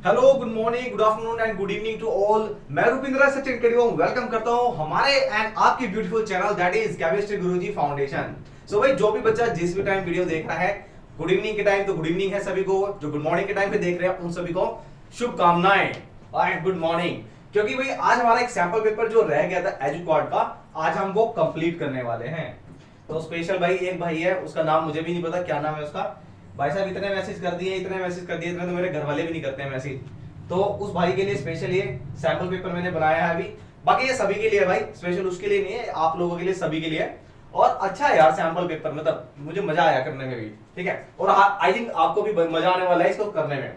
Hello, good morning, good afternoon and good evening to all. मैं Rupinder Sachin कड़ियों welcome करता हूं हमारे एंड आपके beautiful channel that is chemistry Guruji foundation. So भाई, जो भी बच्चा जिस भी टाइम वीडियो देख रहा है, गुड इवनिंग के टाइम तो गुड इवनिंग है सभी को, जो गुड मॉर्निंग के टाइम पे देख रहे हैं उन सभी को शुभकामनाएं एंड गुड मॉर्निंग। क्योंकि भाई आज हमारा एक सैंपल पेपर जो रह गया था एजुकॉर्ड का, आज हम वो कंप्लीट करने वाले हैं। तो स्पेशल भाई एक भाई है, उसका नाम मुझे भी नहीं पता क्या नाम है उसका। भाई साहब इतने मैसेज कर दिए, इतने मैसेज कर दिए, इतने तो मेरे घर वाले भी नहीं करते हैं मैसेज। तो उस भाई के लिए स्पेशल ये सैंपल पेपर मैंने बनाया है अभी। बाकी ये सभी के लिए भाई, स्पेशल उसके लिए नहीं है, आप लोगों के लिए, सभी के लिए। और अच्छा है यार सैंपल पेपर, मतलब मुझे मजा आया करने में भी, ठीक है। और आई थिंक आपको भी मजा आने वाला है इसको करने में।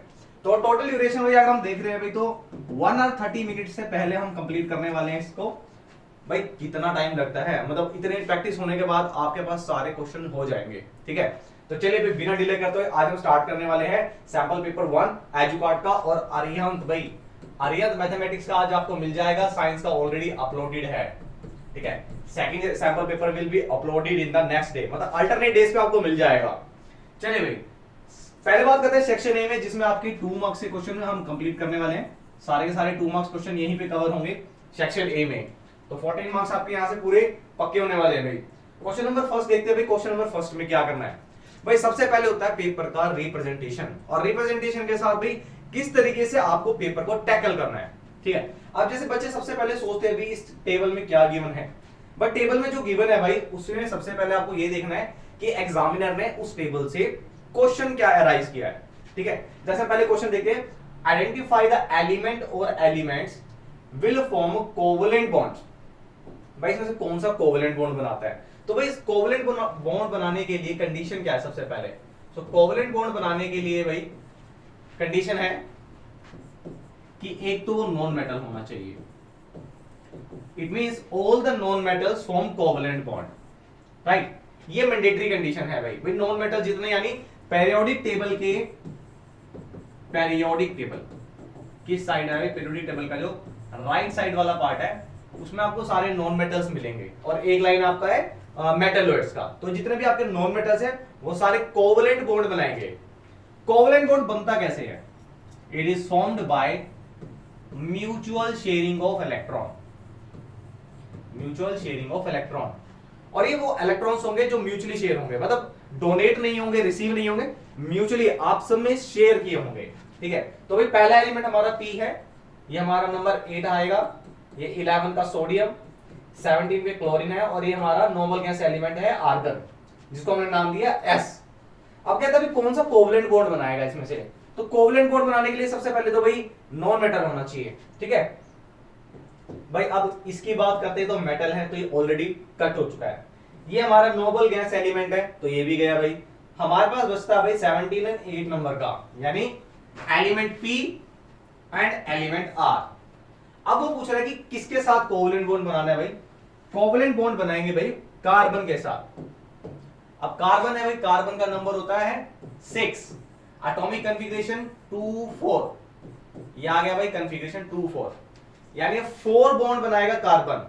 तो टोटल ड्यूरेशन भाई अगर हम देख रहे हैं भाई, तो 1 और 30 मिनट से पहले हम कंप्लीट करने वाले हैं इसको। भाई कितना टाइम लगता है, मतलब इतने प्रैक्टिस होने के बाद आपके पास सारे क्वेश्चन हो जाएंगे, ठीक है। तो चलिए फिर बिना डिले करते हुए आज हम स्टार्ट करने वाले हैं सैंपल पेपर 1 एजुकॉर्ड का। और अरिहंत भाई, अरिहंत मैथमेटिक्स का आज आपको मिल जाएगा, साइंस का ऑलरेडी अपलोडेड है, ठीक है। Second sample paper will be uploaded in the next day, मतलब अल्टरनेट डेज पे आपको मिल जाएगा। चलिए भाई, पहले बात करते हैं सेक्शन ए में, जिसमें आपकी 2 मार्क्स के क्वेश्चन हम कंप्लीट करने वाले हैं। सारे के सारे 2 मार्क्स क्वेश्चन यहीं पे कवर होंगे सेक्शन ए में। तो 14 मार्क्स आपके यहां से पूरे पक्के होने वाले हैं भाई। क्वेश्चन नंबर फर्स्ट देखते हैं भाई। क्वेश्चन नंबर फर्स्ट में क्या करना है भाई, सबसे पहले होता है पेपर का रिप्रेजेंटेशन, और रिप्रेजेंटेशन के साथ भाई किस तरीके से आपको पेपर को टैकल करना है, ठीक है। अब जैसे बच्चे सबसे पहले सोचते हैं भाई इस टेबल में क्या गिवन है, बट टेबल में जो गिवन है भाई उसमें सबसे पहले आपको ये देखना है कि एग्जामिनर ने उस टेबल से क्वेश्चन क्या अराइज किया है, ठीक है। जैसे पहले क्वेश्चन देखते हैं, आइडेंटिफाई द एलिमेंट और elements will form covalent bonds. भाई इसमें से कौन सा कोवलेंट बॉन्ड बनाता है? तो भाई इस कोवलेंट बॉन्ड बनाने के लिए कंडीशन क्या है सबसे पहले? तो कोवलेंट बॉन्ड बनाने के लिए भाई कंडीशन है कि एक तो वो नॉन मेटल होना चाहिए। It means all the non metals form covalent bond, right. ये मैंडेटरी कंडीशन है भाई। नॉन मेटल जितने, यानी पेरियोडिक टेबल के, पेरियोडिक टेबल किस साइड है? पेरियोडिक टेबल का जो राइट साइड वाला पार्ट है उसमें आपको सारे नॉन मेटल्स मिलेंगे, और एक लाइन आपका है मेटलॉइड्स का। तो जितने भी आपके नॉन मेटल्स हैं वो सारे कोवलेंट बॉन्ड बनाएंगे। कोवलेंट बॉन्ड बनता कैसे है? It is formed by mutual sharing of electron, mutual sharing of electron. और ये वो इलेक्ट्रॉन्स होंगे जो म्यूचुअली शेयर होंगे, मतलब डोनेट नहीं होंगे, रिसीव नहीं होंगे, म्यूचुअली आप सब में शेयर किए होंगे, ठीक है। तो भाई पहला एलिमेंट हमारा P है, ये हमारा नंबर 8 आएगा। ये 11 का सोडियम, 17 पे क्लोरीन है, और ये हमारा नॉर्मल गैस एलिमेंट है आर्गन, जिसको हमने नाम दिया S। अब कहता है कौन सा कोवलेंट बॉन्ड बनाएगा इसमें से? तो कोवलेंट बॉन्ड बनाने के लिए सबसे पहले तो भाई नॉन मेटल होना चाहिए, ठीक है भाई। अब इसकी बात करते हैं तो मेटल है, तो ये ऑलरेडी कट हो चुका है। ये हमारा नोबल गैस एलिमेंट है, तो ये भी गया भाई। हमारे पास बचता है भाई 17 एंड 8 नंबर का, यानी element P and element R। अब वो पूछ रहा है कि किसके साथ कोवलेंट बॉन्ड बनाना है भाई? कोवलेंट बॉन्ड बनाएंगे भाई कार्बन के साथ। अब कार्बन है भाई, कार्बन का नंबर होता है 6, एटॉमिक कॉन्फ़िगरेशन 2-4, ये आ गया भाई कॉन्फ़िगरेशन 2-4, यानी 4 बॉन्ड बनाएगा कार्बन।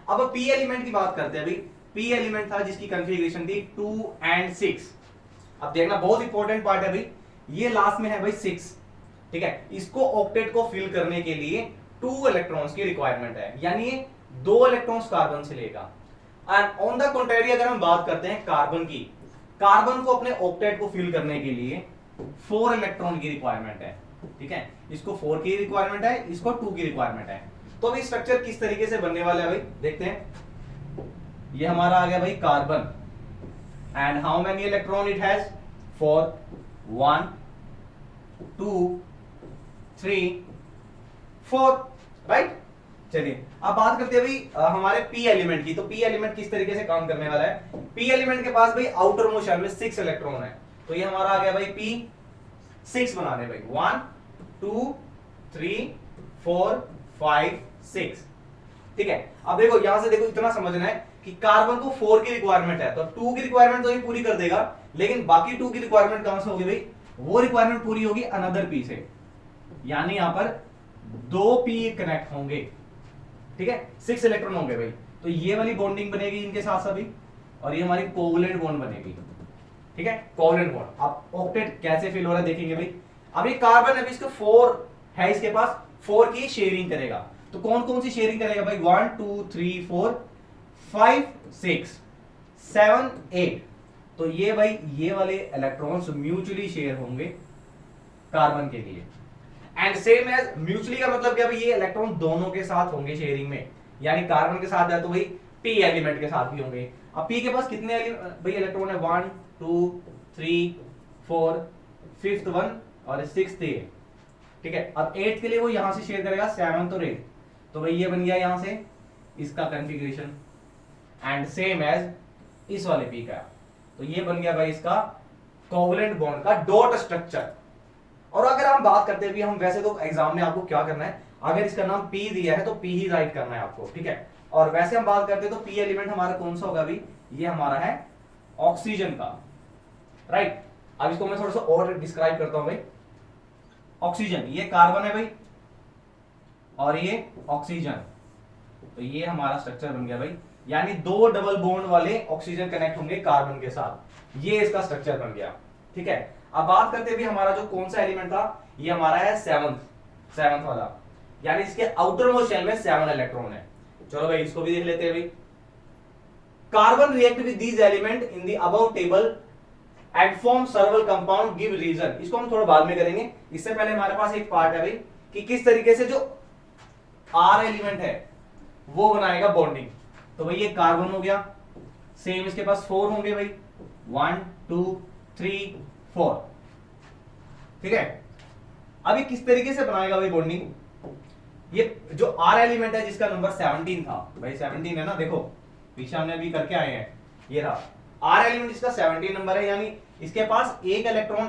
अब P एलिमेंट की बात करते हैं भाई। P एलिमेंट था जिसकी कॉन्फ़िगरेशन थी 2 and 6। अब देखना बहुत इंपॉर्टेंट पार्ट है भाई, ये लास्ट में है भाई 6, ठीक है। इसको ऑक्टेट को फिल करने के लिए 2 इलेक्ट्रॉन्स की रिक्वायरमेंट है, यानी 2 इलेक्ट्रॉन्स कार्बन से लेगा। एंड ऑन द कॉन्ट्रेरी अगर हम बात करते हैं कार्बन की, कार्बन को अपने ऑक्टेट को फिल करने के लिए 4 इलेक्ट्रॉन की रिक्वायरमेंट है, ठीक है। इसको 4 की रिक्वायरमेंट है, इसको 2 की रिक्वायरमेंट है। तो अभी स्ट्रक्चर किस तरीके से बनने वाला है भाई देखते हैं। ये हमारा आ गया भाई carbon, and how many electron it has? 4, 1 2 3 4, right. चलिए अब बात करते हैं भाई हमारे P एलिमेंट की। तो P एलिमेंट किस तरीके से काम करने वाला है? P एलिमेंट के पास भाई आउटर मोस्ट शेल में 6 इलेक्ट्रॉन है, तो ये हमारा आ गया भाई P 6 बना रहे भाई, 1 2 3 4 5 6, ठीक है। अब देखो यहां से देखो, इतना समझना है कि कार्बन को 4 की रिक्वायरमेंट है, तो 2 की रिक्वायरमेंट तो ये पूरी कर देगा, लेकिन बाकी 2 की रिक्वायरमेंट कहां से होगी भाई? वो रिक्वायरमेंट पूरी होगी अनदर P से, यानी यहां पर 2 P कनेक्ट होंगे, ठीक है। 6 इलेक्ट्रॉन होंगे भाई, तो ये वाली बॉन्डिंग बनेगी इनके साथ सभी, और ये हमारी कोवलेंट बॉन्ड बनेगी, ठीक है, कोवलेंट बॉन्ड। अब ऑक्टेट कैसे फिल हो रहा है देखेंगे भाई। अब ये कार्बन है, इसको 4 है इसके पास 4 की शेयरिंग करेगा। तो कौन कौन सी शेयरिंग करेगा भाई? 1 2 3 4 5 6 7 8। तो ये भाई ये वाले इलेक्ट्रॉन्स म्यूचुअली शेयर होंगे कार्बन के लिए। एंड सेम एज म्यूचुअली का मतलब क्या भाई? ये इलेक्ट्रॉन दोनों के साथ होंगे शेयरिंग में, यानी कार्बन के साथ है तो भाई पी एलिमेंट के साथ भी होंगे। अब पी के पास कितने भाई इलेक्ट्रॉन है? 1 2 3 4 फिफ्थ 1 और सिक्स्थ ये, ठीक है। अब 8 के लिए वो यहां से शेयर करेगा 7 और 8, तो भाई ये बन गया यहां से इसका कॉन्फ़िगरेशन। एंड सेम एज इस वाले पी का, तो ये बन गया भाई इसका कोवलेंट बॉन्ड का डॉट स्ट्रक्चर। और अगर हम बात करते हैं भी, हम वैसे तो एग्जाम में आपको क्या करना है, अगर इसका नाम पी दिया है तो पी ही राइट करना है आपको, ठीक है। और वैसे हम बात करते हैं तो पी एलिमेंट हमारा कौन सा होगा भाई? ये हमारा है ऑक्सीजन का, राइट। अब इसको मैं थोड़ा सा और डिस्क्राइब करता हूं भाई। ऑक्सीजन, ये कार्बन है भाई और ये ऑक्सीजन, तो ये हमारा स्ट्रक्चर बन गया भाई। यानी 2 डबल बॉन्ड वाले ऑक्सीजन कनेक्ट होंगे कार्बन के साथ, ये इसका स्ट्रक्चर बन गया, ठीक है। अब बात करते हैं भी हमारा जो कौन सा एलिमेंट था, ये हमारा है सेवंथ वाला, यानी इसके आउटर मोस्ट शेल में 7 इलेक्ट्रॉन है। चलो भाई इसको भी देख लेते हैं भाई। Carbon react with these element in the above table and form several compound give reason. इसको हम थोड़ा बाद में करेंगे, इससे पहले हमारे पास एक पार्ट है भाई कि किस तरीके से जो आर एलिमेंट है वो बनाएगा बॉन्डिंग। तो भाई ये कार्बन हो गया, सेम इसके पास 4 होंगे भाई, 1 2 3 4, ठीक है। अब ये किस तरीके से बनाएगा भाई बॉन्डिंग? ये जो आर एलिमेंट है जिसका नंबर 17 था भाई, 17 है ना, देखो पीछे हमने अभी करके आए हैं, ये रहा आर एलिमेंट जिसका 17 नंबर है, यानी इसके पास एक इलेक्ट्रॉन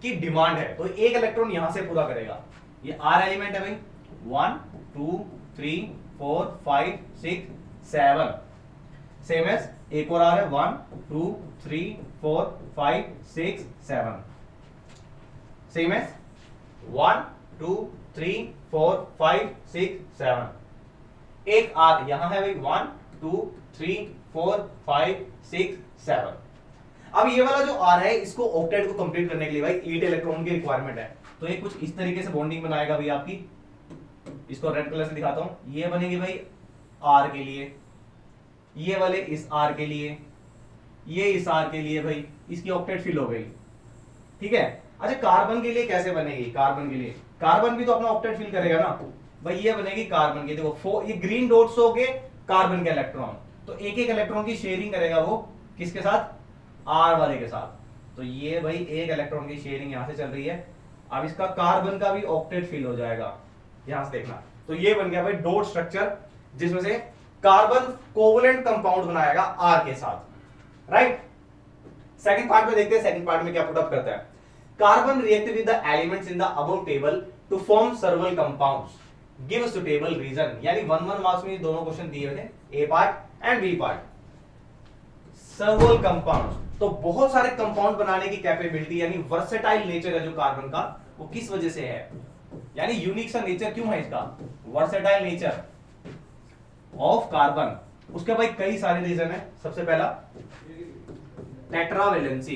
की डिमांड है, तो एक इलेक्ट्रॉन यहां से पूरा करेगा। ये आर एलिमेंट है भाई, 1 2 3 4 5 6 7, सेम एज एक और आर है 1 2 3 4 5 6 7, सेम एज 1 2 3 4 5 6 7, एक आर यहां है भाई 1 2 3 4 5 6 7। अब ये वाला जो आर है इसको ऑक्टेट को कंप्लीट करने के लिए भाई 8 इलेक्ट्रॉन की रिक्वायरमेंट है, तो ये कुछ इस तरीके से बॉन्डिंग बनाएगा भाई आपकी। इसको रेड कलर से दिखाता हूं, ये बनेगी भाई आर के लिए, ये वाले इस आर के लिए, ये इस आर के लिए भाई, इसकी ऑक्टेट फिल हो गई, ठीक है। अच्छा कार्बन के लिए कैसे बनेगी? कार्बन के लिए, कार्बन भी तो अपना ऑक्टेट फिल करेगा ना भाई, ये बनेगी कार्बन की, देखो ये ग्रीन डॉट्स हो गए कार्बन के इलेक्ट्रॉन, तो एक एक इलेक्ट्रॉन की शेयरिंग करेगा वो किसके साथ? आर वाले के साथ। तो ये भाई एक इलेक्ट्रॉन की शेयरिंग यहां से चल रही है। अब इसका कार्बन का भी ऑक्टेट फिल हो जाएगा, यहां से देखना। तो ये बन गया भाई डॉट स्ट्रक्चर, जिसमें से कार्बन कोवलेंट कंपाउंड बनाएगा आर के साथ, राइट। सेकंड पार्ट में देखते हैं, सेकंड पार्ट में क्या पुट अप करता है। Carbon react with the elements in the above table to form several compounds, give suitable reason. यानी 1 मार्क्स में ये दोनों क्वेश्चन दिए हुए थे, A part and B part. Several compounds, तो बहुत सारे कंपाउंड बनाने की कैपेबिलिटी, यानी वर्सेटाइल नेचर है जो कार्बन का, वो किस वजह से है, यानी यूनिक सा नेचर क्यों है इसका? Versatile nature of carbon. उसके भाई कई सारे रीजन है। सबसे पहला tetravalency,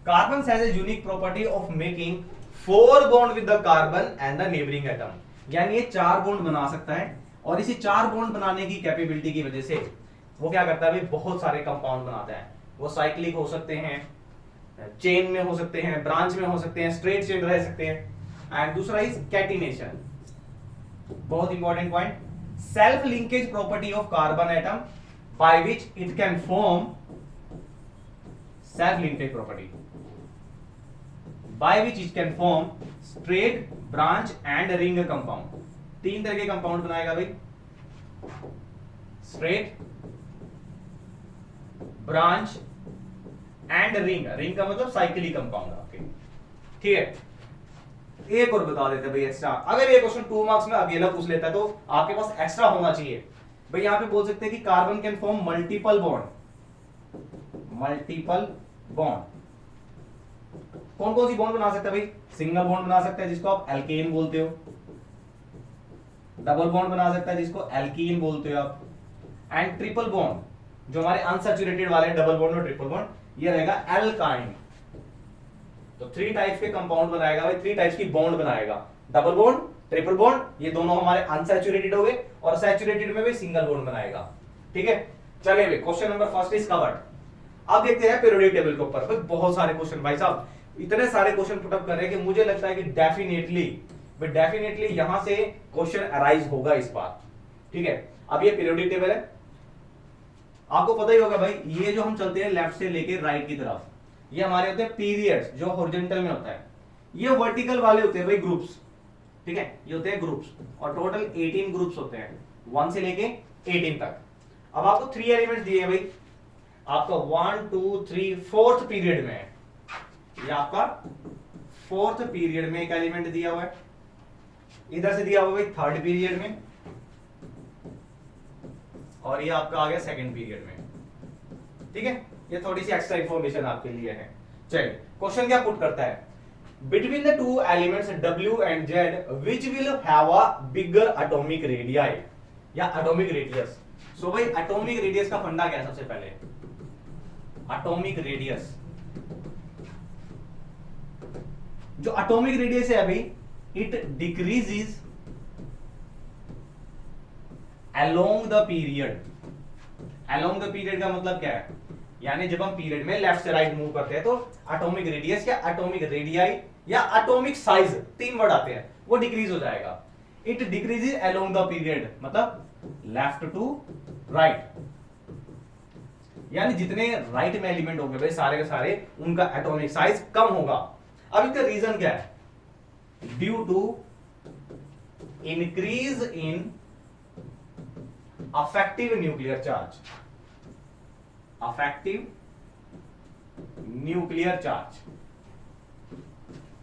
carbon has a unique property of making 4 bond with the carbon and the neighbouring atom, यानी ये 4 बॉन्ड बना सकता है, और इसी 4 बॉन्ड बनाने की कैपेबिलिटी की वजह से वो क्या करता है भाई, बहुत सारे कंपाउंड बनाता है। वो साइक्लिक हो सकते हैं, चेन में हो सकते हैं, ब्रांच में हो सकते हैं, स्ट्रेट चेन रह सकते हैं। एंड दूसरा इज कैटिनेशन, बहुत important point, self linkage property of carbon atom by which it can form, self linkage property by which it can form straight, branch and ring compound. 3 तरह के compound बनाएगा भाई, straight, branch and ring. Ring का मतलब cyclic compound आपके, ठीक है। एक और बता देते भाई एक्स्ट्रा, अगर ये क्वेश्चन 2 मार्क्स में अकेला पूछ लेता है तो आपके पास एक्स्ट्रा होना चाहिए भाई। यहां पे बोल सकते हैं कि carbon can form multiple bond, multiple bond. कौन कौन सी बॉन्ड बना सकता है भाई? सिंगल बॉन्ड बना सकता है जिसको आप एल्केन बोलते हो, डबल बॉन्ड बना सकता है जिसको एल्कीन बोलते हो आप, एंड ट्रिपल बॉन्ड जो हमारे अनसैचुरेटेड वाले डबल बॉन्ड और ट्रिपल बॉन्ड, ये रहेगा एल्काइन। तो 3 टाइप्स के कंपाउंड बनाएगा भाई, 3 टाइप्स की बॉन्ड बनाएगा, डबल बॉन्ड, ट्रिपल बॉन्ड, ये दोनों हमारे अनसैचुरेटेड हो गए, और सैचुरेटेड में भी सिंगल बॉन्ड बनाएगा। ठीक है, चलिए भाई question number first is covered. अब देखते हैं पीरियोडिक टेबल के ऊपर। भाई बहुत सारे क्वेश्चन, भाई साहब इतने सारे क्वेश्चन पुटअप कर रहे हैं कि मुझे लगता है कि डेफिनेटली यहां से क्वेश्चन अराइज होगा इस बार। ठीक है, अब ये पीरियोडिक टेबल है, आपको पता ही होगा भाई, ये जो हम चलते हैं लेफ्ट से लेके राइट की तरफ, ये हमारे होते हैं पीरियड्स, जो हॉरिजॉन्टल में होता है। ये वर्टिकल वाले होते हैं भाई ग्रुप्स। ठीक है, ये होते हैं ग्रुप्स, और टोटल 18 ग्रुप्स होते हैं 1 से लेके 18 तक। अब आपको 3 एलिमेंट्स दिए भाई, आपका 1 2 3 4th पीरियड में है, ये आपका 4th पीरियड में एक एलिमेंट दिया हुआ है, इधर से दिया हुआ है 3rd पीरियड में, और ये आपका आ गया 2nd पीरियड में। ठीक है, ये थोड़ी सी एक्स्ट्रा इंफॉर्मेशन आपके लिए है। चलिए क्वेश्चन क्या पुट करता है, between the 2 elements W and Z which will have a bigger atomic radii या एटॉमिक रेडियस। सो भाई एटॉमिक रेडियस का फंडा क्या है, सबसे पहले एटॉमिक रेडियस, जो एटॉमिक रेडियस है अभी, it decreases along the period. Along the period का मतलब क्या है, यानी जब हम पीरियड में लेफ्ट से राइट मूव करते हैं तो एटॉमिक रेडियस या एटॉमिक रेडियाई या एटॉमिक साइज, 3 वर्ड आते हैं, वो डिक्रीज हो जाएगा। It decreases along the period मतलब लेफ्ट टू राइट, यानी जितने राइट में एलिमेंट होंगे भाई सारे के सारे, उनका एटॉमिक साइज कम होगा। अब इसका रीजन क्या है, due to increase in effective nuclear charge, effective nuclear charge.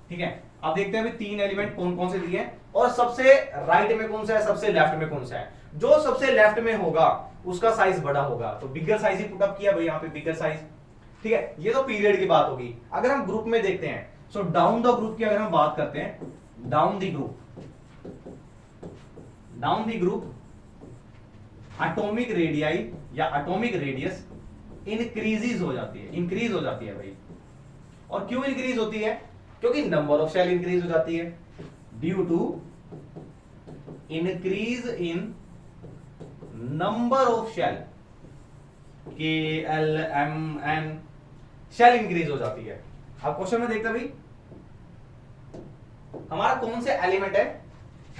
ठीक है, अब देखते हैं अभी 3 एलिमेंट कौन कौन से दिए हैं, और सबसे राइट में कौन सा है, सबसे लेफ्ट में कौन सा है। जो सबसे लेफ्ट में होगा उसका साइज बड़ा होगा, तो बिगर साइज ही पुटअप किया भाई यहाँ पे, बिगर साइज। ठीक है, ये तो पीरियड की बात होगी। अगर हम ग्रुप में देखते हैं, सो डाउन द ग्रुप की अगर हम बात करते हैं, down the group atomic radii या एटॉमिक रेडियस इंक्रीज हो जाती है भाई। और क्यों इंक्रीज होती है, क्योंकि नंबर ऑफ शेल इंक्रीज हो जाती है, due to increase in number of shell, KLMN, shell increase हो जाती है। अब क्वेश्चन में देखते भाई हमारा कौन से एलिमेंट है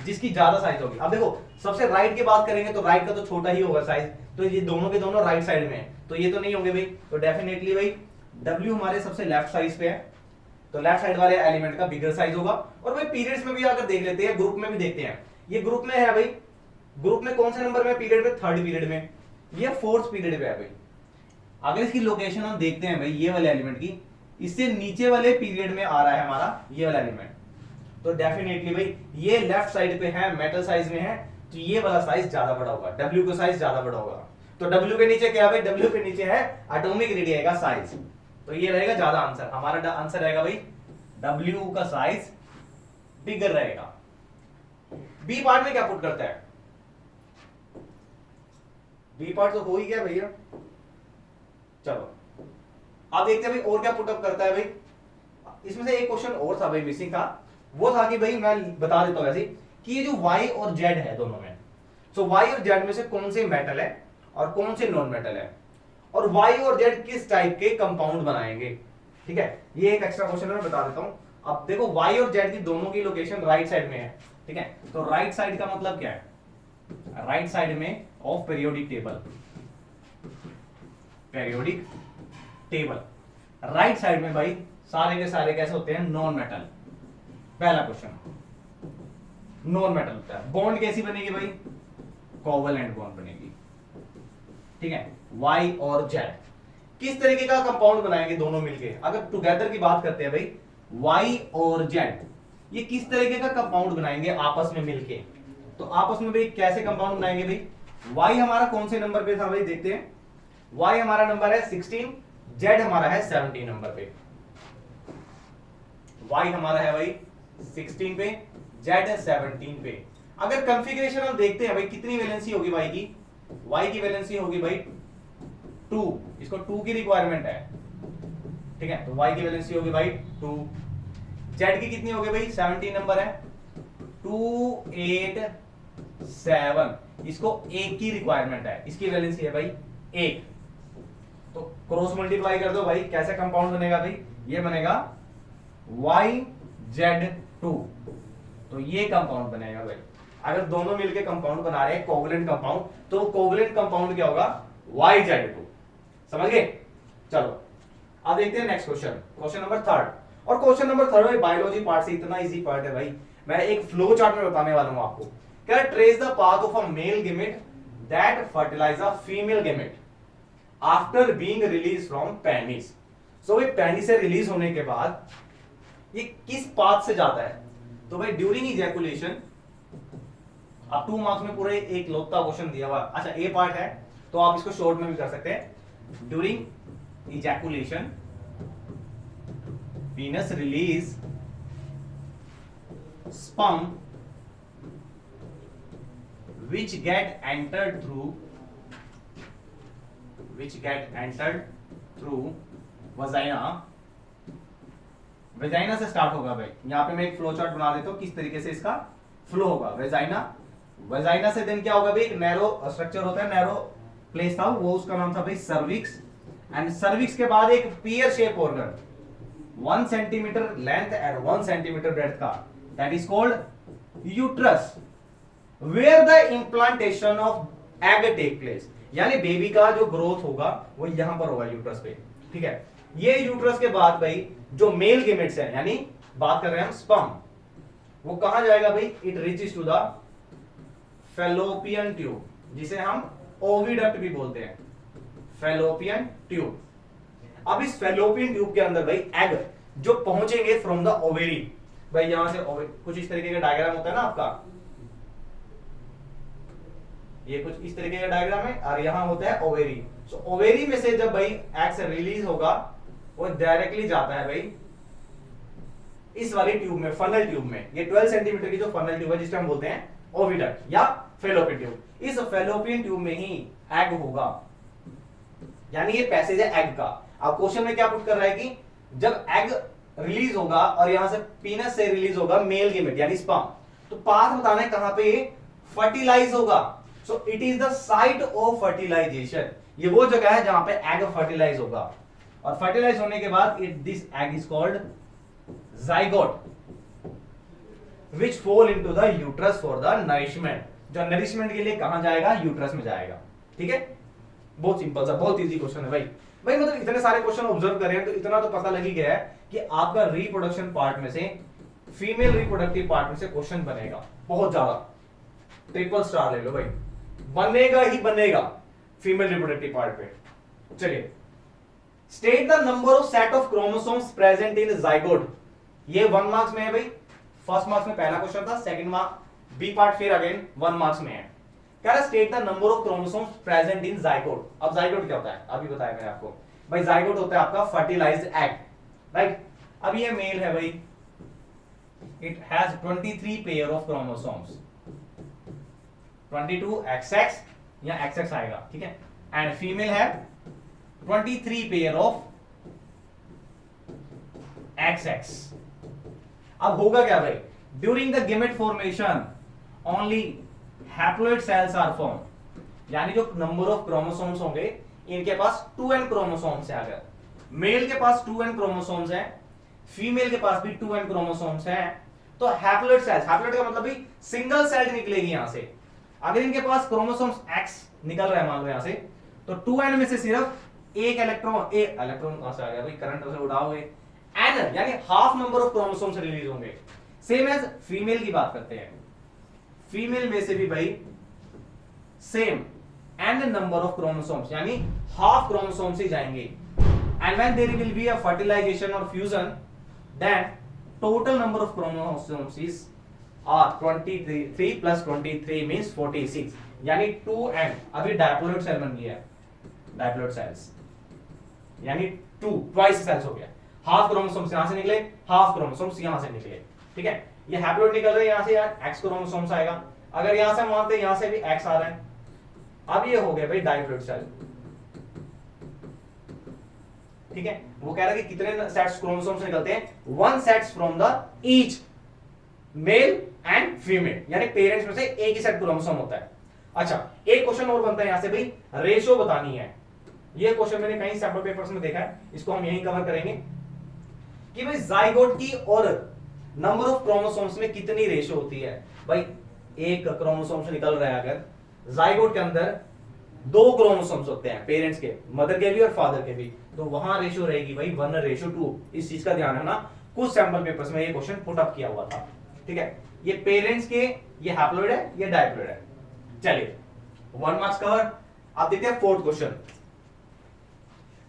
जिसकी ज्यादा साइज होगी। अब देखो सबसे राइट की बात करेंगे तो राइट का तो छोटा ही होगा साइज, तो ये दोनों के दोनों राइट साइड में है, तो ये तो नहीं होंगे भाई। तो डेफिनेटली भाई W हमारे सबसे लेफ्ट साइड पे है, तो लेफ्ट साइड वाले एलिमेंट का बिगर साइज होगा। और भाई पीरियड्स में भी अगर देख लेते हैं, ग्रुप में भी देखते हैं, ये ग्रुप में है भाई, ग्रुप में कौन से नंबर में पीरियड में, 3rd पीरियड में, ये 4th पीरियड में है भाई। अगर इसकी लोकेशन हम देखते हैं भाई, ये वाले एलिमेंट की, इससे नीचे वाले पीरियड में आ रहा है हमारा ये वाला एलिमेंट, तो डेफिनेटली भाई ये लेफ्ट साइड पे है, मेटल साइज में है, तो ये वाला साइज ज्यादा बड़ा होगा, W का साइज ज्यादा बड़ा होगा। तो W के नीचे क्या है भाई, W के नीचे है एटॉमिक रेडियस का साइज, तो ये रहेगा ज्यादा आंसर। हमारा आंसर रहेगा भाई W का साइज बिगर रहेगा। बी पार्ट में क्या पुट करता है, बी पार्ट तो हो ही गया भैया। चलो अब देखते हैं भाई और क्या पुटअप करता है भाई। इसमें से एक क्वेश्चन और था भाई, मिसिंग था, वो था कि भाई मैं बता देता हूं ऐसे कि ये जो Y और Z है दोनों में, तो Y और Z में से कौन से मेटल है और कौन से नॉन मेटल है, और Y और Z किस टाइप के कंपाउंड बनाएंगे। ठीक है, ये एक एक्स्ट्रा क्वेश्चन मैं बता देता हूं। अब देखो Y और Z की दोनों की लोकेशन राइट साइड में है। ठीक है, तो राइट साइड का मतलब क्या है, राइट साइड में of periodic table, periodic table right side में भाई सारे के सारे कैसे होते हैं, नॉन मेटल। पहला क्वेश्चन नॉन मेटल होता है। बॉन्ड कैसी बनेगी भाई, कोवलेंट बॉन्ड बनेगी। ठीक है, Y और Z किस तरीके का कंपाउंड बनाएंगे दोनों मिलके। अगर टुगेदर की बात करते हैं भाई, Y और Z ये किस तरीके का कंपाउंड बनाएंगे आपस में मिलके, तो आपस में भाई कैसे कंपाउंड बनाएंगे भाई। Y हमारा कौन से नंबर पे था भाई, देखते हैं। Y हमारा नंबर है 16, Z हमारा है 17 नंबर पे। Y हमारा है भाई 16 पे, Z 17 पे। अगर कॉन्फ़िगरेशन हम देखते हैं भाई, कितनी वैलेंसी होगी Y की, Y की वैलेंसी होगी भाई 2, इसको 2 की रिक्वायरमेंट है। ठीक है, तो Y की वैलेंसी होगी भाई 2, जेड की कितनी हो गई भाई 17 नंबर है 287, इसको एक की रिक्वायरमेंट है, इसकी वैलेंसी है भाई एक, तो क्रॉस मल्टीप्लाई कर दो भाई, कैसे कंपाउंड बनेगा भाई, ये बनेगा YZ2, तो ये कंपाउंड बनेगा भाई। अगर दोनों मिलके कंपाउंड बना रहे हैं कोवलेंट कंपाउंड, तो कोवलेंट कंपाउंड क्या होगा YZ2, समझ गए। चलो अब देखते हैं नेक्स्ट क्वेश्चन, क्वेश्चन नंबर 3। और क्वेश्चन नंबर 3 भाई बायोलॉजी पार्ट से इतना इजी पार्ट है भाई, मैं एक फ्लो चार्ट में बताने वाला हूं आपको। क्या trace the path of a male gamete that fertilize a female gamete after being release from penis. So भाई पेनिस से रिलीज होने के बाद ये किस पाथ से जाता है, तो भाई ड्यूरिंग इजैकुलेशन, अब 2 मार्क्स में पूरे एक लोता क्वेश्चन दिया हुआ। अच्छा ए पार्ट है तो आप इसको शॉर्ट में भी कर सकते हैं। During ejaculation penis release sperm which get entered through vagina, vagina से स्टार्ट होगा भाई। यहां पे मैं एक फ्लो चार्ट बना देता हूं किस तरीके से इसका फ्लो होगा। वेजाइना से देन क्या होगा भाई, एक नैरो स्ट्रक्चर होता है, नैरो प्लेस था वो, उसका नाम था भाई सर्विक्स, एंड सर्विक्स के बाद एक pear shape organ 1 centimetre length and 1 centimetre breadth का, that is called uterus, where the implantation of egg take place, यानी बेबी का जो ग्रोथ होगा वो यहां पर होगा यूट्रस पे, ठीक है। ये यूट्रस के बाद भाई जो मेल गेमेट्स है, यानी बात कर रहे हैं हम स्पर्म, वो कहां जाएगा भाई, it reaches to the fallopian tube, जिसे हम ओविडक्ट भी बोलते हैं, फैलोपियन ट्यूब। अब इस फैलोपियन ट्यूब के अंदर भाई एग जो पहुंचेंगे फ्रॉम द ओवेरी, भाई यहां से कुछ इस तरीके का डायग्राम होता है ना आपका, ये कुछ इस तरीके का डायग्राम है, और यहां होता है ओवेरी। सो ओवेरी में से जब भाई एग से रिलीज होगा वो डायरेक्टली जाता है भाई इस वाली ट्यूब में, फनल ट्यूब में। ये 12 सेंटीमीटर की जो फनल ट्यूब है जिसको हम बोलते हैं ओविडक्ट या फैलोपियन ट्यूब, इस फैलोपियन ट्यूब में ही एग होगा, यानी ये पैसेज है एग का। अब क्वेश्चन में क्या पुट कर रहा है कि जब एग रिलीज होगा और यहां से पीनस से रिलीज होगा मेल गेमेट यानी स्पर्म, तो पाथ बताना है कहां पे फर्टिलाइज होगा। So it is the site of fertilization, ये वो जगह है जहां पे एग फर्टिलाइज होगा, और फर्टिलाइज होने के बाद this egg is called zygote which fall into the uterus for the nourishment, जो नरिशमेंट के लिए कहां जाएगा, यूट्रस में जाएगा, ठीक है। बहुत सिंपल सा, बहुत इजी क्वेश्चन है भाई। मतलब इतने सारे क्वेश्चन ऑब्जर्व कर रहे हैं तो इतना तो पता लग ही गया है कि आपका रिप्रोडक्शन पार्ट में से, फीमेल रिप्रोडक्टिव पार्ट में से क्वेश्चन बनेगा बहुत ज्यादा। ट्रिपल स्टार ले लो भाई, बनेगा ही बनेगा फीमेल रिप्रोडक्टिव पार्ट पे। चलिए, state the number of set of chromosomes present in zygote, ये 1 मार्क्स में है भाई, फर्स्ट मार्क्स में पहला क्वेश्चन था, सेकंड मार्क्स बी पार्ट फिर अगेन 1 मार्क्स में है। क्या है, state the number of chromosomes present in zygote. अब जाइगोट क्या होता है अभी बताया मैंने आपको भाई, जाइगोट होता है आपका फर्टिलाइज्ड एग, राइट। अब ये मेल है भाई, it has 23 pair of chromosomes, 22 XX या XX आएगा, ठीक है, एंड फीमेल है 23 पेयर ऑफ XX। अब होगा क्या भाई, during the gamete formation only haploid cells are form, यानी जो नंबर ऑफ क्रोमोसोम्स होंगे इनके पास 2n क्रोमोसोम्स है। अगर मेल के पास 2n क्रोमोसोम्स हैं, फीमेल के पास भी 2n क्रोमोसोम्स हैं, तो हैप्लॉइड सेल्स, हैप्लॉइड का मतलब भी सिंगल सेल निकलेगी यहां से। अगर इनके पास क्रोमोसोम्स X निकल रहा है मान लो यहां से, तो 2n में से सिर्फ एक इलेक्ट्रॉन कहां से आ गया भाई, करंट से उड़ाओगे, n यानी half number of chromosomes release होंगे। सेम एज फीमेल की बात करते हैं, फीमेल में से भी भाई same n number of chromosomes यानी हाफ क्रोमोसोम्स ही जाएंगे, and when there will be a fertilisation और fusion, then total number of chromosomes is are 23 plus 23 means 46, यानी 2n। अभी डायप्लॉइड सेल बन गया, डायप्लॉइड सेल्स यानी 2 ट्वाइस सेल्स हो गया, हाफ क्रोमोसोम्स यहां से निकले, हाफ क्रोमोसोम्स यहां से निकले, ठीक है। ये हैप्लॉइड निकल रहे हैं यहां से, यार X क्रोमोसोम्स आएगा, अगर यहां से मानते हैं यहां से भी X आ रहा है, अब ये हो गया भाई डायप्लॉइड सेल, ठीक है, वो कह रहा है कि कितने सेट्स क्रोमोसोम से निकलते हैं, 1 sets from the each male and female, यानी पेरेंट्स में से एक ही सेट क्रोमोसोम होता है। अच्छा, एक क्वेश्चन और बनता है यहां से भाई, रेशियो बतानी है। ये क्वेश्चन मैंने कहीं सैंपल पेपर्स में देखा है, इसको हम यहीं कवर करेंगे कि भाई जाइगोट की और नंबर ऑफ क्रोमोसोम्स में कितनी रेशियो होती है। भाई एक क्रोमोसोम से निकल रहा है, अगर जाइगोट के अंदर 2 क्रोमोसोम्स होते हैं पेरेंट्स के, मदर के भी और फादर के भी, तो वहां रेशियो रहेगी भाई 1:2। इस चीज का ध्यान रखना, कुछ सैंपल पेपर्स में ये क्वेश्चन पुट अप किया हुआ था। ठीक है, ये पेरेंट्स के, ये हैप्लॉइड है, ये डायप्लॉइड है। चलिए 1 मार्क्स कवर। आप देखते हैं 4th question.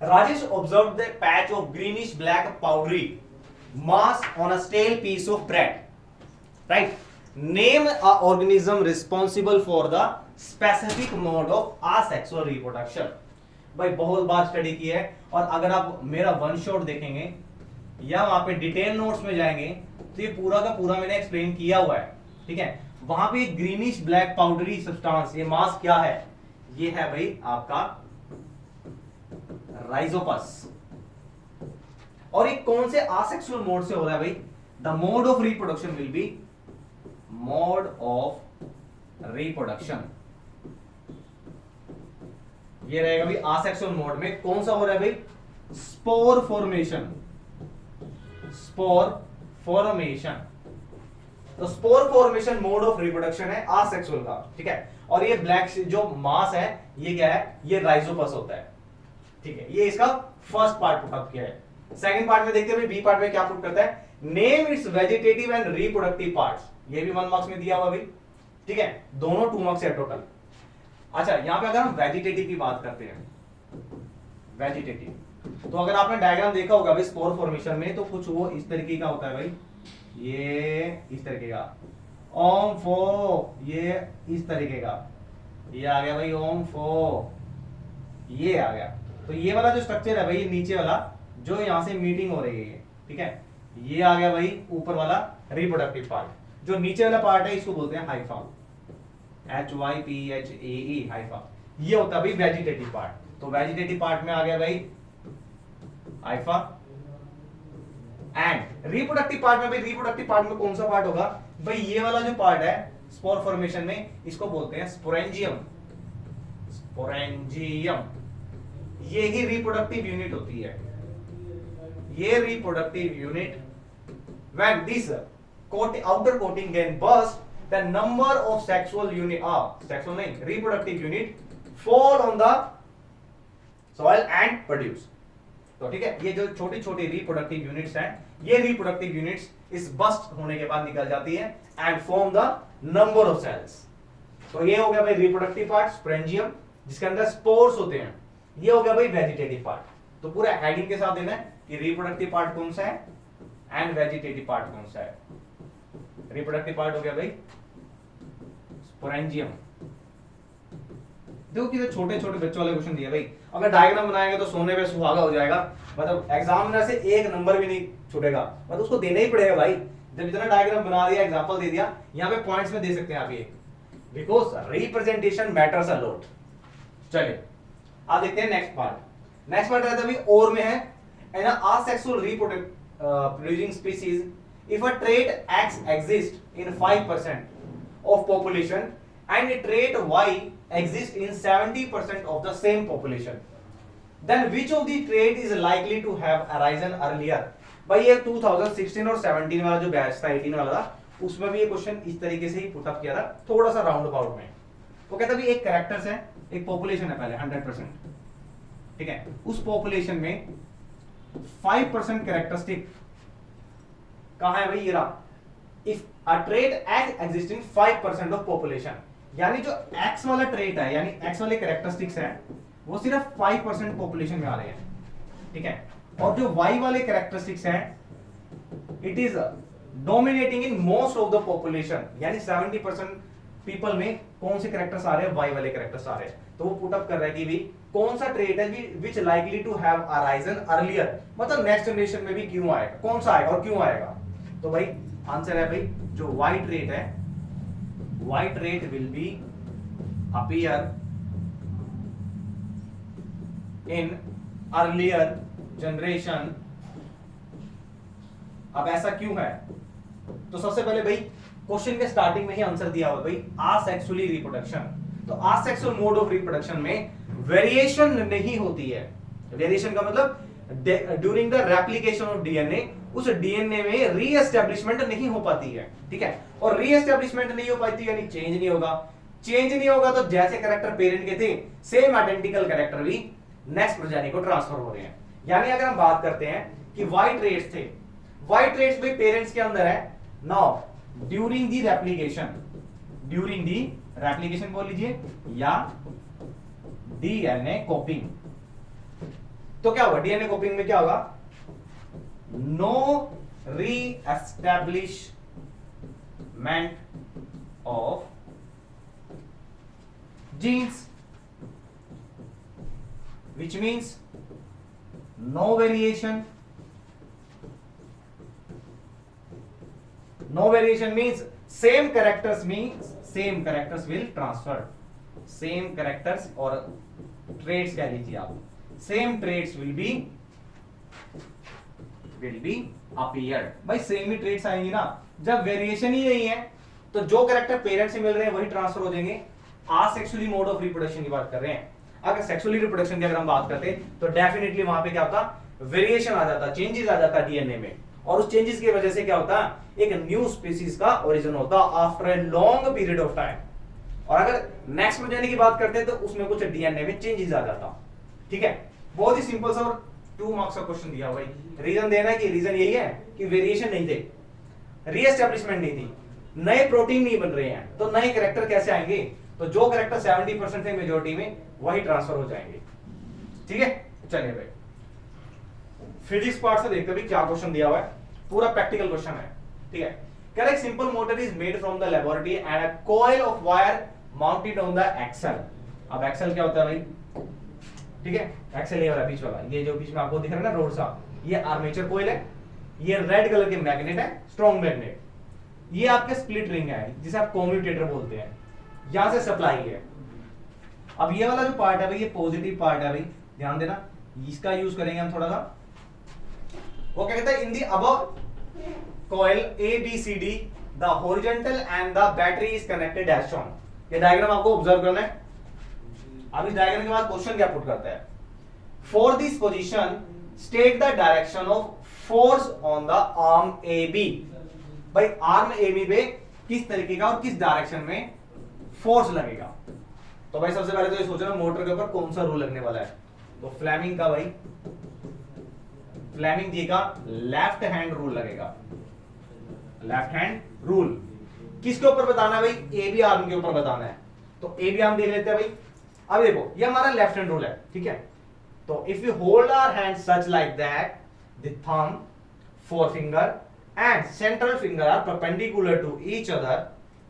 Rajesh observed the patch of greenish black powdery mass on a stale piece of bread. Right? Name a organism responsible for the specific mode of asexual reproduction. भाई बहुत बार study की है, और अगर आप मेरा वन शॉट देखेंगे या वहां पे डिटेल नोट्स में जाएंगे तो ये पूरा का पूरा मैंने एक्सप्लेन किया हुआ है। ठीक है, वहां पे ग्रीनिश ब्लैक पाउडरी सब्सटेंस, ये मास क्या है, ये है भाई आपका राइजोपस। और ये कौन से आसेक्सुअल मोड से हो रहा है भाई, the mode of reproduction will be mode of reproduction, ये रहेगा भाई आसेक्सुअल मोड में। कौन सा हो रहा है भाई, स्पोर फॉर्मेशन, स्पोर फॉर्मेशन। तो spore formation mode of reproduction है आसेक्सुअल का। ठीक है, और ये ब्लैक जो मास है ये क्या है, ये राइजोपस होता है। ठीक है, ये इसका फर्स्ट पार्ट पुट अप किया है। सेकंड पार्ट में देखते हैं बी पार्ट में क्या पुट करता है, name it's vegetative and reproductive parts, ये भी 1 मार्क्स में दिया हुआ भाई। ठीक है, दोनों 2 मार्क्स है टोटल। अच्छा, यहां पे अगर हम वेजिटेटिव की बात करते हैं, वेजिटेटिव, तो अगर आपने डायग्राम देखा होगा भाई स्पोर फॉर्मेशन में, तो कुछ वो इस तरीके का होता है भाई, ये इस तरीके का, ओम फो, ये इस तरीके का, ये आ गया भाई ओम फो, ये आ गया। तो ये वाला जो स्ट्रक्चर है भाई, ये नीचे वाला जो यहां से मीटिंग हो रही है, ठीक है, ये आ गया भाई ऊपर वाला रिप्रोडक्टिव पार्ट। जो नीचे वाला पार्ट है इसको बोलते हैं हाइफा, HYPHAE हाइफा, ये होता है भाई वेजिटेटिव पार्ट। तो वेजिटेटिव पार्ट में आ गया भाई हाइफा। एंड रिप्रोडक्टिव पार्ट में भाई, रिप्रोडक्टिव पार्ट में कौन सा पार्ट होगा भाई, ये वाला जो पार्ट है स्पोर फॉर्मेशन में, इसको बोलते हैं स्पोरेंजियम, स्पोरेंजियम। ये ही रिप्रोडक्टिव यूनिट होती है, ये reproductive unit. When this outer coating can burst, the number of sexual unit, sexual नहीं, reproductive unit fall on the soil and produce। तो ठीक है, ये जो छोटी छोटी रिप्रोडक्टिव यूनिट्स हैं, ये रिप्रोडक्टिव यूनिट्स इस बस्ट होने के बाद निकल जाती है and form the number of cells. तो ये हो गया भाई रिप्रोडक्टिव पार्ट स्पोरेंजियम, जिसके अंदर स्पोर्स होते हैं। ये हो गया भाई वेजिटेटिव पार्ट। तो पूरा हेडिंग के साथ देना है कि रिप्रोडक्टिव पार्ट कौन सा है एंड वेजिटेटिव पार्ट कौन सा है। रिप्रोडक्टिव पार्ट हो गया भाई स्पोरेंजियम। देखो कितने छोटे छोटे बच्चों वाले क्वेश्चन दिए भाई, अगर डायग्राम बनाएंगे तो सोने पे सुहागा हो जाएगा, मतलब एग्जामिनर से एक नंबर भी नहीं छूटेगा, मतलब उसको देना ही पड़ेगा भाई। जब इतना डायग्राम बना दिया, एग्जांपल दे दिया, यहाँ पे पॉइंट्स में दे सकते हैं आप ये, because representation matters a lot. चलिए आप देखते हैं नेक्स्ट पार्ट। नेक्स्ट पार्ट रहता है भाई और में है, N asexual reproducing species, if a trait X exists in 5% of population and a trait Y exists in 70% of the same population, then which of the trait is likely to have arisen earlier। भाई ये 2016 और 17 वाला जो batch था, 18 वाला था, उसमें भी ये क्वेश्चन इस तरीके से ही पुट अप किया था, थोड़ा सा राउंड अबाउट में। वो कहता भी एक कैरेक्टर्स है, एक पॉपुलेशन है पहले 100%, ठीक है, उस पॉपुलेशन में 5% कैरेक्टरिस्टिक कहां है भाई, ये रहा, if a trait x existing 5% of population, यानी जो एक्स वाला ट्रेट है, यानी एक्स वाले कैरेक्टरिस्टिक्स हैं, वो सिर्फ 5% पॉपुलेशन में आ रहे हैं, ठीक है, और जो वाई वाले कैरेक्टरिस्टिक्स हैं, it is dominating in most of the population, यानी 70% पीपल में कौन से कैरेक्टर्स आ रहे हैं, वाई वाले कैरेक्टर्स आ रहे हैं। तो वो पुट अप कर रहा है कि भी कौन सा ट्रेट है which likely to have arisen earlier, मतलब नेक्स्ट जनरेशन में भी क्यों आएगा, कौन सा आएगा और क्यों आएगा। तो भाई आंसर है भाई जो वाई ट्रेट है, Y trait will be appear in earlier generation. अब ऐसा क्यों है? तो सबसे पहले भाई क्वेश्चन के स्टार्टिंग में ही आंसर दिया हुआ भाई आसेक्सुअली रिप्रोडक्शन। तो आसेक्सुअल मोड ऑफ रिप्रोडक्शन में वेरिएशन नहीं होती है। वेरिएशन का मतलब during the replication of DNA उस डीएनए में रीएस्टैब्लिशमेंट नहीं हो पाती है, ठीक है। और रीएस्टैब्लिशमेंट नहीं हो पाती यानी चेंज नहीं होगा। चेंज नहीं होगा तो जैसे कैरेक्टर पेरेंट के थे सेम आइडेंटिकल कैरेक्टर भी नेक्स्ट प्रोजेनी को ट्रांसफर हो रहे हैं। यानी अगर हम बात करते हैं कि वाई ट्रेट्स थे, वाई ट्रेट्स भी पेरेंट्स के अंदर है। नाउ ड्यूरिंग दी रेप्लिकेशन बोल लीजिए या डीएनए कॉपिंग, तो क्या होगा? डीएनए कॉपिंग में क्या होगा? No reestablishment of genes, which means no variation. No variation means same characters will transfer. Same characters और traits कह लीजिए आप, same traits will be appeared. भाई सेम ही ट्रेट्स आएंगी ना। जब वेरिएशन ही नहीं है तो जो कैरेक्टर पेरेंट से मिल रहे हैं वही ट्रांसफर हो जाएंगे। आसेक्सुअली मोड ऑफ रिप्रोडक्शन की बात कर रहे हैं। अगर सेक्सुअली रिप्रोडक्शन की अगर हम बात करते तो डेफिनेटली वहां पे क्या होता? वेरिएशन आ जाता, चेंजेस आ जाता डीएनए में, और उस चेंजेस की वजह से क्या होता? एक न्यू स्पीसीज का ओरिजिन होता after a long period of time. और अगर नेक्स्ट प्रोजेनी की बात करते तो उसमें कुछ डीएनए में चेंजेस आ जाता, ठीक है। बहुत ही सिंपल सा और 2 मार्क्स का क्वेश्चन दिया भाई। रीजन देना है कि रीजन यही है कि वेरिएशन नहीं थे, रीएस्टैब्लिशमेंट नहीं थी, नए प्रोटीन नहीं बन रहे हैं, तो नए कैरेक्टर कैसे आएंगे? तो जो कैरेक्टर 70% थे मेजॉरिटी में वही ट्रांसफर हो जाएंगे, ठीक है। चलिए भाई फिजिक्स पार्ट से देखते हैं क्या क्वेश्चन दिया हुआ है। पूरा प्रैक्टिकल क्वेश्चन है, ठीक है। कह रहा है simple motor is made from the laboratory and a coil of wire mounted on the axle. अब एक्सल क्या होता है भाई? ठीक है, एक्सल ये वाला बीच वाला, ये जो बीच में आपको दिख रहा है ना रोड सा, ये आर्मेचर कॉइल है। ये रेड कलर के मैग्नेट है, स्ट्रॉन्ग मैग्नेट। ये आपके स्प्लिट रिंग है जिसे आप कम्यूटेटर बोलते हैं। यहां से सप्लाई है। अब ये वाला जो पार्ट है भाई, ये पॉजिटिव पार्ट है भाई, ध्यान देना, इसका यूज करेंगे हम थोड़ा सा। वो क्या कहता है? In the above coil ABCD the horizontal and the battery is connected as shown. ये डायग्राम आपको ऑब्जर्व करना है। अब इस डायग्राम के बाद क्वेश्चन क्या पुट करता है? For this position state the direction of force on the arm AB। भाई आर्म AB पे किस तरीके का और किस डायरेक्शन में फोर्स लगेगा? तो भाई सबसे पहले तो ये सोचना मोटर के ऊपर कौन सा रूल लगने वाला है। तो फ्लेमिंग का भाई, फ्लेमिंग जी का लेफ्ट हैंड रूल लगेगा। लेफ्ट हैंड रूल किसके ऊपर बताना है भाई? AB आर्म के ऊपर बताना है। तो AB आर्म देख लेते हैं भाई। अब देखो ये हमारा लेफ्ट हैंड रूल है, ठीक है। तो if you hold our hand such like that, the thumb, forefinger and central finger are perpendicular to each other,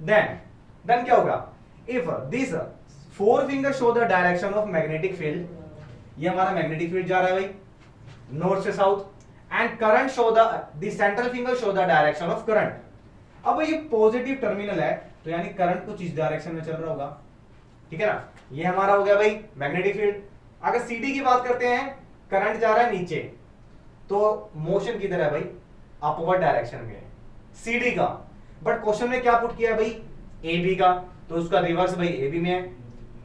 then क्या होगा? If this forefinger show the direction of magnetic field, ये हमारा magnetic field जा रहा है भाई north से south, and current show the central finger show the direction of current. अब ये पॉजिटिव टर्मिनल है तो यानी करंट कुछ इस डायरेक्शन में चल रहा होगा, ठीक है ना। ये हमारा हो गया भाई मैग्नेटिक फील्ड। अगर CD की बात करते हैं, करंट जा रहा है नीचे, तो मोशन किधर है भाई? अपवर्ड डायरेक्शन में CD का। बट क्वेश्चन में क्या पुट किया है भाई? AB का, तो उसका रिवर्स भाई AB में है,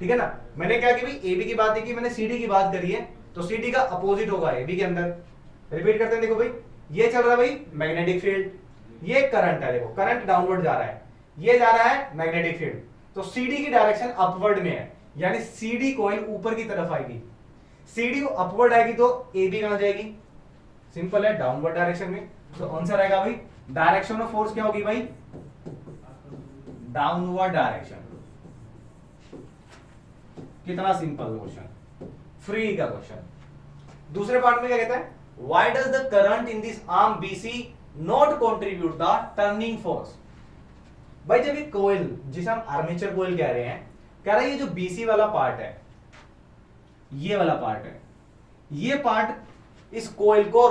ठीक है ना। मैंने क्या कि भाई AB की बात नहीं की, मैंने CD की बात करी है, तो CD का अपोजिट होगा AB के अंदर। रिपीट करते हैं, देखो भाई ये चल रहा है भाई मैग्नेटिक फील्ड, ये करंट है, देखो करंट डाउनवर्ड जा रहा है, ये जा रहा है मैग्नेटिक फील्ड, तो CD की डायरेक्शन अपवर्ड में है, यानी CD कॉइल ऊपर की तरफ आएगी। CD अपवर्ड आएगी तो AB कहां जाएगी? सिंपल है, डाउनवर्ड डायरेक्शन में। तो आंसर आएगा भाई डायरेक्शन ऑफ फोर्स क्या होगी भाई? Downward direction. कितना सिंपल क्वेश्चन, फ्री का क्वेश्चन। दूसरे पार्ट में क्या कहता है? Why does the current in this arm BC not contribute the turning force? भाई जब ये कोयल, जिसे हम आर्मेचर कोयल कह रहे हैं, कह रहा है ये जो BC वाला पार्ट है, ये वाला पार्ट है, ये पार्ट इस कोयल को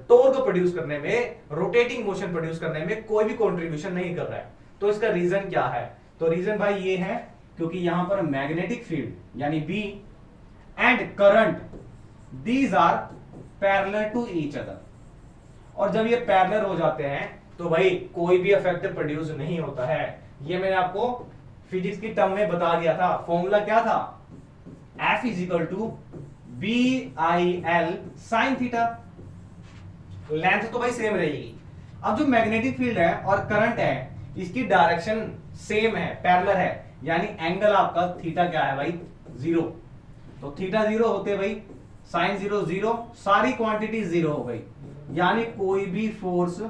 टॉर्क प्रोड्यूस करने में, रोटेटिंग मोशन प्रोड्यूस करने में कोई भी कंट्रीब्यूशन नहीं कर रहा है। तो इसका रीजन क्या है? तो रीजन भाई ये है क्योंकि यहां पर मैग्नेटिक फील्ड यानी B and current, these are parallel to each other. और जब ये पैरेलल हो जाते हैं तो भाई कोई भी इफेक्ट प्रोड्यूस नहीं होता है। ये मैंने आपको फिजिक्स की टर्म में बता दिया था। फॉर्मूला क्या था? F is equal to B I L sine theta. Length तो भाई सेम रहेगी। अब जो मैग्नेटिक फील्ड है और करंट है इसकी डायरेक्शन सेम है, पैरेलल है, यानी एंगल आपका थीटा क्या है भाई? जीरो। तो थीटा जीरो होते भाई साइन जीरो जीरो, सारी क्वांटिटी जीरो हो गई, यानी कोई भी फोर्स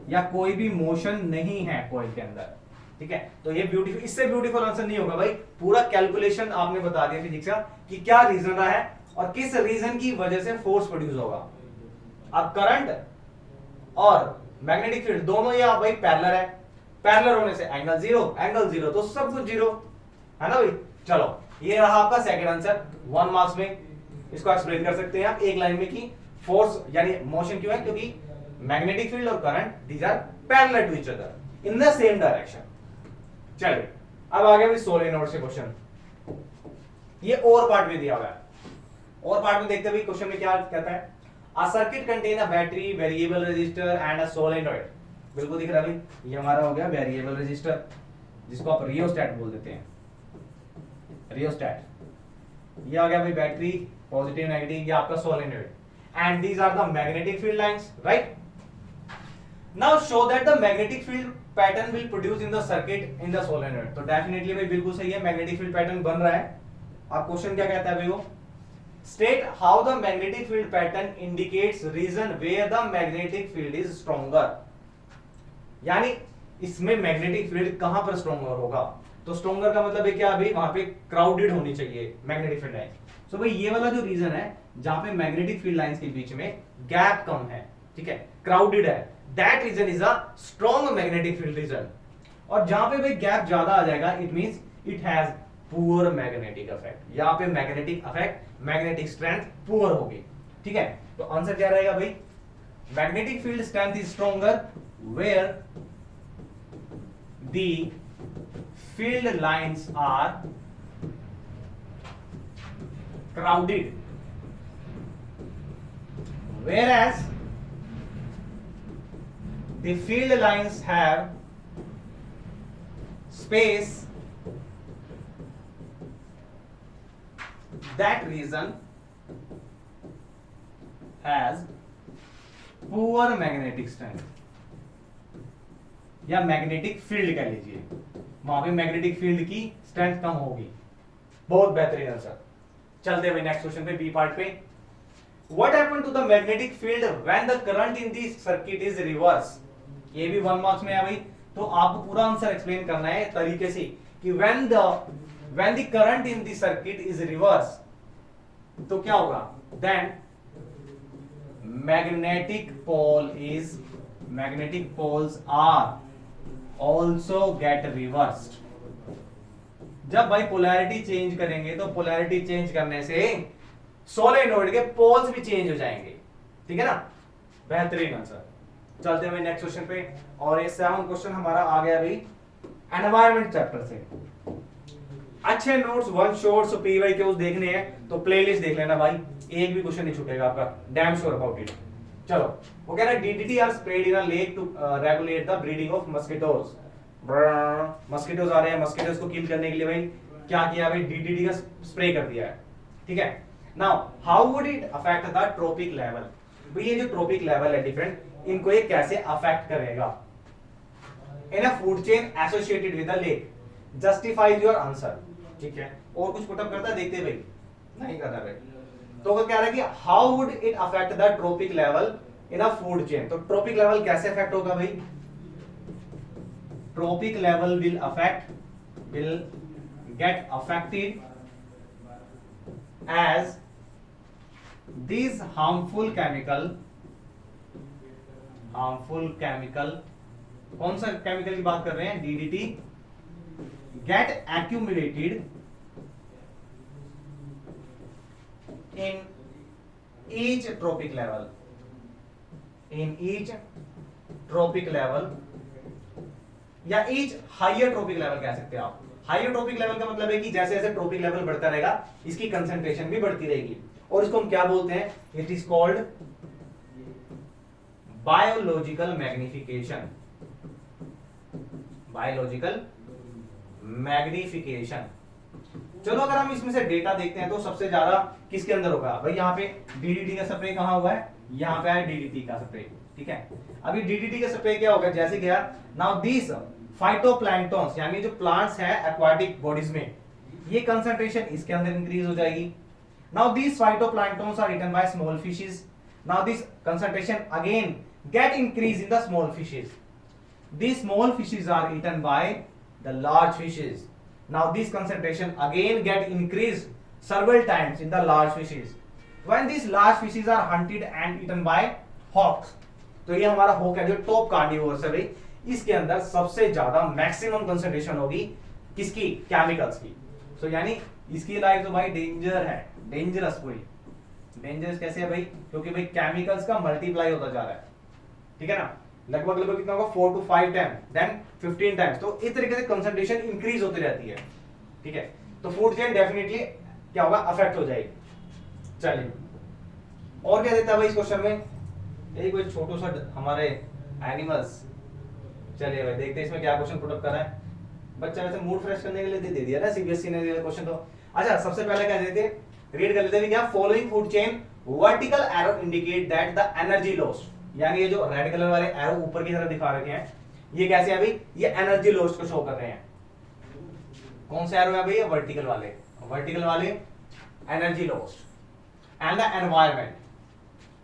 या कोई भी मोशन नहीं है कॉइल के अंदर। ठीक है, तो ये ब्यूटीफुल, इससे ब्यूटीफुल आंसर नहीं होगा भाई। पूरा कैलकुलेशन आपने बता दिया फिजिक्स का कि क्या रीजन रहा है और किस रीजन की वजह से फोर्स प्रोड्यूस होगा। अब करंट और मैग्नेटिक फील्ड दोनों ये आप भाई पैरेलल है, पैरेलल होने से एंगल जीरो तो सब कुछ जीरो है ना भाई। चलो ये रहा आपका सेकंड आंसर 1 मार्क्स में। इसको एक्सप्लेन कर सकते हैं आप एक लाइन में कि फोर्स यानी मोशन क्यों है, क्योंकि मैग्नेटिक फील्ड और current these are parallel to each other in the same direction. चलिए अब आ गया भाई सोलेनोइड से क्वेश्चन। ये और पार्ट में दिया हुआ है, और पार्ट में देखते हुए क्वेश्चन में क्या कहता है। A circuit contain a battery, variable resistor and a solenoid। बिल्कुल दिख रहा है भाई, ये हमारा हो गया वेरिएबल रेजिस्टर, जिसको आप रियोस्टैट बोल देते हैं, रियोस्टैट। ये आ गया भाई बैटरी, पॉजिटिव नेगेटिव, ये आपका solenoid, and these are the magnetic field lines, right. Now show that the magnetic field pattern will produce in the circuit in the solenoid. तो डेफिनेटली भाई बिल्कुल सही है, मैग्नेटिक फील्ड पैटर्न बन रहा है। अब क्वेश्चन क्या कहता है भाई वो, state how the magnetic field pattern indicates region where the magnetic field is stronger। यानी इसमें मैग्नेटिक फील्ड कहां पर स्ट्रॉन्गर होगा। तो स्ट्रॉन्गर का मतलब है क्या अभी, वहां पे क्राउडेड होनी चाहिए मैग्नेटिक फील्ड लाइन। सो भाई ये वाला जो रीजन है जहां पे मैग्नेटिक फील्ड लाइंस के बीच में गैप कम है, ठीक है, क्राउडेड है, that region is a strong magnetic field region. और जहां पे भाई गैप ज्यादा आ जाएगा it means it has poor magnetic effect. यहां पे magnetic effect, magnetic strength poor होगी। ठीक है, तो आंसर क्या रहेगा भाई, magnetic field strength is stronger where the field lines are crowded, whereas the field lines have space, that region has poor magnetic strength, या मैग्नेटिक फील्ड कह लीजिए, वहां पे मैग्नेटिक फील्ड की स्ट्रेंथ कम होगी। बहुत बेहतरीन आंसर। चलते हुए नेक्स्ट क्वेश्चन पे, बी पार्ट पे। What happened to the magnetic field when the current in the circuit is reverse? ये भी 1 मार्क्स में है भाई, तो आपको पूरा आंसर एक्सप्लेन करना है तरीके से कि when the current in the circuit is reverse, तो क्या होगा, then magnetic poles are also get reversed। जब भाई पोलैरिटी चेंज करेंगे तो पोलैरिटी चेंज करने से सोलेनोइड के पोल्स भी चेंज हो जाएंगे। ठीक है ना, बेहतरीन आंसर। चलते हैं नेक्स्ट क्वेश्चन पे, और ये 7वां क्वेश्चन हमारा आ गया भाई एनवायरनमेंट चैप्टर से। अच्छे नोट्स, वन शॉट्स, पीवाई के उस देखने हैं तो प्लेलिस्ट देख लेना भाई, एक भी क्वेश्चन नहीं छूटेगा आपका, डैम श्योर अबाउट इट। चलो, वो कह रहा है DDT are spread in a lake to regulate the breeding of mosquitoes. Mosquitoes आ रहे हैं, मस्किटोज को किल करने के लिए भाई क्या किया भाई, डीडीटी का स्प्रे कर दिया है। ठीक है, now how would it affect the trophic level. भाई ये जो ट्रॉपिक लेवल है डिफरेंट, इनको ये कैसे अफेक्ट करेगा in a food chain associated with the lake. Justifies your answer. ठीक है, और कुछ पुटअप करता है, देखते भाई, नहीं करता भाई। तो वो कह रहा है कि how would it affect the trophic level in a food chain. तो ट्रॉपिक लेवल कैसे अफेक्ट होगा भाई, trophic level will get affected as these harmful chemical, कौन सा केमिकल की बात कर रहे हैं, DDT, get accumulated in each tropic level, या each higher tropic level कह सकते हैं आप। हायर ट्रॉपिक लेवल का मतलब है कि जैसे जैसे ट्रॉपिक लेवल बढ़ता रहेगा इसकी कंसंट्रेशन भी बढ़ती रहेगी, और इसको हम क्या बोलते हैं, it is called biological magnification, biological magnification. चलो अगर हम इसमें से डेटा देखते हैं तो सबसे ज्यादा किसके अंदर होगा भाई, यहाँ पे डीडीटी का स्प्रे कहाँ हुआ है, यहाँ पे है डीडीटी का स्प्रे, ठीक है। अभी डीडीटी का स्प्रे क्या होगा, जैसे गया नाउ दिस फाइटोप्लैंक्टन्स यानी जो प्लांट्स है एक्वाटिक बॉडीज में, ये कंसंट्रेशन इसके अंदर इंक्रीज हो जाएगी। Now this phytoplanktons are eaten by small fishes, now this concentration again get increase in the small fishes, these small fishes are eaten by the large fishes, now this concentration again get increased several times in the large fishes, when these large fishes are hunted and eaten by hawks। तो ये हमारा hoc है जो top carnivorous है भाई, इसके अंदर सबसे ज्यादा मैक्सिमम कंसंट्रेशन होगी किसकी, केमिकल्स की। सो यानी इसकी लाइफ तो भाई डेंजर है, डेंजरस पूरी। डेंजरस कैसे है भाई, क्योंकि भाई केमिकल्स का मल्टीप्लाई होता जा रहा है, ठीक है ना, लगभग लगभग कितना होगा 4 to 5 टाइम, देन 15 टाइम्स। तो इस तरीके से कंसंट्रेशन इंक्रीज होती रहती है, ठीक है। तो फूड चेन डेफिनेटली क्या होगा, अफेक्ट हो जाएगी। चलिए और क्या देता है भाई इस क्वेश्चन में, यही कोई छोटा सा हमारे एनिमल्स। चलिए भाई देखते हैं इसमें क्या क्वेश्चन पुट अप कर रहा है बच्चा, वैसे मूड फ्रेश करने के लिए दे दिया ना सीबीएसई ने क्वेश्चन तो। अच्छा सबसे पहले क्या देते, रीड कर लेते हैं क्या, following food chain vertical arrow indicate that the energy loss, यानी ये जो रेड कलर वाले एरो ऊपर की तरफ दिखा रखे हैं, ये कैसे है भाई, ये एनर्जी लॉस को शो कर रहे हैं। कौन से एरो है भाई, ये वर्टिकल वाले, वर्टिकल वाले energy loss and the environment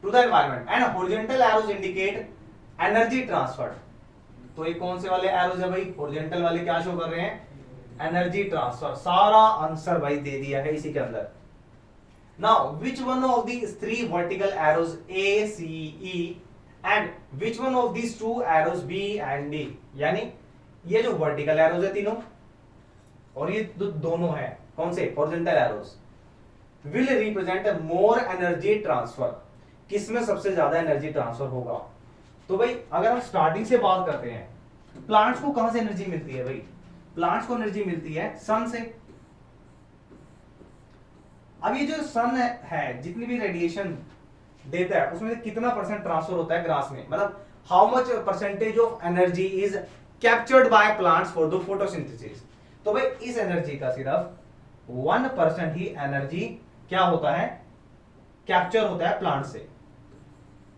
to the environment, and horizontal arrows indicate energy transfer. तो ये कौन से वाले एरोज है भाई, हॉरिजॉन्टल वाले क्या शो कर रहे हैं, एनर्जी ट्रांसफर। सारा आंसर भाई दे दिया है इसी के अंदर। Now which one of these three vertical arrows A, C, E and which one of these two arrows B and D, यानी ये जो वर्टिकल एरोज है तीनों और ये दोनों है कौन से horizontal arrows, will represent more energy transfer, किसमें सबसे ज्यादा एनर्जी ट्रांसफर होगा। तो भाई अगर हम स्टार्टिंग से बात करते हैं, प्लांट्स को कहां से एनर्जी मिलती है भाई, प्लांट्स को एनर्जी मिलती है सन से। अब ये जो सन है जितनी भी रेडिएशन देता है उसमें से कितना परसेंट ट्रांसफर होता है ग्रास में, मतलब how much percentage of energy is captured by plants for the photosynthesis. तो भाई इस एनर्जी का सिर्फ 1% ही एनर्जी क्या होता है, कैप्चर होता है प्लांट से।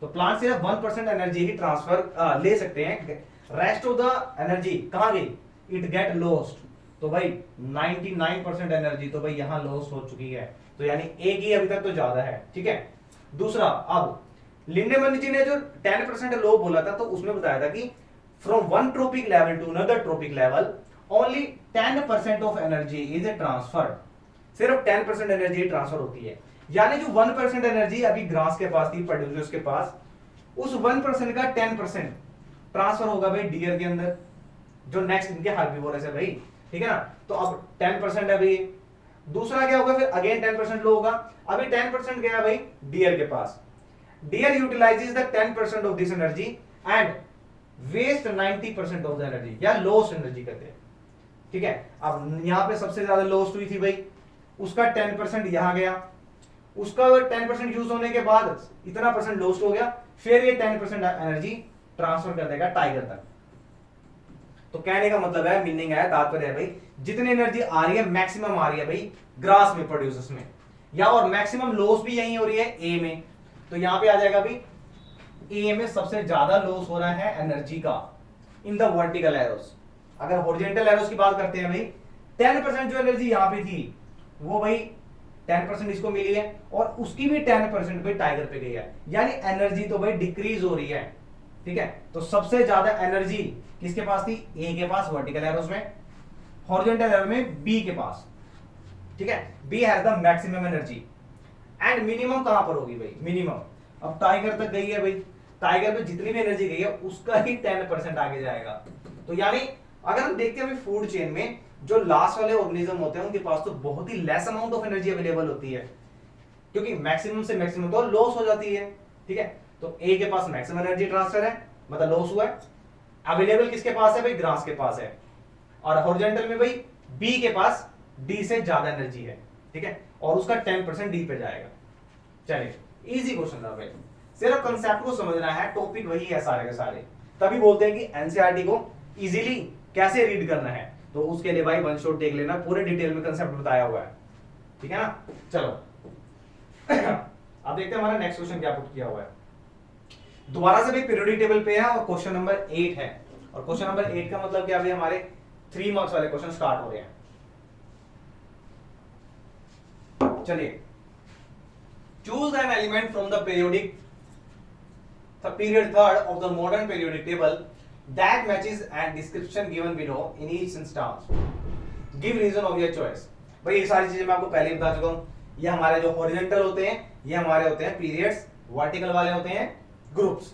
तो प्लांट सिर्फ 1% एनर्जी ही ट्रांसफर ले सकते हैं, रेस्ट ऑफ द एनर्जी कहां गई, इट गेट लॉस्ट। तो भाई 99% एनर्जी तो भाई यहां लॉस हो चुकी है, तो यानी एक ही अभी तक तो ज्यादा है, ठीक है। दूसरा, अब लिंडेमैन जी ने जो 10% लो बोला था तो उसमें बताया था कि from one trophic level to another trophic level only 10% of energy is transferred, सिर्फ 10% एनर्जी ट्रांसफर होती है। यानी जो 1% एनर्जी अभी ग्रास के पास थी, प्रोड्यूसर्स के पास, उस 1% का 10% ट्रांसफर होगा भाई डियर के अंदर, जो नेक्स्ट इनके हार्बिवोरस है भाई, ठीक है ना। तो अब 10% है भाई, दूसरा क्या होगा फिर अगेन 10% लो होगा, अभी 10% गया भाई डियर के पास, deer utilises the 10% of this energy and waste 90% of the energy, या लॉस एनर्जी कहते हैं, ठीक है। अब यहां पे सबसे ज्यादा लॉस हुई थी भाई, उसका 10% यहां गया, उसका 10% यूज होने के बाद इतना परसेंट लॉस हो गया, फिर ये 10% एनर्जी ट्रांसफर कर देगा टाइगर तक। तो कहने का मतलब है, मीनिंग है, तात्पर्य है भाई, जितनी एनर्जी आ रही है मैक्सिमम आ रही है भाई ग्रास में, प्रोड्यूसर्स में, या और मैक्सिमम लॉस भी यही हो रही है ए में। तो यहां पे आ जाएगा भाई ए में सबसे ज्यादा लॉस हो रहा है एनर्जी का इन द वर्टिकल एरोस। अगर हॉरिजॉन्टल एरोस की बात करते हैं भाई, 10% जो एनर्जी यहां पे थी वो भाई 10% इसको मिली है, और उसकी भी 10% भाई टाइगर पे गई है, यानी एनर्जी तो भाई डिक्रीज हो रही है, ठीक है। तो सबसे ज्यादा एनर्जी किसके पास थी, ए के पास वर्टिकल एरोस में, हॉरिजॉन्टल एरो में बी के पास, ठीक है। B has the maximum energy and minimum कहां पर होगी भाई, मिनिमम अब टाइगर तक गई है भाई, टाइगर पे जितनी भी एनर्जी गई है उसका ही 10% आगे जाएगा। तो यानी अगर हम देखते हैं फूड चेन में जो लास्ट वाले ऑर्गेनिज्म होते हैं उनके पास तो बहुत ही less amount of energy available होती है, क्योंकि मैक्सिमम से मैक्सिमम तो लॉस हो जाती है, ठीक है। तो ए के पास मैक्सिमम एनर्जी ट्रांसफर है, मतलब लॉस हुआ है, अवेलेबल किसके पास है भाई, ग्रास के पास है, और हॉरिजॉन्टल में भाई बी के पास डी से ज्यादा एनर्जी है, ठीक है, और उसका 10% डी पे जाएगा। चलिए इजी क्वेश्चन था भाई, सिर्फ कंसेप्ट को समझना है, टॉपिक वही है सारे के सारे। तभी बोलते हैं कि एनसीईआरटी को इजीली कैसे रीड करना है, तो उसके लिए भाई वन शॉट देख लेना, पूरे डिटेल में कंसेप्ट बताया हुआ है, ठीक है ना। चलो अब देखते हैं हमारा नेक्स्ट क्वेश्चन क्या पुट किया हुआ है। दोबारा से भी पीरियोडिक टेबल पे है और क्वेश्चन नंबर 8 है, और क्वेश्चन नंबर 8 का मतलब क्या, अभी हमारे 3 मार्क्स वाले क्वेश्चन स्टार्ट हो रहे हैं। चलिए, choose an element from the periodic period third of the modern periodic table that matches and description given below in each instance. Give reason of your choice. भाई ये सारी चीजें मैं आपको पहले ही बता चुका हूँ। ये हमारे जो हॉरिजॉन्टल होते हैं ये हमारे होते हैं पीरियड्स, वर्टिकल वाले होते हैं ग्रुप्स।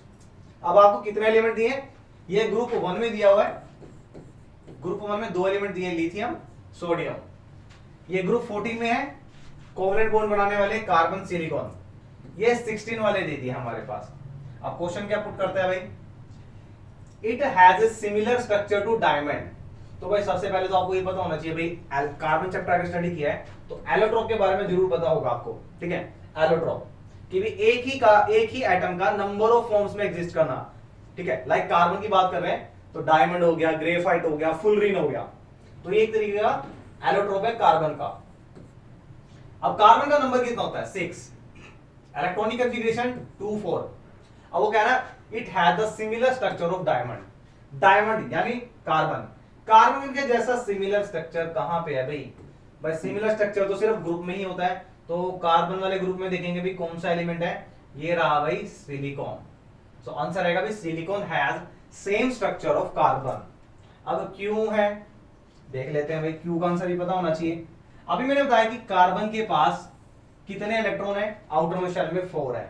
अब आपको कितने एलिमेंट दिए, ये ग्रुप 1 में दिया हुआ है, ग्रुप 1 में 2 एलिमेंट दिए, लिथियम सोडियम। ये ग्रुप 14 में है, कोवलेंट बॉन्ड बनाने वाले कार्बन सिलिकॉन। ये 16 वाले दे दिए हमारे पास। अब क्वेश्चन क्या पुट करता है भाई, it has a similar structure to diamond. तो भाई सबसे पहले तो आपको ये पता होना चाहिए भाई, कार्बन चैप्टर अगर स्टडी किया है तो एलोट्रोप के बारे में जरूर पता होगा आपको, ठीक है। एलोट्रोप कि भी एक ही एटम का नंबर ऑफ फॉर्म्स में एग्जिस्ट करना, ठीक है। लाइक कार्बन की बात कर रहे हैं तो डायमंड हो गया, ग्रेफाइट हो गया, फुलरिन हो गया, तो ये एक तरीके का एलोट्रोप है कार्बन का। अब कार्बन का नंबर कितना होता है 6, इलेक्ट्रॉनिक कॉन्फ़िगरेशन 2 4। अब वो कह रहा है it has the similar structure of diamond. Diamond यानी कार्बन, कार्बन के जैसा सिमिलर स्ट्रक्चर कहां पे है भाई, भाई सिमिलर स्ट्रक्चर तो सिर्फ ग्रुप में ही होता है। तो कार्बन वाले ग्रुप में देखेंगे भी कौन सा एलिमेंट है, ये रहा भाई सिलिकॉन। सो आंसर आएगा भाई silicon has same structure of carbon. अब क्यों है देख लेते हैं भाई, क्यों का आंसर भी पता होना चाहिए। अभी मैंने बताया कि कार्बन के पास कितने इलेक्ट्रॉन है, आउटर में शेल में 4 है,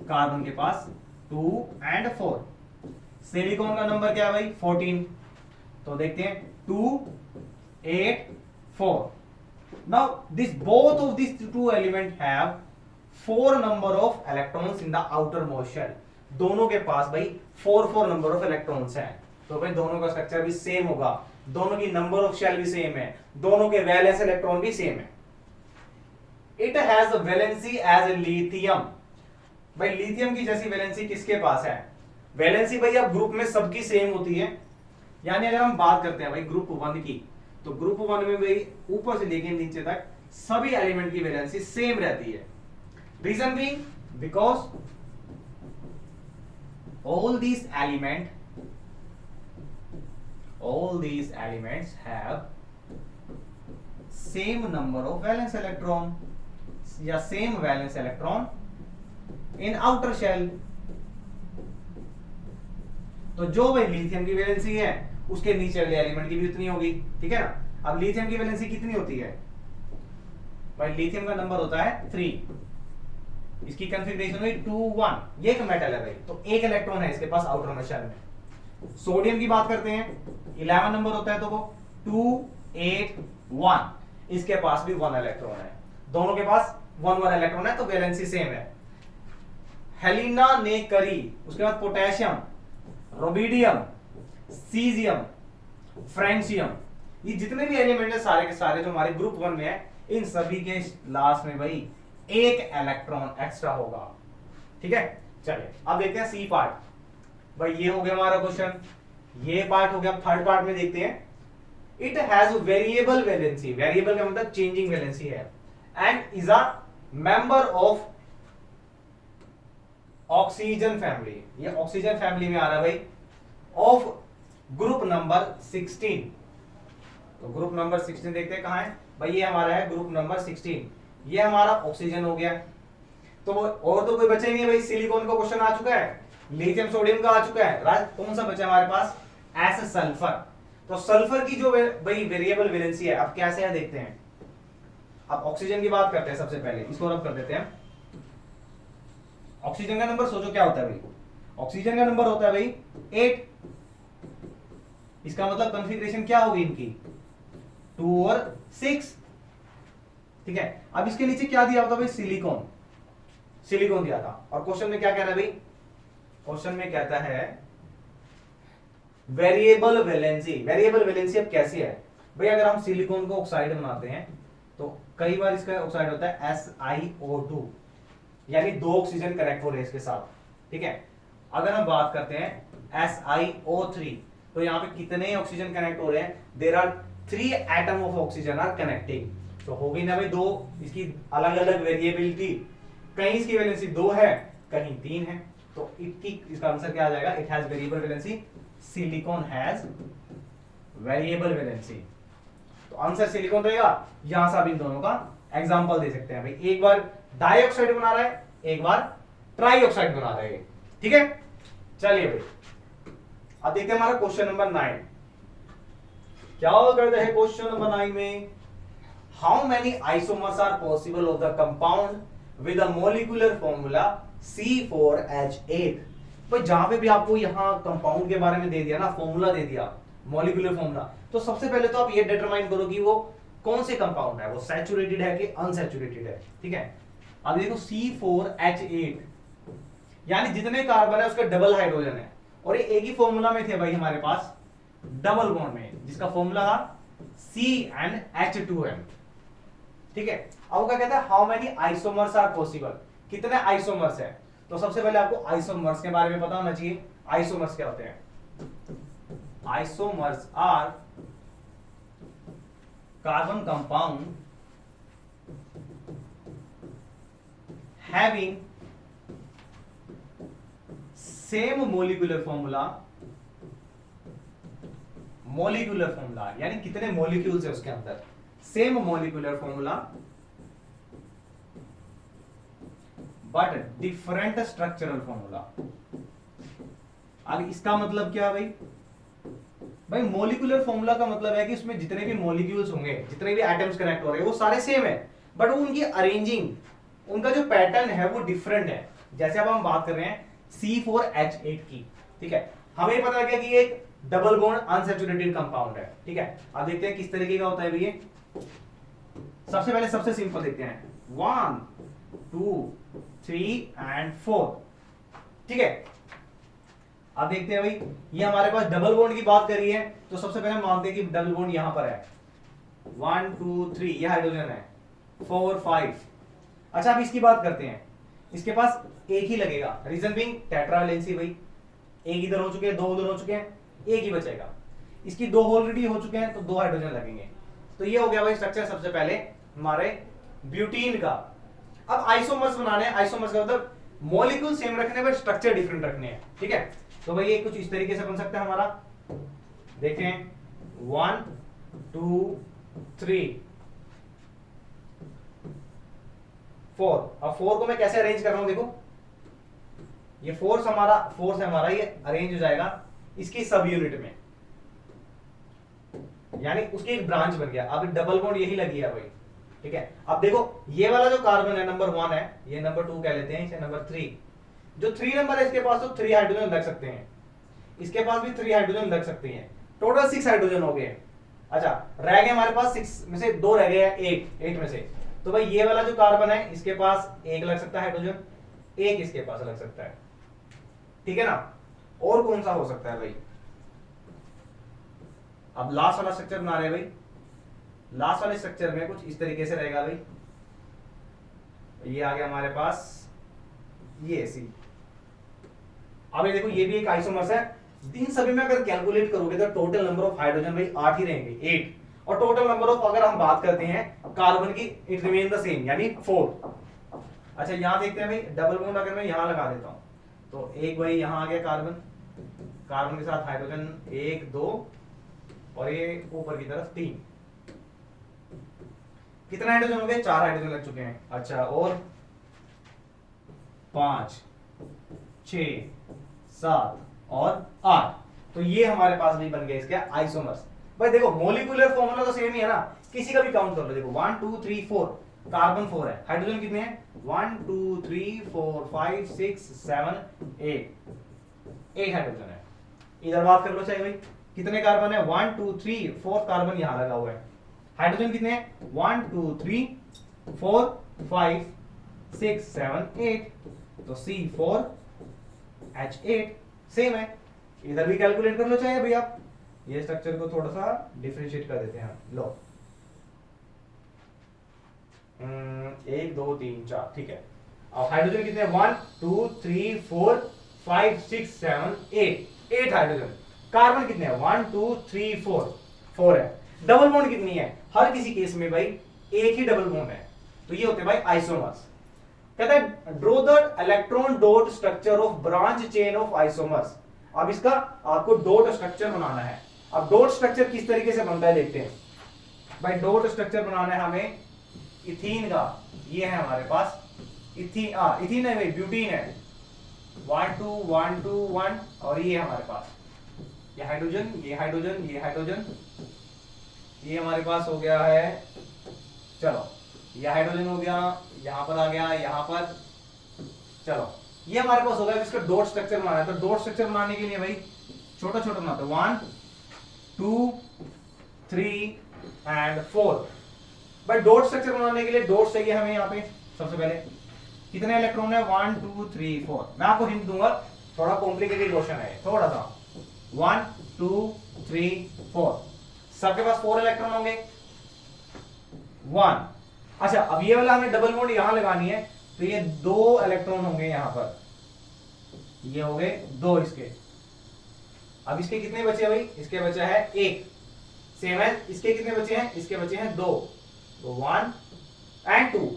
कार्बन के पास 2 and 4। सिलिकॉन का नंबर क्या है भाई 14। तो देखते हैं 2 8 4। Now this both of this two element have 4 number of electrons in the outer most shell. दोनों के पास भाई 4 नंबर ऑफ इलेक्ट्रॉन्स हैं। तो भाई दोनों का स्ट्रक्चर भी सेम होगा, दोनों की नंबर ऑफ शेल भी सेम है, दोनों के वैलेंस इलेक्ट्रॉन भी सेम है। It has valency as lithium. भाई लिथियम की जैसी वैलेंसी किसके पास है, वैलेंसी भाई अब ग्रुप में सबकी सेम होती है। यानी अगर हम बात करते हैं भाई ग्रुप 1 की, तो ग्रुप 1 में भाई ऊपर से लेकर नीचे तक सभी एलिमेंट की वैलेंसी सेम रहती है। Reason being because all these elements have same number of valence electron या same valence electron in outer shell। तो जो भाई लिथियम की वैलेंसी है उसके नीचे वाले एलिमेंट की भी उतनी होगी, ठीक है ना। अब लिथियम की वैलेंसी कितनी होती है भाई, लिथियम का नंबर होता है 3, इसकी कॉन्फ़िगरेशन हुई 2 1। ये एक मेटल है भाई, तो एक इलेक्ट्रॉन है इसके पास आउटर में शेल में। सोडियम की बात करते हैं 11 नंबर होता है, तो वो 2 8 1, इसके पास भी 1 इलेक्ट्रॉन है, दोनों के पास 1 इलेक्ट्रॉन है, तो वैलेंसी सेम है। हेलिना ने करी, उसके बाद पोटेशियम, रोबिडियम, सीजियम, फ्रेंशियम, ये जितने भी एलिमेंट है सारे के सारे जो हमारे ग्रुप 1 में है, इन सभी के लास्ट में भाई एक इलेक्ट्रॉन एक्स्ट्रा होगा, ठीक है। चलिए अब देखते हैं सी पार्ट। भाई ये हो गया हमारा क्वेश्चन, ये पार्ट हो गया। थर्ड पार्ट में देखते हैं, it has variable valency. Variable का मतलब चेंजिंग वैलेंसी है, and is a member of oxygen family. ये ऑक्सीजन फैमिली में आ रहा है भाई, ऑफ ग्रुप नंबर 16। तो ग्रुप नंबर 16 देखते हैं कहां है भाई, ये हमारा है ग्रुप नंबर 16। ये हमारा ऑक्सीजन हो गया। तो और तो कोई बचे नहीं है भाई, सिलिकॉन का क्वेश्चन आ चुका है, लिथियम सोडियम का आ चुका है, कौन सा बचा हमारे पास, एस सल्फर। तो सल्फर की जो भाई वेरिएबल वैलेंसी है अब कैसे है देखते हैं। अब ऑक्सीजन की बात करते हैं, सबसे पहले इसको रब कर देते हैं। ऑक्सीजन का नंबर सोचो क्या होता है भाई, ऑक्सीजन का नंबर होता है भाई 8। इसका मतलब कॉन्फ़िगरेशन क्या होगी इनकी 2 और 6, ठीक है। अब इसके नीचे क्या दिया होता भाई, सिलिकॉन, सिलिकॉन दिया था। और क्वेश्चन में क्या कह रहा है भाई, क्वेश्चन में कहता है वेरिएबल वैलेंसी। वेरिएबल वैलेंसी अब कैसी है भाई, अगर हम सिलिकॉन को ऑक्साइड बनाते हैं तो कई बार इसका ऑक्साइड होता है SiO2, यानी 2 ऑक्सीजन कनेक्ट हो रहे हैं इसके साथ, ठीक है। अगर हम बात करते हैं SiO3, तो यहाँ पे कितने ऑक्सीजन कनेक्ट हो रहे हैं? There are 3 atom of oxygen are connecting. तो हो गई ना भाई 2, इसकी अलग अलग वेरिएबिलिटी, कहीं इसकी वैलेंसी 2 है, कहीं 3 है, तो इसका आंसर क्या आ जाएगा? It has variable valency, silicon has variable valency. तो आंसर सिलिकॉन रहेगा। यहां से आप इन दोनों का एग्जांपल दे सकते हैं भाई, एक बार डाइऑक्साइड बना रहा है, एक बार ट्राइऑक्साइड बना रहा है, ठीक है। चलिए भाई अब देखते हैं हमारा क्वेश्चन नंबर 9 क्या करते हैं। क्वेश्चन नंबर 9 में how many isomers are possible of the compound with a molecular formula C4H8। भाई जहां पे भी आपको यहां कंपाउंड के बारे में दे दिया ना, फॉर्मूला दे दिया, मॉलिक्यूलर फॉर्मूला, तो सबसे पहले तो आप ये डिटरमाइन करो कि वो कौन से कंपाउंड है, वो सैचुरेटेड है कि अनसैचुरेटेड है, ठीक है। अब देखो C4H8 यानी जितने कार्बन है उसका डबल हाइड्रोजन है, और ये एक ही फॉर्मूला में थे भाई हमारे पास, डबल बॉन्ड में, जिसका फॉर्मूला था CnH2n, ठीक है। अब क्या कहता है, how many isomers are possible, कितने आइसोमर्स है। तो सबसे पहले आपको आइसोमर्स के बारे में पता होना चाहिए। आइसोमर्स क्या होते हैं? Isomers are carbon compound having same molecular formula, molecular formula यानी कितने मॉलिक्यूल्स है उसके अंदर, same molecular formula but different structural formula. अब इसका मतलब क्या है भाई मॉलिक्यूलर फॉर्मूला का मतलब है कि उसमें जितने भी मॉलिक्यूल्स होंगे, जितने भी एटम्स कनेक्ट हो रहे हैं वो सारे सेम है, बट उनकी अरेंजिंग, उनका जो पैटर्न है वो डिफरेंट है। जैसे अब हम बात कर रहे हैं C4H8 की, ठीक है, हमें पता लगा कि एक डबल बॉन्ड अनसैचुरेटेड कंपाउंड है, ठीक है। अब देखते हैं किस तरीके का होता है भैया। सबसे पहले सबसे सिंपल देखते हैं, 1 2 3 एंड 4, ठीक है। अब देखते हैं भाई, ये हमारे पास डबल बॉन्ड की बात करी है, तो सबसे पहले हम मानते हैं कि डबल बॉन्ड यहां पर है, 1 2 3 ये हाइड्रोजन है, 4 5। अच्छा अब इसकी बात करते हैं, इसके पास एक ही लगेगा, रीजन बीइंग टेट्रावैलेंसी भाई, एक इधर हो चुके हैं, 2 उधर हो चुके हैं, एक ही बचेगा। इसकी 2 ऑलरेडी हो चुके हैं तो 2 हाइड्रोजन लगेंगे। तो ये हो गया भाई स्ट्रक्चर सबसे पहले हमारे ब्यूटीन का। अब आइसोमर्स बनाने हैं, आइसोमर्स का मतलब मॉलिक्यूल सेम रखने पर स्ट्रक्चर डिफरेंट रखने हैं, ठीक है। तो भाई ये कुछ इस तरीके से बन सकता है हमारा, देखें 1 2 3 4। अब 4 को मैं कैसे अरेंज कर रहा हूं, देखो ये फोर्स है हमारा, ये अरेंज हो जाएगा इसकी सब यूनिट में, यानी उसकी एक ब्रांच बन गया। अब डबल बॉन्ड यही लगी है भाई, ठीक है। अब देखो ये वाला जो कार्बन है नंबर 1 है, ये नंबर 2 कह लेते हैं, इसे नंबर 3। जो 3 नंबर है इसके पास तो 3 हाइड्रोजन लग सकते हैं, इसके पास भी 3 हाइड्रोजन लग सकते हैं, टोटल 6 हाइड्रोजन हो गए। अच्छा रह गए हमारे पास 6 में से 2 रह गए हैं 8 में से। तो भाई ये वाला जो कार्बन है इसके पास एक लग सकता है हाइड्रोजन, एक इसके पास लग सकता है, ठीक है ना। और कौन सा हो सकता है भाई? अब लास्ट वाला स्ट्रक्चर बना रहे हैं भाई, लास्ट वाले स्ट्रक्चर में कुछ इस तरीके से रहेगा भाई, ये आ गया हमारे पास ये सी। अब ये देखो ये भी एक आइसोमर्स है, इन सभी में अगर कैलकुलेट करोगे तो टोटल नंबर ऑफ हाइड्रोजन भाई 8 ही रहेंगे, 8। और टोटल नंबर ऑफ अगर हम बात करते हैं कार्बन की, इट रिमेन द सेम यानी 4। अच्छा यहां देखते हैं भाई, डबल बॉन्ड अगर मैं यहां लगा देता हूं तो एक भाई यहां आ गया कार्बन, कार्बन के साथ हाइड्रोजन 1 2 और ये ऊपर की तरफ 3। कितने हाइड्रोजन हो गए? 4 हाइड्रोजन लग चुके हैं। अच्छा और 5 6 7 और 8, तो ये हमारे पास भी बन गए इसके आइसोमर्स। भाई देखो मॉलिक्यूलर फॉर्मूला तो सेम ही है ना, किसी का भी काउंट कर लो। देखो 1 2 3 4, कार्बन 4 है, हाइड्रोजन कितने हैं? 1 2 3 4 5 6 7 8 हाइड्रोजन है। इधर बात कर लो चाहे भाई, कितने कार्बन है? 1 2 3 4 कार्बन यहां लगा हुआ है, हाइड्रोजन कितने हैं? 1 2 3 4 5 6 7 8, तो C4H8 सेम है। इधर भी कैलकुलेट कर लो चाहे भाई आप, ये स्ट्रक्चर को थोड़ा सा डिफरेंशिएट कर देते हैं, लो 1 2 3 4, ठीक है। और हाइड्रोजन कितने, 1 2 3 4 5 6 7 8, 8 हाइड्रोजन। कार्बन कितने हैं, 1 2 3 4, 4 है। डबल बॉन्ड कितनी है, हर किसी केस में भाई एक ही डबल बॉन्ड है, तो ये होते हैं भाई आइसोमर्स। कहता है draw the electron dot structure of branch chain of isomers. अब इसका आपको डॉट स्ट्रक्चर बनाना है। अब डॉट स्ट्रक्चर किस तरीके से बनता है देखते हैं भाई। डॉट स्ट्रक्चर बनाना है हमें इथीन का, ये है हमारे पास इथीन है भाई, ब्यूटीन है, 1 2 1 2 1, और ये हमारे पास ये हाइड्रोजन, ये हाइड्रोजन, ये हाइड्रोजन, ये हमारे पास हो गया है। चलो ये हाइड्रोजन हो गया, यहां पर आ गया, यहां पर, चलो ये हमारे पास हो गया। इसका डॉट स्ट्रक्चर बनाना है, तो डॉट स्ट्रक्चर बनाने के लिए भाई छोटा छोटा बनाते हैं, 1 2 3 एंड 4। भाई डॉट स्ट्रक्चर बनाने के लिए डॉट चाहिए हमें। यहाँ पे सबसे पहले कितने इलेक्ट्रॉन है, 1 2 3 4। मैं आपको हिंट दूंगा, थोड़ा कॉम्प्लिकेटेड क्वेश्चन है थोड़ा सा। 1 2 3 4, सबके पास 4 इलेक्ट्रॉन होंगे, 1। अच्छा अब ये वाला हमें डबल बॉन्ड यहां लगानी है, तो ये 2 इलेक्ट्रॉन होंगे यहां पर, ये हो गए 2 इसके। अब इसके कितने बचे भाई, इसके बचा है 1, सेम है। इसके कितने बचे हैं, इसके बचे हैं 2, तो 1 एंड 2।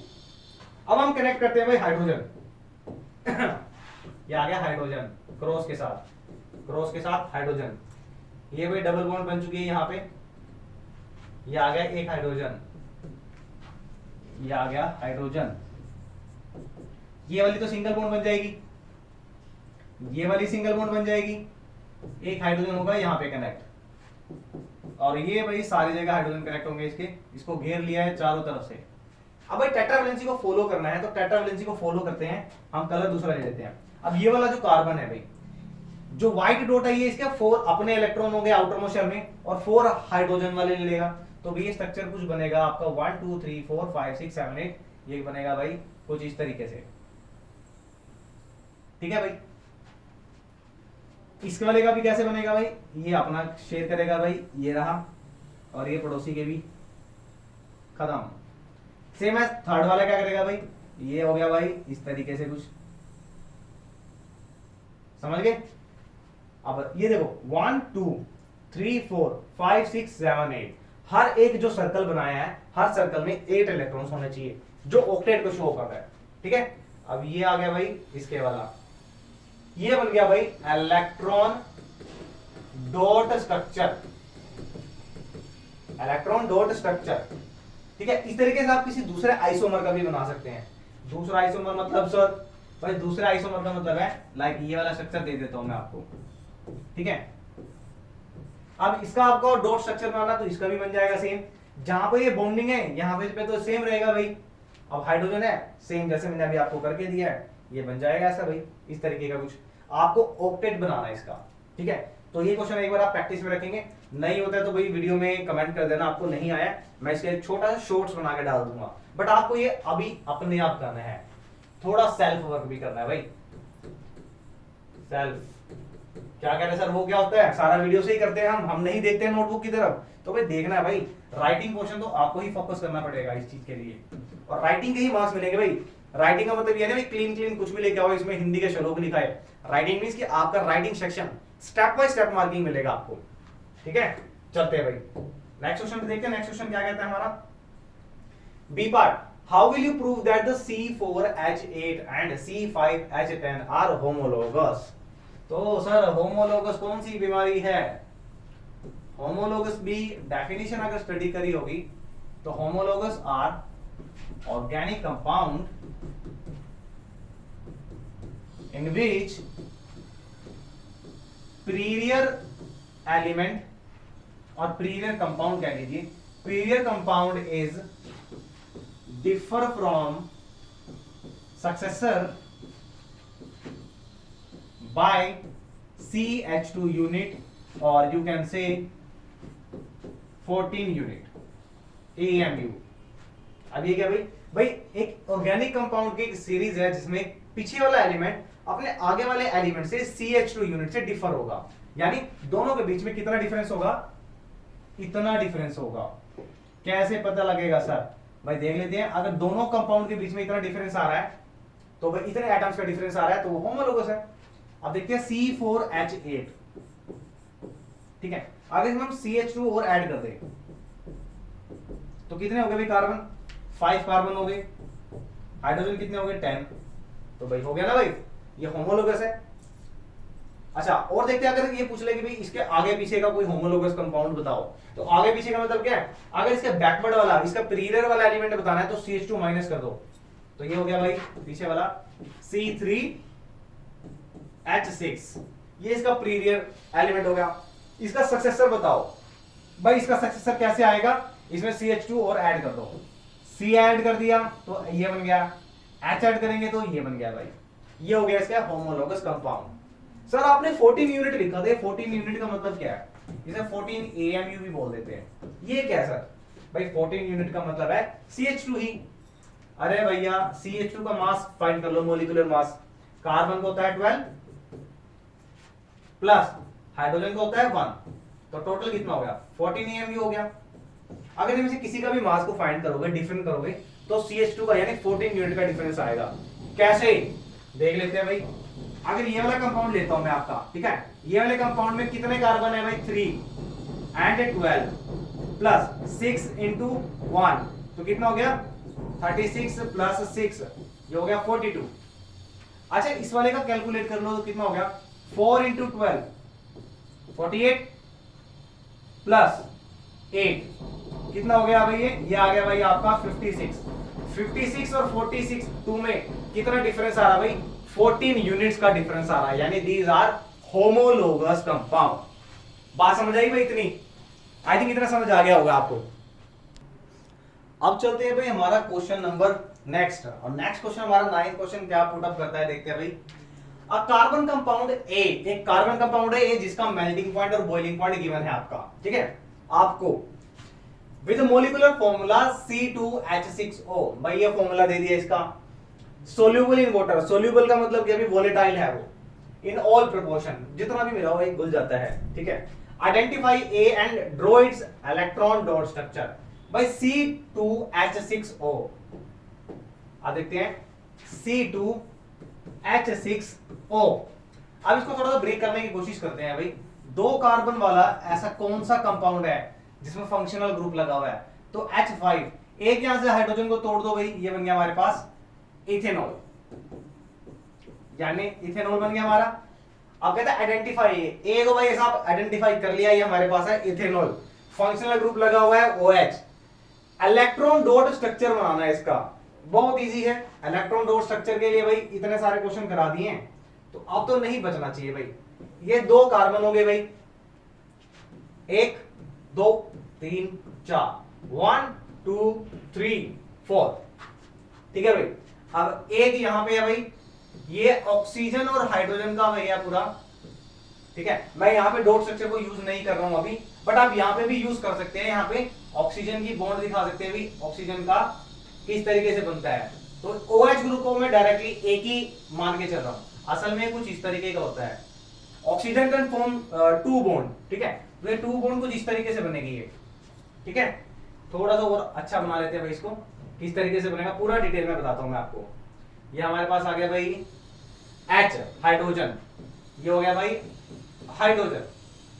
अब हम कनेक्ट करते हैं भाई हाइड्रोजन ये आ गया हाइड्रोजन क्रॉस के साथ, क्रॉस के साथ हाइड्रोजन, ये भाई डबल बॉन्ड बन चुकी है यहाँ पे। ये आ गया एक हाइड्रोजन, ये आ गया हाइड्रोजन। ये वाली तो सिंगल बॉन्ड बन जाएगी, ये वाली सिंगल बॉन्ड बन जाएगी, एक हाइड्रोजन होगा यहाँ पे कनेक्ट, और ये भाई सारी जगह हाइड्रोजन कनेक्ट होंगे इसके। इसको घेर लिया है चारों तरफ से। अब भाई टेट्रावैलेंसी को फॉलो करना है, तो टेट्रावैलेंसी को फॉलो करते हैं हम, कलर दूसरा ले लेते हैं। अब ये वाला जो कार्बन है भाई, जो व्हाइट डॉट है, ये इसके 4 अपने इलेक्ट्रॉन होंगे आउटर मोस्ट शेल में, और 4 हाइड्रोजन वाले ले लेगा, तो भाई ये स्ट्रक्चर कुछ बनेगा आपका 1 2 3 4 5 6 7 8, ये बनेगा भाई कुछ इस तरीके से। ठीक है भाई, इसके वाले का भी कैसे बनेगा भाई, ये अपना शेयर करेगा भाई, ये रहा, और ये पड़ोसी के भी खत्म। सेम है, थर्ड वाला क्या करेगा भाई, ये हो गया भाई इस तरीके से कुछ, समझ गए। अब ये देखो 1 2 3 4 5 6 7 8, हर एक जो सर्कल बनाया है, हर सर्कल में 8 इलेक्ट्रॉन्स होने चाहिए, जो ऑक्टेट को शो कर रहा है। ठीक है, अब ये आ गया भाई इसके वाला, ये बन गया भाई electron dot structure, electron dot structure. ठीक है, इस तरीके से आप किसी दूसरे आइसोमर का भी बना सकते हैं। दूसरा आइसोमर मतलब सर भाई, दूसरे आइसोमर का मतलब है लाइक ये वाला स्ट्रक्चर दे देता हूं मैं आपको। ठीक है, अब इसका आपको डॉट स्ट्रक्चर बनाना, तो इसका भी बन जाएगा सेम। जहां पर ये बॉन्डिंग है यहां पे तो सेम रहेगा भाई। अब हाइड्रोजन है, सेम जैसे मैंने अभी आपको करके दिया है, ये बन जाएगा ऐसा भाई, इस तरीके का कुछ आपको ऑक्टेट बनाना है इसका। ठीक है, तो ये क्वेश्चन एक बार आप प्रैक्टिस में रखेंगे, नहीं होता है तो भाई वीडियो में कमेंट कर देना आपको नहीं आया, मैं इसके एक छोटा सा शॉर्ट्स बना के डाल दूंगा। बट आपको ये अभी अपने आप करना है, थोड़ा सेल्फ वर्क भी करना है भाई। सेल्फ क्या कह रहे हैं सर, वो क्या होता है, सारा वीडियो से ही करते हैं हम नहीं देखते हैं नोटबुक की तरफ। तो भाई देखना है भाई, राइटिंग पोर्शन तो आपको ही फोकस करना पड़ेगा इस चीज के लिए, और राइटिंग के ही मार्क्स मिलेंगे भाई। राइटिंग का मतलब ये नहीं क्लीन क्लीन कुछ भी लेके आओ इसमें हिंदी के श्लोक लिखा है। राइटिंग मींस कि आपका writing section step by step marking मिलेगा आपको। ठीक है, चलते हैं भाई नेक्स्ट क्वेश्चन देखते हैं। नेक्स्ट क्वेश्चन क्या कहता है हमारा, B part, how will you prove that the C4H8 and C5H10 are homologous. तो सर होमोलोगस कौन सी बीमारी है, होमोलोगस भी डेफिनेशन अगर स्टडी करी होगी तो homologous are organic compound in which superior element और superior compound कह लीजिए, superior compound is differ from successor by CH2 unit or you can say 14 unit AMU। अब ये क्या भाई, भाई एक ऑर्गेनिक कंपाउंड की एक सीरीज है जिसमें पीछे वाला एलिमेंट अपने आगे वाले एलिमेंट से CH2 यूनिट से डिफर होगा, यानी दोनों के बीच में कितना डिफरेंस होगा, इतना डिफरेंस होगा। कैसे पता लगेगा सर, भाई देख लेते हैं। अगर दोनों कंपाउंड के बीच में इतना डिफरेंस आ रहा है तो भाई इतने एटम्स का डिफरेंस आ रहा है तो वो होमोलोगस है। अब देखते हैं C4H8, ठीक है, अगर इसमें हम CH2 और ऐड कर दें तो कितने हो गए भाई कार्बन, 5 कार्बन हो गए, हाइड्रोजन कितने हो गए 10, तो भाई हो गया ना भाई, ये होमोलोगस है। अच्छा और देखते हैं, अगर ये पूछ ले कि भाई इसके आगे पीछे का कोई होमोलोगस कंपाउंड बताओ, तो आगे पीछे का मतलब क्या है, अगर इसके बैकवर्ड वाला, इसका पीरियड वाला एलिमेंट बताना है तो CH2 माइनस कर दो, तो ये हो गया भाई पीछे वाला C3H6, ये इसका पीरियड एलिमेंट हो गया। इसका सक्सेसर बताओ भाई, इसका सक्सेसर कैसे आएगा, इसमें CH2 और ऐड कर दो, C ऐड कर दिया तो ये बन गया, H ऐड करेंगे तो ये बन गया भाई, ये हो गया इसका होमोलोगस कंपाउंड। सर आपने 14 यूनिट लिखा था, 14 यूनिट का मतलब क्या है, इसे 14 AMU भी बोल देते हैं, ये क्या है सर, भाई 14 यूनिट का मतलब है CH2 ही। अरे भैया CH2 का मास फाइंड कर लो, मोलिकुलर मास, कार्बन को होता है 12 प्लस हाइड्रोजन को होता है 1, तो टोटल कितना हो गया 14 AMU हो गया। अगर इनमें से किसी का भी मास को फाइंड करोगे, डिफरेंस करोगे, तो CH2 का यानी 14 यूनिट का डिफरेंस आएगा। कैसे देख लेते हैं भाई, अगर ये वाला कंपाउंड लेता हूं मैं आपका, ठीक है, ये वाले कंपाउंड में कितने कार्बन है भाई 3 एंड 12 प्लस 6 इंटू 1, तो कितना हो गया 36 प्लस 6, ये हो गया 42। अच्छा इस वाले का कैलकुलेट कर लो तो कितना हो गया 4 इंटू 12 48 प्लस 8, कितना हो गया भाई, ये आ गया भाई आपका 56 और 46 टू में कितना डिफरेंस आ रहा भाई 14 यूनिट्स का डिफरेंस आ रहा है, यानी दीज आर होमोलोगस कंपाउंड। बात समझ आई भाई इतनी, आई थिंक इतना समझ आ गया होगा आपको। अब चलते हैं भाई हमारा क्वेश्चन नंबर नेक्स्ट, और नेक्स्ट क्वेश्चन हमारा 9th क्वेश्चन क्या पुट अप करता है, देखते हैं भाई। अ कार्बन कंपाउंड ए, एक कार्बन कंपाउंड है ए जिसका मेल्टिंग पॉइंट और बॉइलिंग पॉइंट गिवन है आपका, ठीक है, आपको विद मोलिकुलर फॉर्मूला C2H6O, भाई ये फॉर्मूला दे दिया इसका, सोल्यूबल इन वाटर, सोल्यूबल का मतलब क्या, भी वोलेटाइल है वो, इन ऑल प्रोपोर्शन, जितना भी मिला हो एक घुल जाता है, ठीक है। Identify A and draw it's electron dot structure, भाई C2H6O, अब देखते हैं C2H6O। अब इसको थोड़ा सा ब्रेक करने की कोशिश करते हैं भाई, 2 कार्बन वाला ऐसा कौन सा कंपाउंड है जिसमें फंक्शनल ग्रुप लगा हुआ है, तो H5, एक यहां से हाइड्रोजन को तोड़ दो भाई, ये बन गया हमारे पास इथेनॉल, यानी इथेनॉल बन गया हमारा। अब कहता है आइडेंटिफाई ए को भाई ऐसा आइडेंटिफाई कर लिया, ये हमारे पास है इथेनॉल, फंक्शनल ग्रुप लगा हुआ है OH। इलेक्ट्रॉन डॉट स्ट्रक्चर बनाना है इसका, बहुत इजी है। इलेक्ट्रॉन डॉट स्ट्रक्चर के लिए भाई इतने सारे क्वेश्चन करा दिए हैं, तो अब तो नहीं बचना चाहिए भाई। ये 2 कार्बन हो गए भाई, 1 2 3 4, 1 2 3 4, ठीक है भाई। अब एक यहां पे है भाई, ये ऑक्सीजन और हाइड्रोजन का भैया पूरा, ठीक है, मैं यहां पे डॉट स्ट्रक्चर को यूज नहीं कर रहा हूं अभी, बट आप यहां पे भी यूज कर सकते हैं, यहां पे ऑक्सीजन की बॉन्ड दिखा सकते हैं भाई, ऑक्सीजन का किस तरीके से बनता है, तो OH ग्रुप को मैं डायरेक्टली एक ही मान के चल रहा हूं, असल में कुछ इस तरीके का होता है, ऑक्सीजन कैन फॉर्म 2 बॉन्ड, ठीक है, तो ये 2 बॉन्ड कुछ इस तरीके से बनेगी ये, ठीक है। थोड़ा सा और अच्छा बना लेते हैं भाई इसको, किस तरीके से बनेगा पूरा डिटेल में बताता हूं मैं आपको। ये हमारे पास आ गया भाई H हाइड्रोजन, ये हो गया भाई हाइड्रोजन,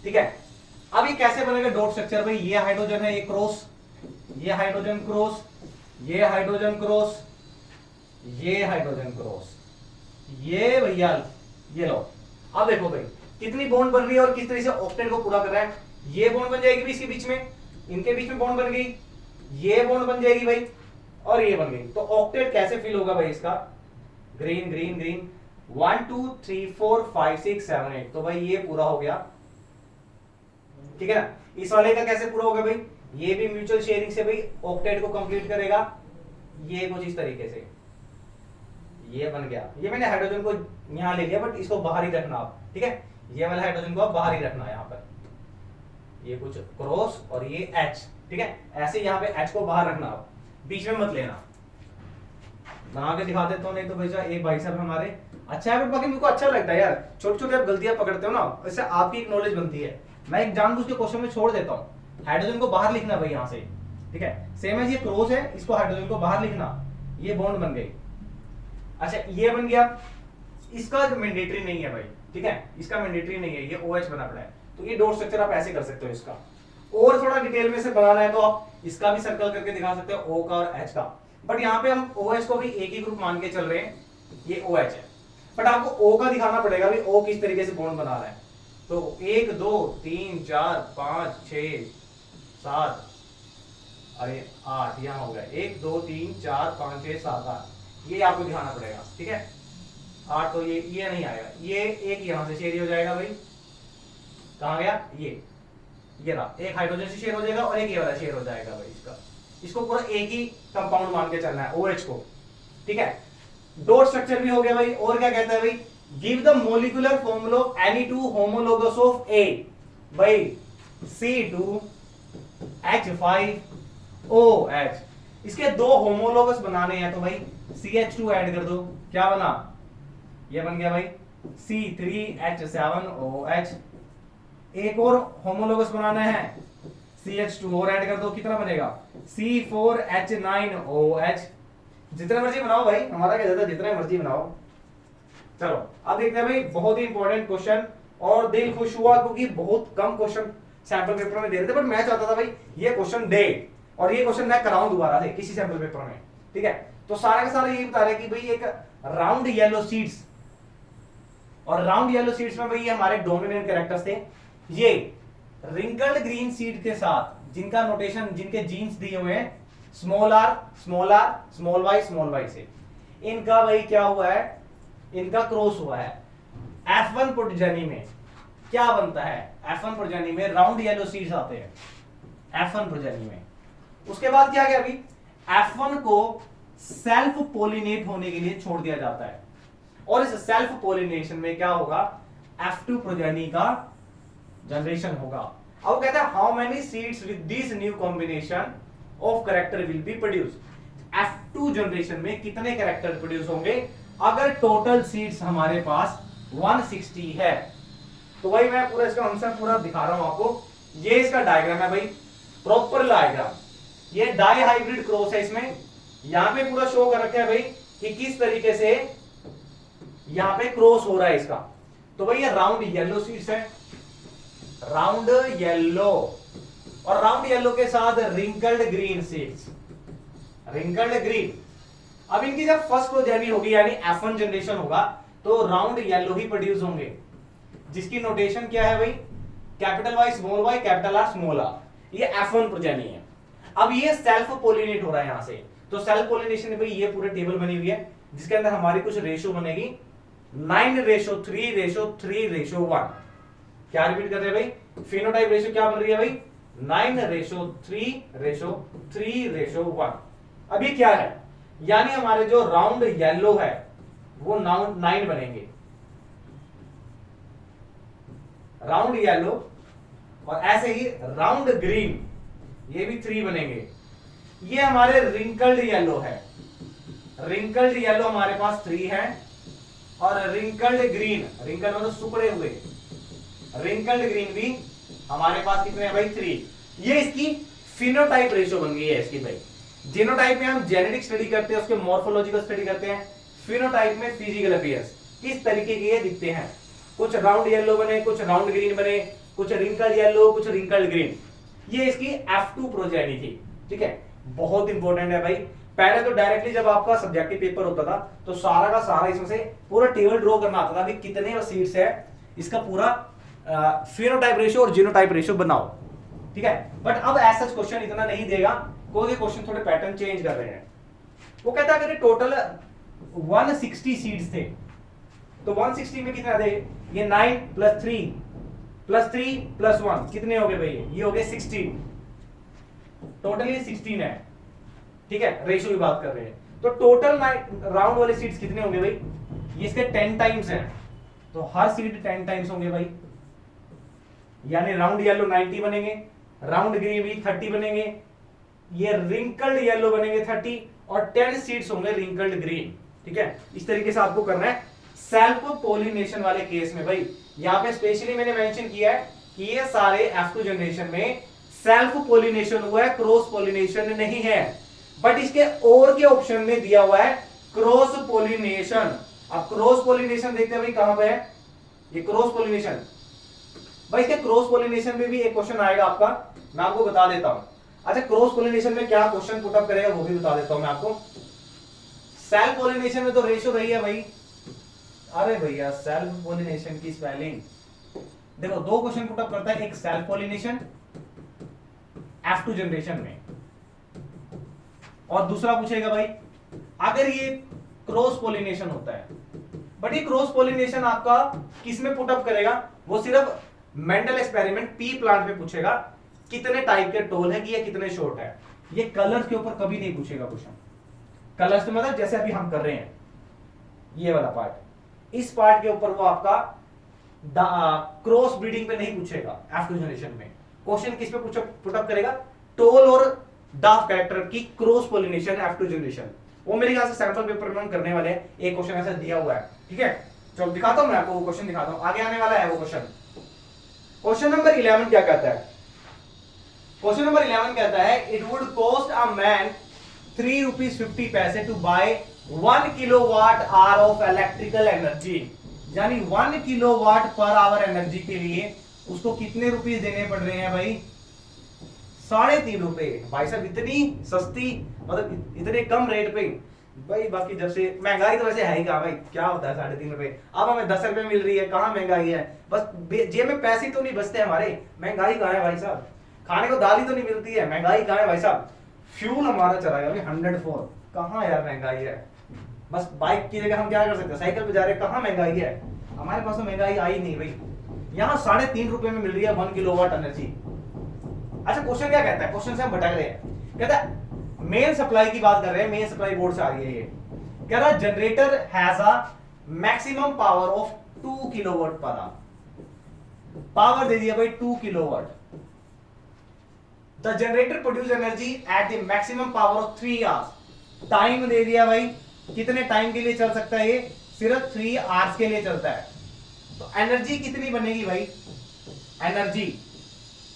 ठीक है। अब ये कैसे बनेगा डॉट स्ट्रक्चर भाई, ये हाइड्रोजन है, ये क्रॉस, ये हाइड्रोजन क्रॉस, ये हाइड्रोजन क्रॉस, ये हाइड्रोजन क्रॉस, ये भैया ये लो। अब देखो भाई कितनी बॉन्ड बन रही है और किस तरह से ऑक्टेट को पूरा कर रहा है, ये बॉन्ड बन जाएगी भी इसके बीच में, इनके बीच में बॉन्ड बन गई, ये बॉन्ड बन जाएगी भाई, और ये बन गई, तो ऑक्टेट कैसे फिल होगा भाई इसका, ग्रीन ग्रीन ग्रीन, 1 2 3 4 5 6 7 8, तो भाई ये पूरा हो गया, ठीक है ना। इस वाले का कैसे पूरा होगा भाई, ये भी म्यूचुअल शेयरिंग से भाई ऑक्टेट को कंप्लीट करेगा, ये कुछ इस तरीके से ये बन गया। ये मैंने हाइड्रोजन को यहां ले लिया, बट इसको बाहर ही रखना आप, ठीक है, ये वाला हाइड्रोजन को आप बाहर ही रखना यहां पर, ये कुछ क्रॉस और ये H, ठीक है, ऐसे यहां पे H को बाहर रखना आप, बीच में मत लेना। बना के दिखा देता हूं, नहीं तो भैया एक भाई साहब हमारे अच्छा है, बट बाकी मेरे को अच्छा लगता है यार, छोटी छोटी आप गलतियां पकड़ते हो ना, इससे आपकी एक नॉलेज बनती है। मैं एक जानबूझ के क्वेश्चन में छोड़ देता हूं, हाइड्रोजन को बाहर लिखना भाई यहां से, ठीक है, सेम है, ये क्रॉस है, इसको हाइड्रोजन को बाहर लिखना, ये बॉन्ड बन गई, अच्छा ये बन गया, इसका मैंडेटरी नहीं है भाई, ठीक है, इसका मैंडेटरी नहीं है, ये OH बना पड़ा है, तो ये डॉट स्ट्रक्चर आप ऐसे कर सकते हो इसका। और थोड़ा डिटेल में से बनाना है तो आप इसका भी सर्कल करके दिखा सकते हो, O का और H का, बट यहाँ पे हम OH को भी एक ही ग्रुप मान के चल रहे हैं, ये OH है, बट आपको O का दिखाना पड़ेगा भी O किस तरीके से बॉन्ड बना रहा है। तो 1 2 3 4 5 6 7 अरे 8 यहाँ हो गया, 1 2 3 4 5 6 7 8, ये आपको दिखाना पड़ेगा, ठीक है। 8 तो ये नहीं आएगा, ये एक यहाँ से शेयर हो जाएगा भाई, कहाँ गया ये रहा, एक हाइड्रोजन से शेयर हो जाएगा और एक ये वाला शेयर हो जाएगा भाई इसका, इसको पूरा एक ही कंपाउंड मान के चलना है OH को, ठीक है। डॉट स्ट्रक्चर भी हो गया भाई, और क्या कहता है भाई, give the molecular formula of any two homologous of A, भाई C2H5OH, इसके दो होमोलोगस बनाने हैं तो भाई CH2 ऐड कर दो, क्या बना, ये बन गया भाई C3H7OH, एक और होमोलोगस बनाना है, CH2 और ऐड कर दो, कितना बनेगा C4H9OH, जितने मर्जी बनाओ भाई, हमारा क्या जाता है, जितने मर्जी बनाओ। चलो अब देखते हैं भाई, बहुत ही इंपॉर्टेंट क्वेश्चन, और दिल खुश हुआ क्योंकि बहुत कम क्वेश्चन सैंपल पेपर में दे रहे थे, बट मैं चाहता था भाई ये क्वेश्चन दे, और ये क्वेश्चन मैं कराऊं दोबारा से किसी सैंपल पेपर में, ठीक है। तो सारा का सारा ये बता रहे कि भाई एक राउंड येलो सीड्स, और राउंड येलो सीड्स में भाई हमारे डोमिनेंट कैरेक्टर्स थे, ये रिंकल्ड ग्रीन सीड के साथ जिनका नोटेशन, जिनके जीन्स दिए हुए हैं स्मॉल आर स्मॉल वाई से, इनका भाई क्या हुआ है, इनका क्रॉस हुआ है। F1 प्रोटोजेनी में क्या बनता है, F1 प्रोटोजेनी में राउंड येलो सीड्स आते हैं, F1 प्रोटोजेनी में। उसके बाद क्या गया अभी, F1 को सेल्फ पोलिनेट होने के लिए छोड़ दिया जाता है, और इस सेल्फ पोलिनेशन में क्या होगा, F2 प्रोजेनी का जनरेशन होगा। अब कहता है how many seeds with this new combination of character will be produce, F2 generation में कितने कैरेक्टर प्रोड्यूस होंगे अगर टोटल सीड्स हमारे पास 160 है। तो भाई मैं पूरा इसका आंसर पूरा दिखा रहा हूं आपको, ये इसका डायग्राम है भाई, प्रॉपर डायग्राम, ये डाई हाइब्रिड क्रॉस है, इसमें यहां पे पूरा शो कर रखा है भाई कि किस तरीके से यहां पे क्रॉस हो रहा है इसका। तो भाई ये राउंड येलो सीड्स है, राउंड येलो, और राउंड येलो के साथ wrinkled green seeds, wrinkled green. अब इनकी जब फर्स्ट प्रोजेनी होगी यानी F1 जनरेशन होगा तो राउंड येलो ही प्रोड्यूस होंगे, जिसकी नोटेशन क्या है भाई, capital Y small y capital R small r, ये F1 प्रोजेनी है। अब ये सेल्फ पोलिनेट हो रहा है यहां से, तो सेल्फ पोलिनेशन में भाई ये पूरे टेबल बनी हुई है, जिसके अंदर हमारी कुछ रेशो बनेगी 9:3:3:1। क्या रिपीट कर रहे हैं भाई, फिनोटाइप रेशियो क्या बन रही है भाई, 9:3:3:1। अब ये क्या है, यानी हमारे जो राउंड येलो है वो 9 बनेंगे, राउंड येलो, और ऐसे ही राउंड ग्रीन ये भी 3 बनेंगे। ये हमारे रिंकल्ड येलो है, रिंकल्ड येलो हमारे पास 3 है, और रिंकल्ड ग्रीन, रिंकल्ड मतलब सुकड़े हुए, रिंकल्ड ग्रीन भी हमारे पास कितने हैं भाई 3। ये इसकी फिनोटाइप रेशियो बन गई है इसकी भाई। जीनोटाइप में हम जेनेटिक स्टडी करते हैं, उसके मॉर्फोलॉजिकल स्टडी करते हैं, फिनोटाइप में फिजिकल अपीयरेंस, किस तरीके के ये दिखते हैं, कुछ राउंड येलो बने, कुछ राउंड ग्रीन बने, कुछ रिंकल्ड येलो, कुछ रिंकल्ड ग्रीन। ये इसकी F2 प्रोजेनी थी, ठीक है, बहुत इंपॉर्टेंट है भाई। पहले तो डायरेक्टली जब आपका सब्जेक्टिव पेपर होता था तो सारा का सारा इसमें से पूरा टेबल ड्रॉ करना आता था कि कितने सीड्स है, इसका पूरा फिनोटाइप रेशियो और जीनोटाइप रेशियो बनाओ, ठीक है। बट अब ऐसा क्वेश्चन इतना नहीं देगा, क्योंकि क्वेश्चन थोड़े पैटर्न चेंज कर रहे हैं। वो कहता है अगर टोटल 160 सीड्स थे तो 160 में कितना थे, ये 9 + 3 + 3 + 1 कितने हो गए भाई, ये हो गए 16, टोटल ये 16 है, ठीक है, रेशियो की बात कर रहे हैं। तो टोटल राउंड वाले सीड्स कितने होंगे भाई, ये इसके 10 टाइम्स हैं, तो हर सीड 10 टाइम्स होंगे भाई, यानी राउंड येलो 90 बनेंगे, राउंड ग्रीन भी 30 बनेंगे, ये रिंकल्ड येलो बनेंगे 30, और 10 सीड्स होंगे रिंकल्ड ग्रीन, ठीक है। इस तरीके से आपको करना है। सेल्फ पोलिनेशन वाले केस में भाई यहां पे स्पेशली मैंने मेंशन किया है कि ये सारे F2 जनरेशन में सेल्फ पोलिनेशन हुआ है, क्रॉस पोलिनेशन नहीं है, बट इसके और के ऑप्शन में दिया हुआ है क्रॉस पोलिनेशन। अब क्रॉस पोलिनेशन देखते हैं भाई कहां पे है ये क्रॉस पोलिनेशन। भाई इसके क्रॉस पोलिनेशन में भी एक क्वेश्चन आएगा आपका, मैं आपको बता देता हूं। अच्छा क्रोस पोलिनेशन में क्या क्वेश्चन पुट अप करेगा वो भी बता देता हूं मैं आपको। सेल्फ पोलिनेशन में तो रेशियो रही है भाई, अरे भैया सेल्फ पोलिनेशन की स्पेलिंग देखो, दो क्वेश्चन पुट अप करता है, एक सेल्फ पोलिनेशन F2 जनरेशन में, और दूसरा पूछेगा भाई अगर ये क्रॉस पोलिनेशन होता है। बट ये क्रॉस पोलिनेशन आपका किसमें पुट अप करेगा, वो सिर्फ मेंटल एक्सपेरिमेंट पी प्लांट में पूछेगा कितने टाइप के टोल है कि ये कितने शॉर्ट है। ये कलर्स के ऊपर कभी नहीं पूछेगा क्वेश्चन। कलर्स मतलब जैसे अभी हम कर रहे हैं ये वाला पार्ट, इस पार्ट के ऊपर वो आपका क्रॉस ब्रीडिंग पे नहीं पूछेगा। F2 जनरेशन में क्वेश्चन किस पे पुट अप करेगा, टोल और डाफ कैरेक्टर की क्रॉस पोलिनेशन F2 जनरेशन। वो मेरे ख्याल से सैंपल पेपर में हम करने वाले हैं, एक क्वेश्चन ऐसा दिया हुआ है। ठीक है चलो दिखाता हूं मैं आपको, वो क्वेश्चन दिखाता हूं, आगे आने वाला है वो क्वेश्चन। क्वेश्चन नंबर 11 क्या कहता है, क्वेश्चन नंबर 11 कहता है it would cost a man 3 rupees 50 पैसे to buy 1 kilowatt hour of electrical energy. यानी 1 किलोवाट पर आवर एनर्जी के लिए उसको कितने रुपीस देने पड़ रहे हैं भाई, 3.5 रुपए। भाई साहब इतनी सस्ती, मतलब इतने कम रेट पे भाई। बाकी जब से महंगाई तो वैसे है ही कहा भाई, क्या होता है 3.5 रुपए, अब हमें 10 रुपए मिल रही है, कहां महंगाई है। बस जेब में पैसे तो नहीं बचते हमारे, महंगाई कहां है भाई साहब, खाने को दाल ही तो नहीं मिलती है, महंगाई कहां है भाई साहब। फ्यूल हमारा चला गया भाई 104, कहां यार महंगाई है। बस बाइक की जगह हम क्या कर सकते हैं, साइकिल पे जा रहे हैं, कहां महंगाई है हमारे पास, तो महंगाई आई नहीं भाई। यहाँ 3.5 रुपए में मिल रही है 1 किलोवाट एनर्जी। अच्छा क्वेश्चन क्या कहता है, क्वेश्चन से हम भटक रहे हैं। कहता है मेन सप्लाई की बात कर रहे हैं, मेन सप्लाई बोर्ड से आ रही है ये। कह रहा generator has a maximum power of 2 kilowatt per hour. Power दे दिया भाई 2 kilowatt. The generator produce energy at the maximum power of 3 hours. Time दे दिया भाई, कितने टाइम के लिए चल सकता है ये, सिर्फ 3 आवर्स के लिए चलता है। तो एनर्जी कितनी बनेगी भाई, एनर्जी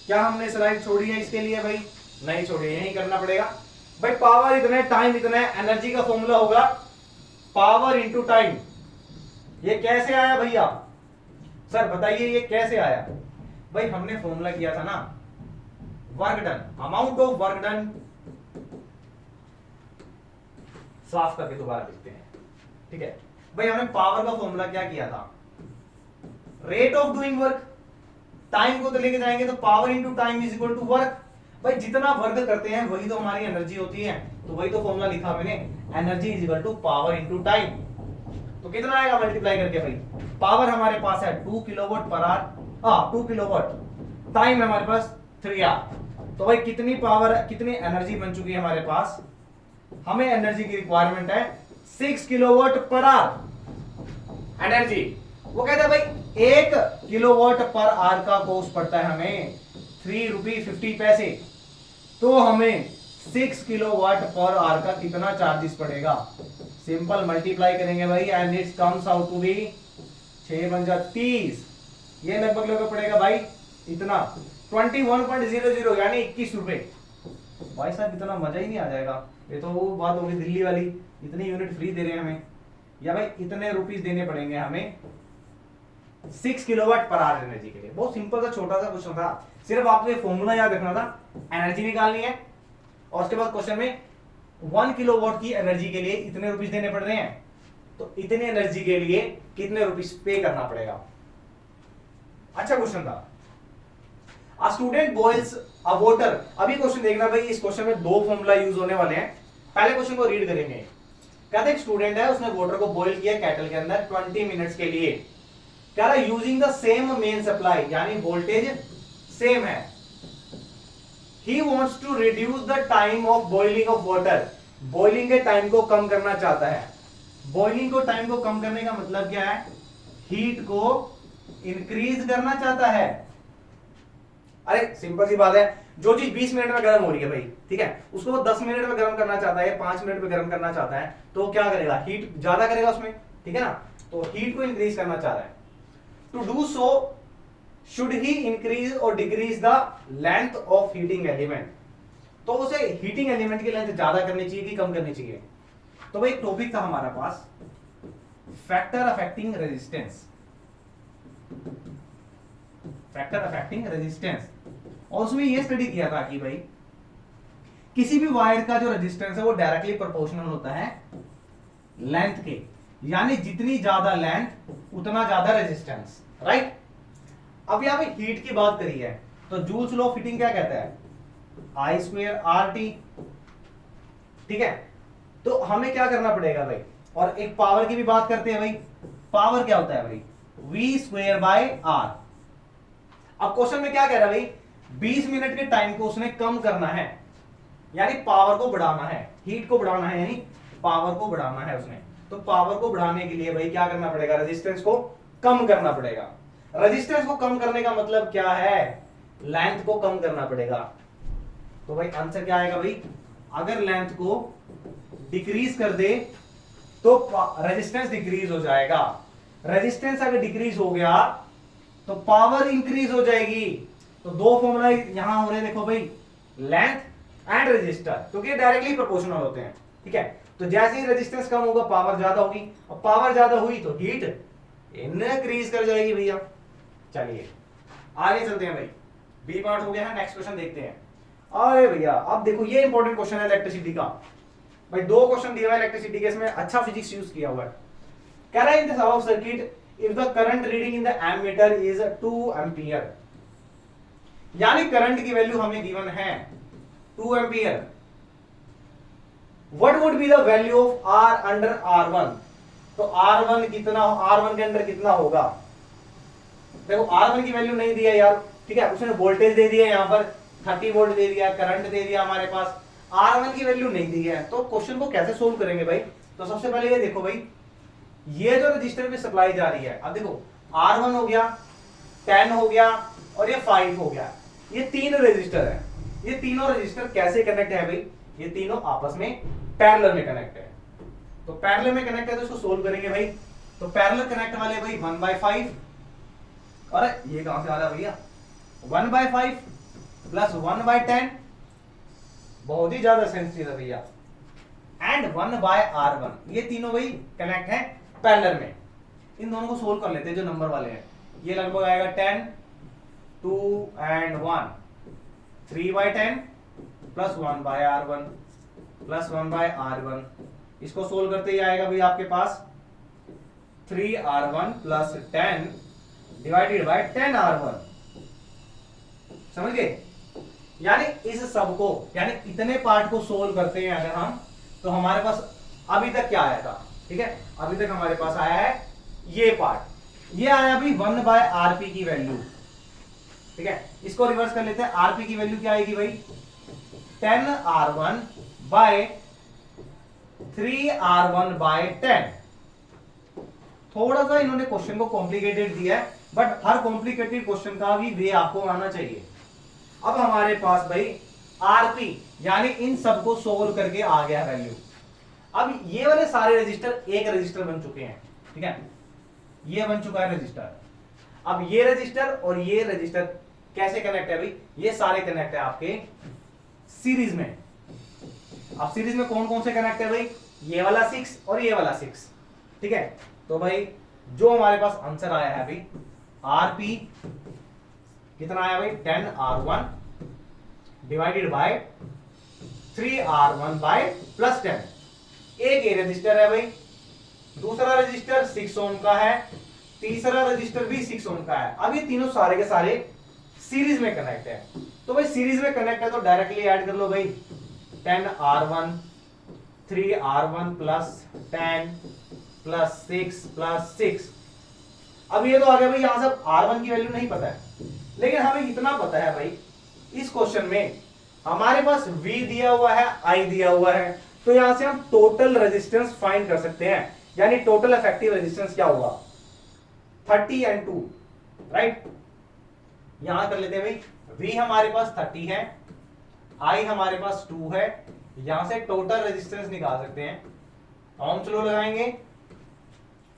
क्या हमने स्लाइड छोड़ी है इसके लिए भाई, नहीं छोड़ी, यही करना पड़ेगा भाई। पावर इतना, टाइम इतना, एनर्जी का फॉर्मूला होगा पावर इंटू टाइम। ये कैसे आया भैया, सर बताइए ये कैसे आया भाई। हमने फॉर्मूला किया था ना, work done, amount of work done. साफ करके दोबारा लिखते हैं, ठीक है भाई। हमने पावर का फॉर्मूला क्या किया था, rate of doing work. Time को तो लेके जाएंगे तो power into time is equal to work. भाई जितना वर्क करते हैं वही तो हमारी एनर्जी होती है, तो वही तो फॉर्मूला लिखा मैंने, energy is equal to power into time. तो कितना आएगा मल्टीप्लाई करके भाई, पावर हमारे पास है 2 kilowatt per our, 2 kilowatt, time है हमारे पास 3 आवर। तो भाई कितनी पावर, कितनी एनर्जी बन चुकी है हमारे पास, हमें एनर्जी की रिक्वायरमेंट है 6 किलोवाट पर आवर एनर्जी। वो कहता है भाई 1 किलोवाट पर आवर का कॉस्ट पड़ता है हमें 3 रुपये 50 पैसे, तो हमें 6 किलोवाट पर आवर का कितना चार्जेस पड़ेगा। सिंपल मल्टीप्लाई करेंगे भाई and it comes out to be 6 बन जा 30, ये लगभग पड़ेगा भाई इतना 21.00 यानी 21 रुपए। भाई साहब इतना मजा ही नहीं आ जाएगा, ये तो वो बात होगी दिल्ली वाली, इतनी यूनिट फ्री दे रहे हैं हमें, या भाई इतने रुपीस देने पड़ेंगे हमें 6 किलोवाट पर आवर एनर्जी के लिए। बहुत सिंपल सा छोटा सा क्वेश्चन था, सिर्फ आपको ये फॉर्मूला याद रखना था, एनर्जी निकालनी है, और उसके बाद क्वेश्चन में 1 किलोवाट की एनर्जी के लिए इतने रुपीस देने पड़ रहे हैं, तो इतने एनर्जी के लिए कितने रुपीस पे करना पड़ेगा। अच्छा क्वेश्चन था। A student boils a water। अभी क्वेश्चन देखना भाई, इस क्वेश्चन में 2 फॉर्मूला यूज होने वाले हैं। पहले क्वेश्चन को रीड करेंगे। कहते एक स्टूडेंट है, उसने वाटर को बॉईल किया केटल के अंदर 20 मिनट्स के लिए। कह रहा using the same main supply, यानी वोल्टेज सेम है। He wants to reduce the time of boiling of water। Boiling के टाइम को कम करना चाहता है। बॉइलिंग को टाइम को कम करने का मतलब क्या है, हीट को इंक्रीज करना चाहता है। अरे सिंपल सी बात है, जो चीज 20 मिनट में गर्म हो रही है भाई, ठीक है, उसको वो 10 मिनट में गर्म करना चाहता है, 5 मिनट में गर्म करना चाहता है, तो क्या करेगा, हीट ज्यादा करेगा उसमें, ठीक है ना। तो हीट को इंक्रीज करना चाह रहा है। To do so should he increase और decrease the length of heating element. तो उसे हीटिंग एलिमेंट की लेंथ ज्यादा करनी चाहिए कि कम करनी चाहिए। तो भाई टॉपिक था हमारा पास factor affecting resistance, factor affecting resistance. और उसमें यह स्टडी किया था कि भाई किसी भी वायर का जो रेजिस्टेंस है वो डायरेक्टली प्रोपोर्शनल होता है लेंथ के, यानी जितनी ज्यादा लेंथ उतना ज्यादा रेजिस्टेंस, राइट। अब यहां पे हीट की बात करी है तो जूल्स लॉ ऑफ हीटिंग क्या कहता है, आई स्क्वायर आर टी, ठीक है। तो हमें क्या करना पड़ेगा भाई, और एक पावर की भी बात करते हैं भाई, पावर क्या होता है भाई, वी स्क्वायर बाय आर। अब क्वेश्चन में क्या कह रहा है भाई, 20 मिनट के टाइम को उसने कम करना है, यानी पावर को बढ़ाना है, हीट को बढ़ाना है, यानी पावर को बढ़ाना है उसने। तो पावर को बढ़ाने के लिए भाई क्या करना पड़ेगा, रेजिस्टेंस को कम करना पड़ेगा। रेजिस्टेंस को कम करने का मतलब क्या है, लेंथ को कम करना पड़ेगा। तो भाई आंसर क्या आएगा भाई, अगर लेंथ को डिक्रीज कर दे तो रेजिस्टेंस डिक्रीज हो जाएगा, रेजिस्टेंस अगर डिक्रीज हो गया तो पावर इंक्रीज हो जाएगी। तो दो फॉर्मूला यहां हो रहे देखो भाई, लेंथ एंड रेजिस्टर, क्योंकि डायरेक्टली प्रोपोर्शनल होते हैं, ठीक है। तो जैसे ही रेजिस्टेंस कम होगा पावर ज्यादा होगी, और पावर ज्यादा हुई तो हीट इंक्रीज कर जाएगी भैया। चलिए आगे चलते हैं भाई, बी पार्ट हो गया है, नेक्स्ट क्वेश्चन देखते हैं। अरे भैया अब देखो ये इंपॉर्टेंट क्वेश्चन है इलेक्ट्रिसिटी का, भाई दो क्वेश्चन दिया हुआ है इलेक्ट्रिसिटी के, इसमें अच्छा फिजिक्स यूज किया हुआ है। कह रहा है in the sub circuit if the current reading in the ammeter is 2 ampere, यानी करंट की वैल्यू हमें गिवन है 2 ampere, what would be the value of R under R1। तो R1 कितना, R1 के अंदर कितना होगा, देखो R1 की वैल्यू नहीं दिया यार, ठीक है, उसने वोल्टेज दे दिया यहाँ पर 30 वोल्ट दे दिया, करंट दे दिया, हमारे पास R1 की वैल्यू नहीं दी है। तो क्वेश्चन को कैसे सोल्व करेंगे भाई, तो सबसे पहले ये देखो भाई, ये जो रजिस्टर में सप्लाई जा रही है, अब देखो R1 हो गया, 10 हो गया और ये 5 हो गया, ये तीन रजिस्टर है। ये तीनों रजिस्टर कैसे कनेक्ट है भाई, ये तीनों आपस में पैरेलल में कनेक्ट है। तो पैरेलल में कनेक्ट है तो इसको सोल्व करेंगे भाई, तो पैरेलल कनेक्ट वाले भाई 1/5, अरे ये कहां से आ रहा है भैया, 1/5 प्लस 1/10, बहुत ही ज्यादा सेंसिटिव है भैया, एंड 1/R1, ये तीनों भाई कनेक्ट है पैरेलल में। इन दोनों को सोल्व कर लेते हैं जो नंबर वाले हैं, ये लगभग आएगा 10, 2 and 1, 3/10 plus 1/R1 plus 1/R1, इसको सोल्व करते ही आएगा भाई आपके पास 3R1 plus 10 divided by 10R1, समझ गए। यानी इस सब को, यानी इतने पार्ट को सोल्व करते हैं अगर हम, तो हमारे पास अभी तक क्या आया था, ठीक है, अभी तक हमारे पास आया है ये पार्ट, ये आया भाई 1/RP की वैल्यू, ठीक है। इसको रिवर्स कर लेते हैं, आरपी की वैल्यू क्या आएगी भाई, 10R1 बाय 3R1 बाय 10। थोड़ा सा इन्होंने क्वेश्चन को कॉम्प्लिकेटेड दिया है, बट हर कॉम्प्लिकेटेड क्वेश्चन का भी वे आपको आना चाहिए। अब हमारे पास भाई आरपी, यानी इन सबको सोल्व करके आ गया वैल्यू। अब ये वाले सारे रजिस्टर एक रजिस्टर बन चुके हैं, ठीक है, ये बन चुका है रजिस्टर। अब ये रजिस्टर और ये रजिस्टर कैसे कनेक्ट है भाई, ये सारे कनेक्ट है आपके सीरीज में। अब सीरीज में कौन कौन से कनेक्ट है भाई, ये वाला 6 और ये वाला 6, ठीक है। तो भाई जो हमारे पास आंसर आया है भाई, आरपी कितना आया भाई, 10R1 divided by 3R1 bye plus 10। एक ये रजिस्टर है भाई, दूसरा रजिस्टर 6 ओम का है, तीसरा रजिस्टर भी 6 ओम का है। अब ये तीनों सारे के सारे सीरीज में कनेक्ट है, तो भाई सीरीज में कनेक्ट है तो डायरेक्टली ऐड कर लो भाई, 10R1 3R1 plus 10 plus 6 plus 6। अब ये तो आ गया भाई, यहां से R1 की वैल्यू नहीं पता है, लेकिन हमें इतना पता है भाई, इस क्वेश्चन में हमारे पास V दिया हुआ है, I दिया हुआ है, तो यहां से हम टोटल रेजिस्टेंस फाइंड कर सकते हैं, यानी टोटल इफेक्टिव रेजिस्टेंस क्या होगा, 30 and 2, राइट। यहां कर लेते हैं भाई, V हमारे पास 30 है, I हमारे पास 2 है, यहां से टोटल रेजिस्टेंस निकाल सकते हैं, ओम्स लॉ लगाएंगे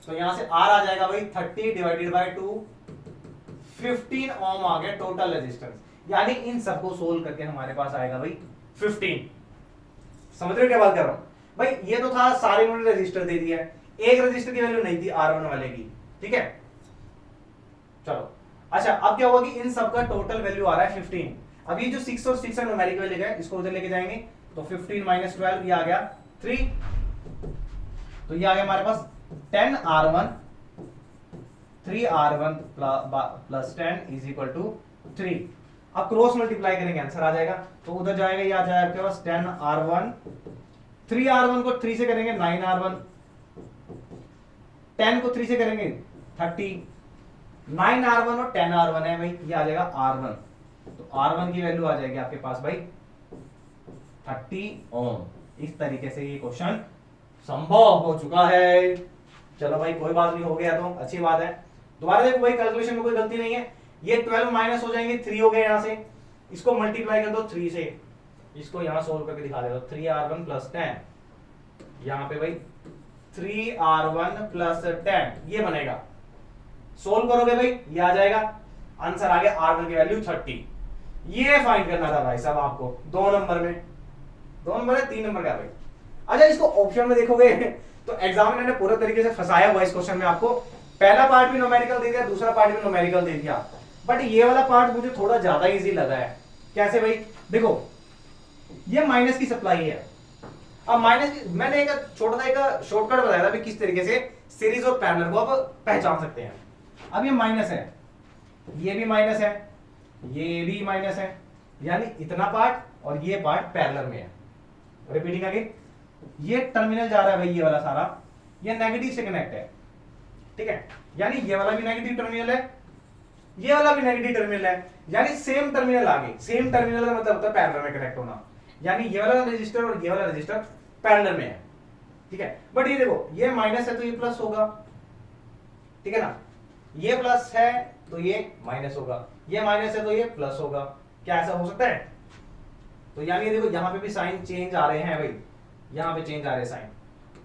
तो यहां से R आ जाएगा भाई 30 डिवाइडेड बाय 2, 15 ओम आ गया टोटल रेजिस्टेंस, यानी इन सबको सोल्व करके हमारे पास आएगा भाई 15। समझ रहे हो क्या बात कर रहा हूं, भाई ये तो था सारे उन्होंने रजिस्टर दे दिया है, एक रजिस्टर की वैल्यू नहीं थी R1 वाले की, ठीक है। चलो अच्छा, अब क्या होगा कि इन सब का टोटल वैल्यू आ रहा है 15। अब ये जो 6 और 6 है न्यूमेरिक वैल्यू है, इसको उधर लेके जाएंगे तो 15 माइनस 12 ये आ गया 3, तो ये आ गया हमारे पास 10R1 3R1 plus 10 is equal to 3। अब क्रॉस मल्टीप्लाई करेंगे आंसर आ जाएगा, तो उधर जाएगा ये आ जाएगा आपके पास 10R1, 3R1 को 3 से करेंगे 9R1, 10 को 3 से करेंगे 30, 9R1 और 10R1 है भाई, ये आ जाएगा R1, तो R1 की वैल्यू आ जाएगी आपके पास भाई 30 ओम। इस तरीके से ये क्वेश्चन संभव हो चुका है। चलो भाई कोई बात नहीं, हो गया तो अच्छी बात है। दोबारा देखो भाई, कैलकुलेशन में कोई गलती नहीं है। ये 12 माइनस हो जाएंगे 3 हो गए यहां से, इसको मल्टीप्लाई कर दो 3 से, इसको यहां सोल्व करके दिखा दो 3R1 प्लस 10, यहां पे भाई 3R1 प्लस 10 ये बनेगा, सोल्व करोगे भाई ये आ जाएगा, आंसर आ गया R1 की वैल्यू 30। ये फाइंड करना था भाई साहब आपको, 2 नंबर में, 2 नंबर है 3 नंबर का भाई। अच्छा इसको ऑप्शन में देखोगे तो एग्जामिनर ने पूरे तरीके से फंसाया हुआ इस क्वेश्चन में आपको, पहला पार्ट भी न्यूमेरिकल दे दिया, दूसरा पार्ट भी न्यूमेरिकल दे दिया, बट ये वाला पार्ट मुझे थोड़ा ज्यादा इजी लगा है। कैसे भाई, देखो ये माइनस की सप्लाई है, अब माइनस मैंने एक छोटा सा एक शॉर्टकट बताया था भी किस तरीके से सीरीज और पैरेलल को आप पहचान सकते हैं। अब ये माइनस है, ये भी माइनस है, ये भी माइनस है, यानी इतना पार्ट और ये पार्ट पैरेलल में है। रिपीटिंग अगेन, ये टर्मिनल जा रहा है भाई, ये वाला सारा ये नेगेटिव से कनेक्ट है, ठीक है, यानी ये वाला भी नेगेटिव टर्मिनल है, ये वाला भी नेगेटिव टर्मिनल है, यानी सेम टर्मिनल आगे, सेम टर्मिनल का मतलब होता है पैरेलल में कनेक्ट होना, यानी ये वाला रजिस्टर और ये वाला रजिस्टर पैरेलल में है, ठीक है। बट ये देखो ये माइनस है तो ये प्लस होगा, ठीक है ना, ये प्लस है तो ये माइनस होगा, ये माइनस है तो ये प्लस होगा, क्या ऐसा हो सकता है? तो यानी देखो यहाँ पे भी साइन चेंज आ रहे हैं भाई, यहाँ पे चेंज आ रहे हैं साइन।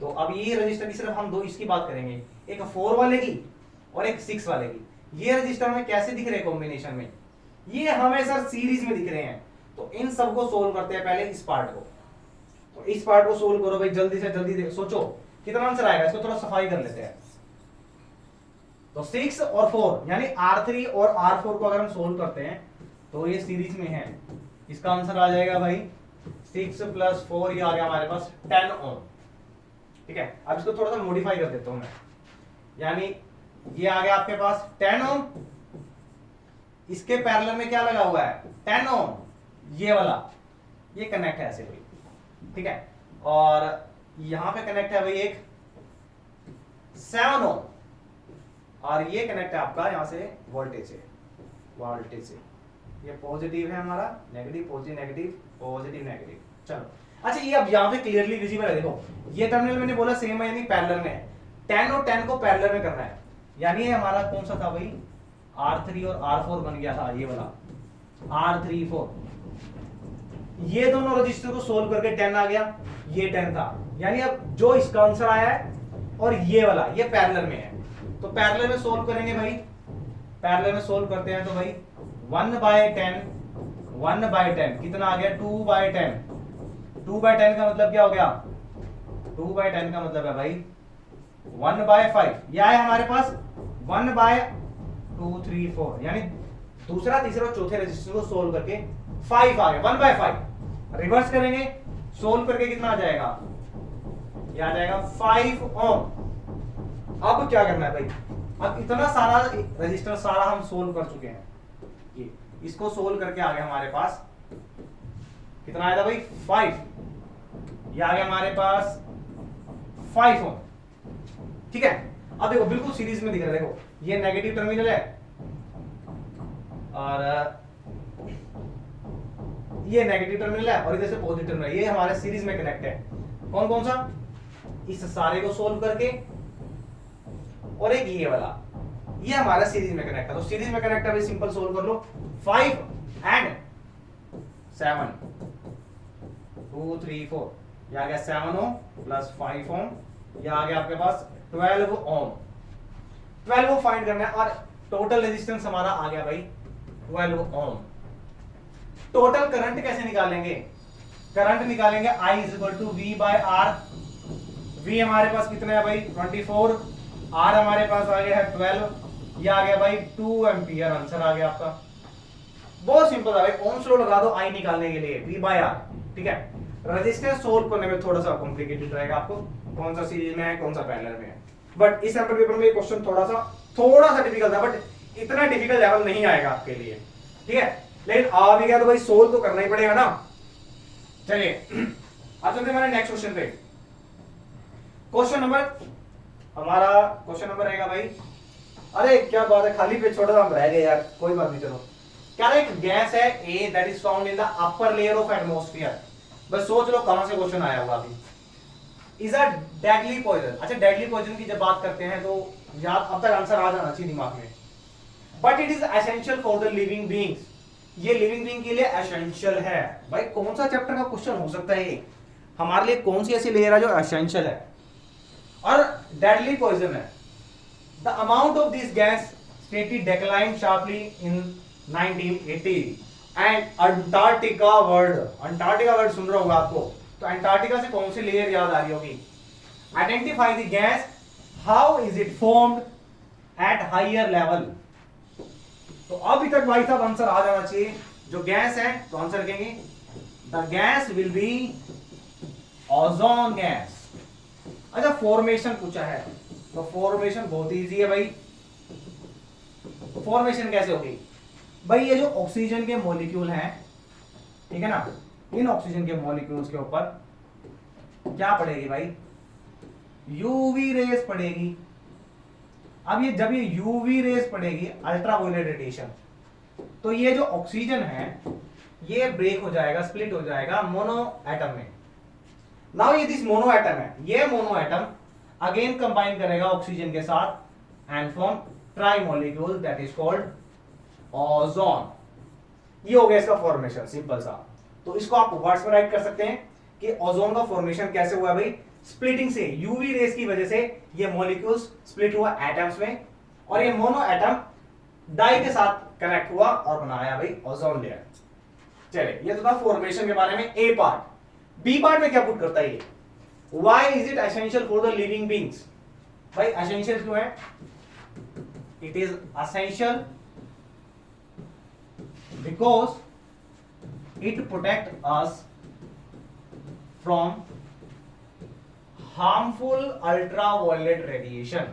तो अब ये रजिस्टर की सिर्फ हम दो इसकी बात करेंगे, एक 4 वाले की और एक 6 वाले की। ये रजिस्टर में कैसे दिख रहे हैं कॉम्बिनेशन में, ये हमें सर सीरीज में दिख रहे हैं। तो इन सबको सोल्व करते हैं पहले इस पार्ट को, तो इस पार्ट को सोल्व करो भाई जल्दी से जल्दी, सोचो कितना आंसर आएगा, इसको थोड़ा सफाई कर लेते हैं। तो 6 और 4 यानी R3 और R4 को अगर हम सोल्व करते हैं तो ये सीरीज में है, इसका आंसर आ जाएगा भाई 6 प्लस 4, ये आ गया हमारे पास 10 ओम, ठीक है। अब इसको थोड़ा सा मॉडिफाई कर देता हूं मैं, यानी ये आ गया आपके पास 10 ओम, इसके पैरेलल में क्या लगा हुआ है 10 ओम, ये वाला ये कनेक्ट है ऐसे भाई, ठीक है। और यहां पे कनेक्ट है भाई एक 7 ओम, और ये कनेक्ट है आपका यहां से वोल्टेज से, वोल्टेज से ये पॉजिटिव है हमारा, negative positive negative positive negative. चलो अच्छा, ये अब यहाँ पे क्लियरली विजिबल है, देखो ये टर्मिनल मैंने बोला सेम है यानी पैरेलल में है, 10 और 10 को पैरेलल में करना है, यानी ये हमारा कौन सा था भाई R3 और R4 बन गया था, ये वाला R3 4, ये दोनों रजिस्टर को सोल्व करके 10 आ गया, ये 10 था, यानी अब जो इसका आंसर आया है और ये वाला ये पैरेलल में है, तो पैरेलल में सोल्व करेंगे भाई, पैरेलल में सोल्व करते हैं तो भाई 1/10 कितना आ गया 2/10, 2/10 का मतलब क्या हो गया, 2/10 का मतलब है भाई 1/5, यह है हमारे पास 1/2 3 4, यानी दूसरा तीसरा चौथे रजिस्टर को सोल्व करके 5 आ गया, 1/5 रिवर्स करेंगे सोल्व करके कितना आ जाएगा, ये आ जाएगा 5 ओम। अब क्या करना है भाई, अब इतना सारा रजिस्टर सारा हम सोल्व कर चुके हैं, ये इसको सोल्व करके आ गया हमारे पास कितना आया था भाई 5, ये आ गया हमारे पास 5 ओम, ठीक है। अब देखो बिल्कुल सीरीज में दिख रहा है, देखो ये नेगेटिव टर्मिनल है और ये नेगेटिव टर्मिनल है और इधर से पॉजिटिव टर्मिनल, ये हमारे सीरीज में कनेक्ट है, कौन कौन सा, इस सारे को सोल्व करके और एक ये वाला, ये हमारा सीरीज में कनेक्ट है। तो सीरीज में कनेक्ट है भाई सिंपल सोल्व कर लो, 5 एंड 7 2 3 4, ये आ गया 7 ओम प्लस 5 ओम, ये आ गया आपके पास 12 ओम, 12 ओम फाइंड करना है और टोटल रेजिस्टेंस हमारा आ गया भाई 12 ओम। टोटल करंट कैसे निकालेंगे, करंट निकालेंगे I is equal to V by R। V हमारे पास कितना है भाई 24, R हमारे पास आ गया है 12, ये आ गया भाई 2 एम्पियर। आंसर आ गया आपका। बहुत सिंपल है भाई, ओम्स लॉ लगा दो I निकालने के लिए V बाय R, ठीक है। रेजिस्टेंस सोल्व करने में थोड़ा सा कॉम्प्लिकेटेड रहेगा, आपको कौन सा सीरीज में है कौन सा पैरेलल में है, बट इस सैंपल पेपर में ये क्वेश्चन थोड़ा सा डिफिकल्ट था, बट इतना डिफिकल्ट लेवल नहीं आएगा आपके लिए, ठीक है। लेकिन आ भी गया तो भाई सोल्व तो करना ही पड़ेगा ना। चलिए अब चलते हमारे नेक्स्ट क्वेश्चन पे। क्वेश्चन नंबर रहेगा भाई, अरे क्या बात है, खाली पेज छोटा सा हम रह गए यार, कोई बात नहीं। चलो, क्या एक गैस है A that is found in the upper layer of atmosphere. बस सोच लो कहां से क्वेश्चन आया होगा अभी। Is a deadly poison. अच्छा, डेडली पॉइजन की जब बात करते हैं तो याद अब तक आंसर आ जाना चाहिए दिमाग में। But it is essential for the living beings. ये लिविंग बीइंग के लिए एसेंशियल है। भाई कौन सा चैप्टर का क्वेश्चन हो सकता है ये, हमारे लिए कौन सी ऐसी लेयर है जो एसेंशियल है और डेडली पॉइजन है। The amount of this gas stately decline sharply in 1980 and Antarctica word सुन रहा होगा आपको, तो अंटार्कटिका से कौन सी लेयर याद आ रही होगी। Identify the gas, how is it formed at higher level. तो अभी तक भाई साहब आंसर आ जाना चाहिए। जो गैस है तो आंसर लिखेंगे the gas will be ozone gas. अच्छा, फॉर्मेशन पूछा है तो फॉर्मेशन बहुत इजी है भाई। फॉर्मेशन कैसे होगी भाई, ये जो ऑक्सीजन के मॉलिक्यूल हैं, ठीक है ना, इन ऑक्सीजन के मॉलिक्यूल्स के ऊपर क्या पड़ेगी भाई, यूवी रेस पड़ेगी। अब ये जब ये यूवी रेस पड़ेगी, अल्ट्रावायलेट रेडिएशन, तो ये जो ऑक्सीजन है ये ब्रेक हो जाएगा, स्प्लिट हो जाएगा मोनो एटम में। नाउ ये दिस मोनो एटम है, ये मोनो एटम अगेन कंबाइन करेगा ऑक्सीजन के साथ and form try molecule that is called ozone. ये हो गया इसका फॉर्मेशन, सिंपल सा। तो इसको आप वर्ड्स में राइट कर सकते हैं कि ओजोन का फॉर्मेशन कैसे हुआ भाई, स्प्लिटिंग से, यूवी रेस की वजह से ये मॉलिक्यूल्स स्प्लिट हुआ एटम्स में और ये मोनो एटम डाई के साथ कनेक्ट हुआ और बनाया भाई ओजोन लेयर। चलिए, ये तो था फॉर्मेशन के बारे में ए पार्ट। बी पार्ट में क्या पुट करता है ये, why is it essential for the living beings. भाई एसेंशियल क्यों है, it is essential because it protect us from harmful ultraviolet radiation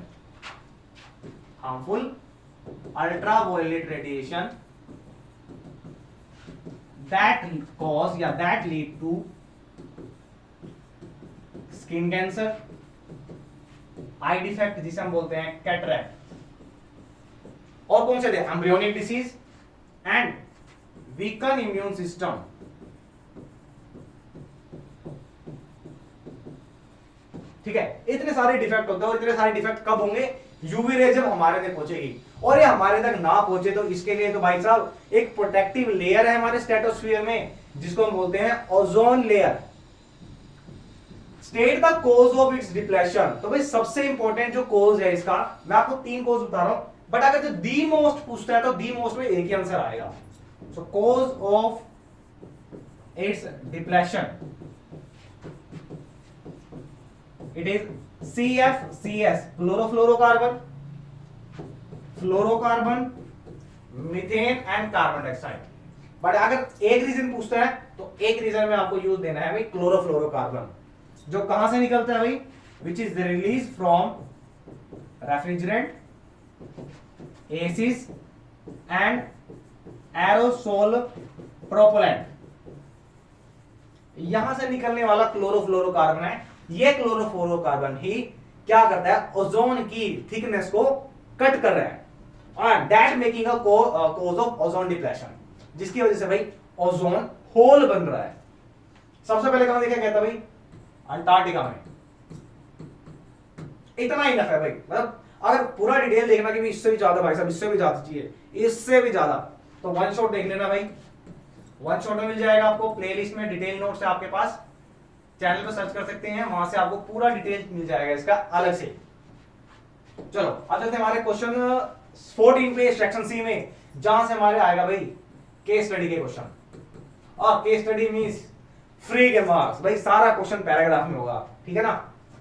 that cause या that lead to skin cancer, eye defect जिसे हम बोलते हैं कैटरैक्ट, और कौन से थे, embryonic disease and weaken immune system. ठीक है, इतने सारे डिफेक्ट होते हैं और इतने सारे डिफेक्ट कब होंगे, यूवी रे जब हमारे तक पहुंचेगी। और ये हमारे तक ना पहुंचे तो इसके लिए तो भाई साहब एक प्रोटेक्टिव लेयर है हमारे स्ट्रेटोस्फीयर में जिसको हम बोलते हैं ozone layer. State the cause of its depletion. तो भाई सबसे इंपॉर्टेंट जो कोज है इसका, मैं आपको 3 कोज बता रहा हूं, बट अगर जो दी मोस्ट पूछता है तो दी मोस्ट में एक ही आंसर आएगा। So cause of its depletion, it is CFCS, chlorofluorocarbon, fluorocarbon, methane and carbon dioxide. But अगर एक रीजन पूछता है तो एक रीजन में आपको यूज देना है भाई क्लोरोफ्लोरोकार्बन, जो कहां से निकलता है भाई, which is release from refrigerant, ACs and aerosol propellant. यहां से निकलने वाला क्लोरोफ्लोरोकार्बन है। ये क्लोरोफ्लोरोकार्बन ही क्या करता है, ओजोन की थिकनेस को कट कर रहा है और that making a cause of ozone depletion, जिसकी वजह से भाई ओजोन होल बन रहा है। सबसे पहले कहां देखा गया था भाई, अंटार्कटिका में। इतना ही नफ है भाई, मतलब अगर पूरा डिटेल देखना कि इससे भी ज्यादा भाई साहब, इससे भी ज्यादा चाहिए, इससे भी ज्यादा, तो वन शॉट देख लेना भाई। वन शॉट में मिल जाएगा आपको, प्लेलिस्ट में डिटेल नोट्स है आपके पास, चैनल पर सर्च कर सकते हैं, वहां से आपको पूरा डिटेल मिल जाएगा इसका अलग से। चलो अब चलते हमारे क्वेश्चन 14 पे सेक्शन सी में, जहां से हमारे आएगा भाई केस स्टडी के क्वेश्चन। और केस स्टडी मींस फ्री के मार्क्स। भाई सारा क्वेश्चन पैराग्राफ में होगा, ठीक है ना।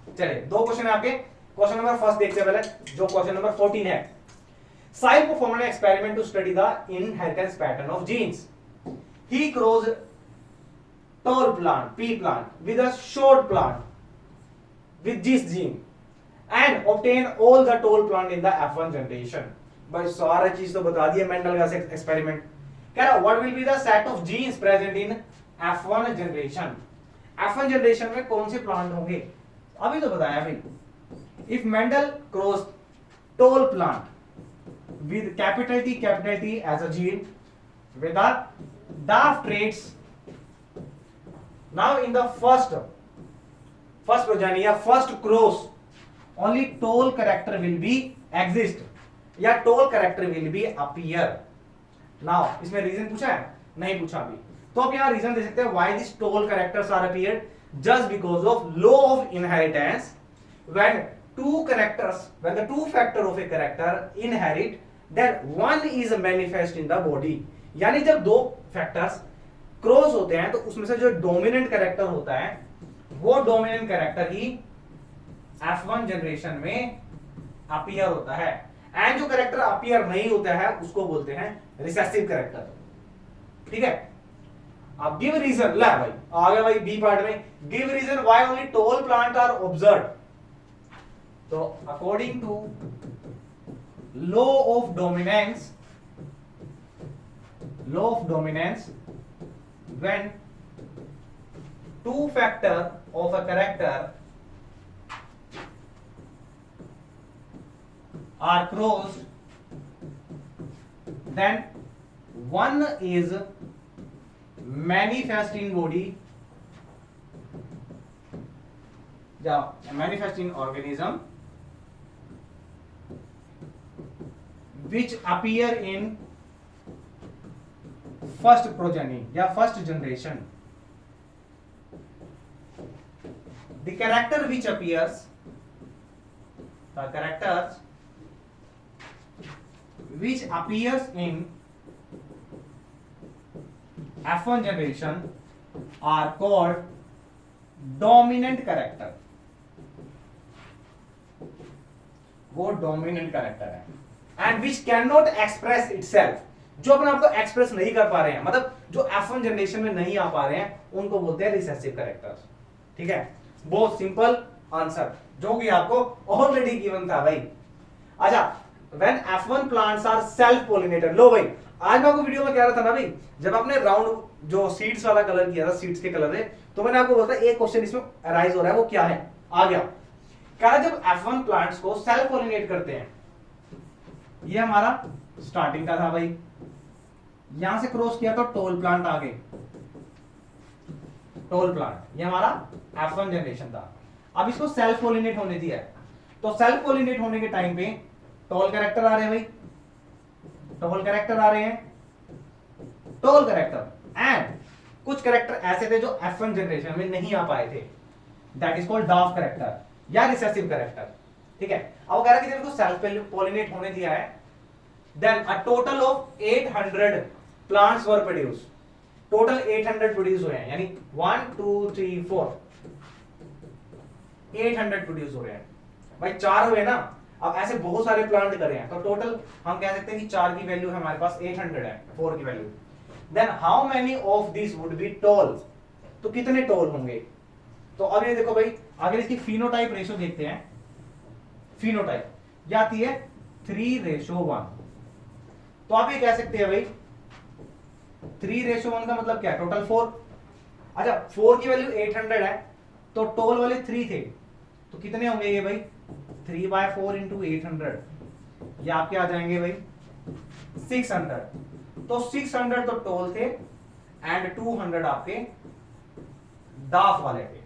चलिए 2 क्वेश्चन है आपके। क्वेश्चन नंबर फर्स्ट देखते हैं पहले, जो क्वेश्चन नंबर 14 है। साइल परफॉर्med an experiment to study the inheritance pattern of genes. He grows tall plant, pea plant, with a short plant with this gene and obtain all the tall plant in the F1 generation. भाई सारा चीज तो बता दिया Mendel का experiment. कह रहा what will be the set of genes present in F1 generation. F1 generation में कौन से प्लांट होंगे, अभी तो बताया भाई। If Mendel cross tall plant with capital T as a gene with the DAF traits. Now in the first progeny या first cross only tall character will be exist या tall character will be appear. Now इसमें reason पूछा है, नहीं पूछा अभी, तो आप यहाँ रीजन दे सकते हैं why these tall characters are appeared, just because of law of inheritance. When the two factor of a character inherit, then one is manifest in the body. यानी जब 2 फैक्टर्स क्रॉस होते हैं तो उसमें से जो डोमिनेंट कैरेक्टर होता है वो डोमिनेंट कैरेक्टर ही F1 जनरेशन में अपीयर होता है, एंड जो कैरेक्टर अपीयर नहीं होता है उसको बोलते हैं रिसेसिव कैरेक्टर। ठीक है, अब गिव रीजन, ला भाई आ गया भाई बी पार्ट में, give reason why only tall plant are observed. तो according to law of dominance, when 2 factor of a character are crossed, then one is manifest in body, manifest in organism, which appear in first progeny या first generation. The character which appears, the characters which appears in F1 generation are called dominant character. वो dominant character है, and which cannot express itself, जो अपने आप को express नहीं कर पा रहे हैं, मतलब जो F1 जनरेशन में नहीं आ पा रहे हैं उनको बोलते हैं रिसेसिव कैरेक्टर्स। ठीक है, बहुत सिंपल आंसर जो कि आपको ऑलरेडी गिवन था भाई। अच्छा, when F1 plants are self pollinated, लो भाई आज मैं आपको वीडियो में कह रहा था ना भाई, जब आपने राउंड जो सीड्स वाला कलर किया था, सीड्स के कलर है, तो मैंने आपको बोला था एक क्वेश्चन इसमें अराइज हो रहा है, वो क्या है, आ गया। कह रहा जब F1 प्लांट्स को सेल्फ पॉलिनेट करते हैं, ये हमारा स्टार्टिंग का था भाई, यहां से क्रॉस किया तो टॉल प्लांट आ गए, टॉल प्लांट, ये हमारा F1 जनरेशन था। अब इसको सेल्फ पॉलिनेट होने दिया है, तो सेल्फ पॉलिनेट होने के टाइम पे टॉल कैरेक्टर आ रहे हैं भाई, टॉल कैरेक्टर आ रहे हैं, टॉल कैरेक्टर, एंड कुछ कैरेक्टर ऐसे थे जो F1 जनरेशन में नहीं आ पाए थे, दैट इज कॉल्ड डॉफ कैरेक्टर या रिसेसिव कैरेक्टर। ठीक है, अब कह रहा है कि जब इसको सेल्फ पॉलिनेट होने दिया है, then a total of 800 plants were produce, total 800 produce हुए हैं, यानी 1 2 3 4 800 प्रोड्यूस हो रहे हैं भाई, 4 हुए ना। अब ऐसे बहुत सारे प्लांट कर रहे हैं, तो टोटल हम कह सकते हैं कि 4 की वैल्यू हमारे पास 800 है, 4 की value. Then how many of this would be tall, तो कितने टॉल होंगे। तो अब ये देखो भाई, अगर इसकी फिनोटाइप रेशियो देखते हैं, फिनोटाइप क्या आती है 3:1, तो आप ये कह सकते हैं भाई 3:1 का मतलब क्या है, टोटल 4। अच्छा, 4 की वैल्यू 800 है, तो टोल वाले 3 थे, तो कितने होंगे ये भाई 3/4 इंटू 800, ये आपके आ जाएंगे भाई 600। तो 600 तो टोल थे एंड 200 आपके डाफ वाले थे।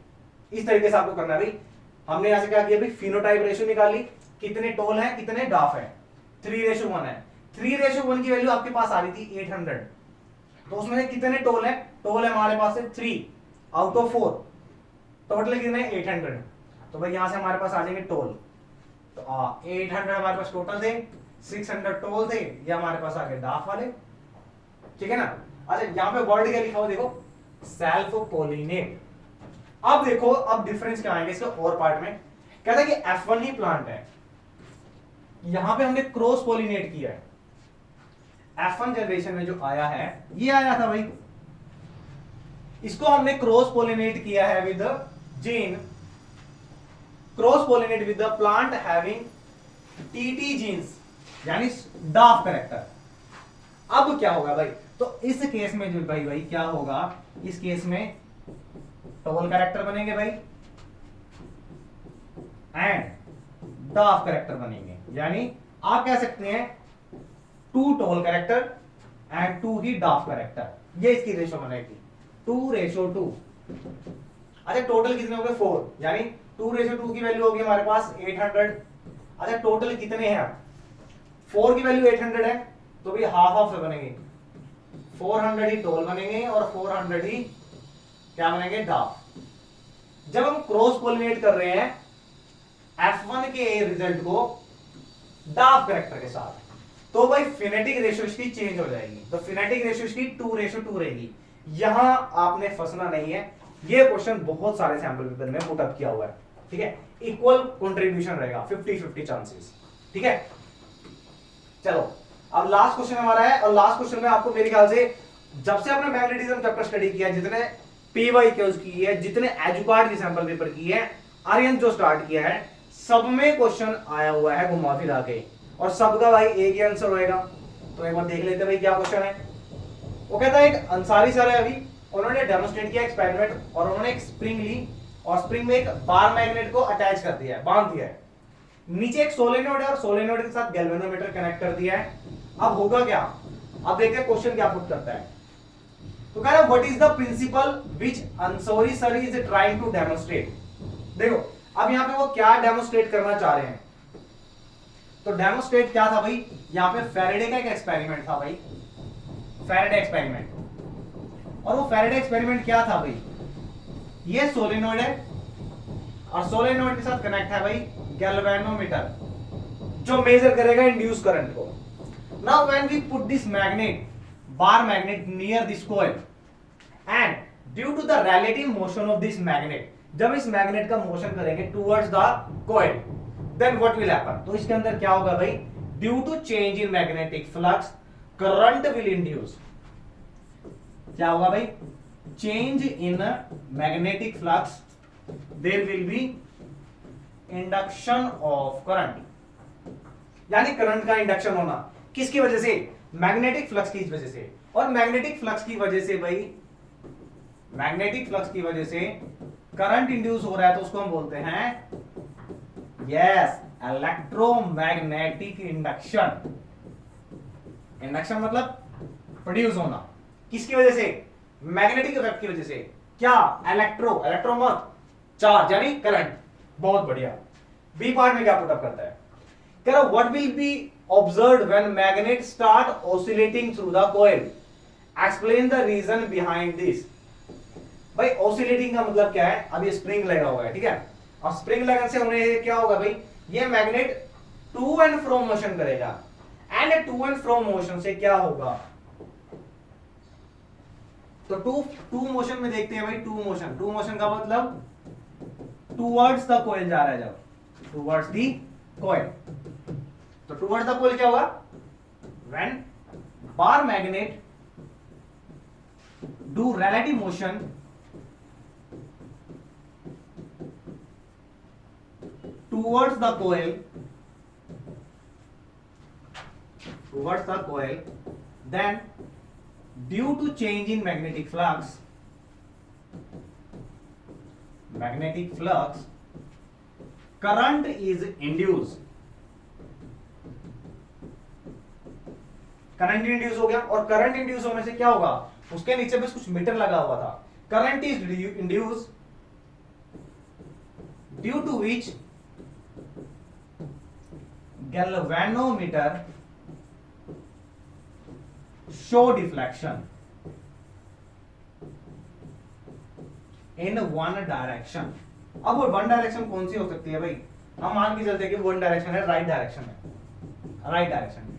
इस तरीके से आपको करना है भाई। हमने यहां से क्या किया भाई, फिनोटाइप रेशियो निकाली, कितने टोल हैं कितने डाफ हैं, 3:1 है। 3:1 की वैल्यू आपके पास आ रही थी 800, तो उसमें से कितने टोल है, टोल है हमारे पास है 3 आउट ऑफ 4, टोटल कितने 800, तो भाई यहां से हमारे पास आ जाएंगे टोल, तो 800 हमारे पास टोटल थे, 600 टोल थे, ये हमारे पास आ गए डाफ वाले। ठीक है ना। अच्छा, यहाँ पे वर्ड क्या लिखा हुआ देखो, सेल्फ पोलिनेट। अब देखो, अब डिफरेंस क्या आएंगे इसके और पार्ट में। कहता है कि F1 ही प्लांट है, यहां पे हमने क्रॉस पोलिनेट किया है। F1 जनरेशन में जो आया है, ये आया था भाई, इसको हमने क्रॉस पोलिनेट किया है with gene, cross pollinate with the plant having TT genes, यानी डाफ करेक्टर। अब क्या होगा भाई, तो इस केस में जो भाई क्या होगा, इस केस में टोल कैरेक्टर बनेंगे भाई एंड डाफ कैरेक्टर बनेंगे, यानी आप कह सकते हैं 2 टोल कैरेक्टर एंड 2 ही डाफ कैरेक्टर, ये इसकी रेशो बनेगी 2:2। अच्छा टोटल कितने हो गए 4, यानी 2:2 की वैल्यू होगी हमारे पास 800। अच्छा टोटल कितने हैं, 4 की वैल्यू 800 है, तो भी हाफ हाफ से बनेंगे, 400 ही टोल बनेंगे और 400 ही क्या बनेंगे, डाफ। जब हम क्रॉस पोलिनेट कर रहे हैं F1 के रिजल्ट को डाफ कैरेक्टर के साथ, तो भाई फिनेटिक रेशियो इसकी चेंज हो जाएगी, तो फिनेटिक रेशियो इसकी 2:2 रहेगी। यहां आपने फंसना नहीं है, ये क्वेश्चन बहुत सारे सैंपल पेपर में पुट अप किया हुआ है, ठीक है, इक्वल कंट्रीब्यूशन रहेगा, 50-50 चांसेस, ठीक है। चलो अब लास्ट क्वेश्चन हमारा है, और लास्ट क्वेश्चन में आपको मेरे ख्याल से जब से आपने मैग्नेटिज्म चैप्टर स्टडी किया, जितने पीवाई क्यूज की है, जितने एजुकार्ड की सैंपल पेपर की है, आर्यन जो स्टार्ट किया है, सब में क्वेश्चन आया हुआ है घुमा फिरा के, और सबका भाई एक ही आंसर होएगा। तो एक बार देख लेते हैं भाई क्या क्वेश्चन है। वो कहता है एक अंसारी सर है, अभी उन्होंने डेमोन्स्ट्रेट किया एक्सपेरिमेंट, और उन्होंने एक स्प्रिंग ली और स्प्रिंग में एक बार मैग्नेट को अटैच कर दिया है, बांध दिया है, नीचे एक सोलेनोइड है और सोलेनोइड के साथ गैल्वेनोमीटर कनेक्ट कर दिया है। अब होगा क्या, अब देखते हैं क्वेश्चन क्या पुट करता है। तो कह रहा है what is the principle which Ansari sir is trying to demonstrate. देखो अब यहां पे वो क्या डेमोन्स्ट्रेट करना चाह रहे हैं, तो डेमोन्स्ट्रेट क्या था भाई, यहां पे फैराडे का एक एक्सपेरिमेंट था भाई, फैराडे एक्सपेरिमेंट। और वो फैराडे एक्सपेरिमेंट क्या था भाई, ये सोलेनोइड है और सोलेनोइड के साथ कनेक्ट है भाई गैल्वेनोमीटर, जो मेजर करेगा इंड्यूस करंट को। Now when we put this magnet, bar magnet near this coil, and due to the relative motion of this magnet, जब इस मैग्नेट का मोशन करेंगे towards the coil, then what will happen, तो इसके अंदर क्या होगा भाई, due to change in magnetic flux current will induce. क्या होगा भाई, change in magnetic flux, there will be induction of current, यानी करंट का इंडक्शन होना, किसकी वजह से, मैग्नेटिक फ्लक्स की वजह से। और मैग्नेटिक फ्लक्स की वजह से भाई, मैग्नेटिक फ्लक्स की वजह से करंट इंड्यूस हो रहा है, तो उसको हम बोलते हैं यस इलेक्ट्रोमैग्नेटिक इंडक्शन। इंडक्शन मतलब प्रोड्यूस होना, किसकी वजह से, मैग्नेटिक इफेक्ट की वजह से। क्या, इलेक्ट्रो, इलेक्ट्रो मत चार्ज यानी करंट। बहुत बढ़िया। बी पार्ट में क्या पुटअप करता है, कह रहा what will be observed when magnet start oscillating through the coil, explain the reason behind this. भाई ऑसिलेटिंग का मतलब क्या है, अब ये स्प्रिंग लगा हुआ है, ठीक है, और स्प्रिंग लगने से उन्हें क्या होगा भाई, ये magnet to and fro motion करेगा, and to and fro motion से क्या होगा, तो टू मोशन में देखते हैं भाई, टू मोशन का मतलब टुवर्ड्स द कॉइल जा रहा है, जब टुवर्ड्स द कॉइल, तो टुवर्ड्स द कॉइल क्या होगा, when bar magnet do relative motion towards the coil, then due to change in magnetic flux, current is induced, current induce हो गया, और करंट इंड्यूस होने से क्या होगा, उसके नीचे बस कुछ मीटर लगा हुआ था, current is induce due to which galvanometer show deflection in one direction। अब वो वन डायरेक्शन कौन सी हो सकती है भाई, हम मान के चलते हैं कि वन डायरेक्शन है, राइट डायरेक्शन में, राइट डायरेक्शन में।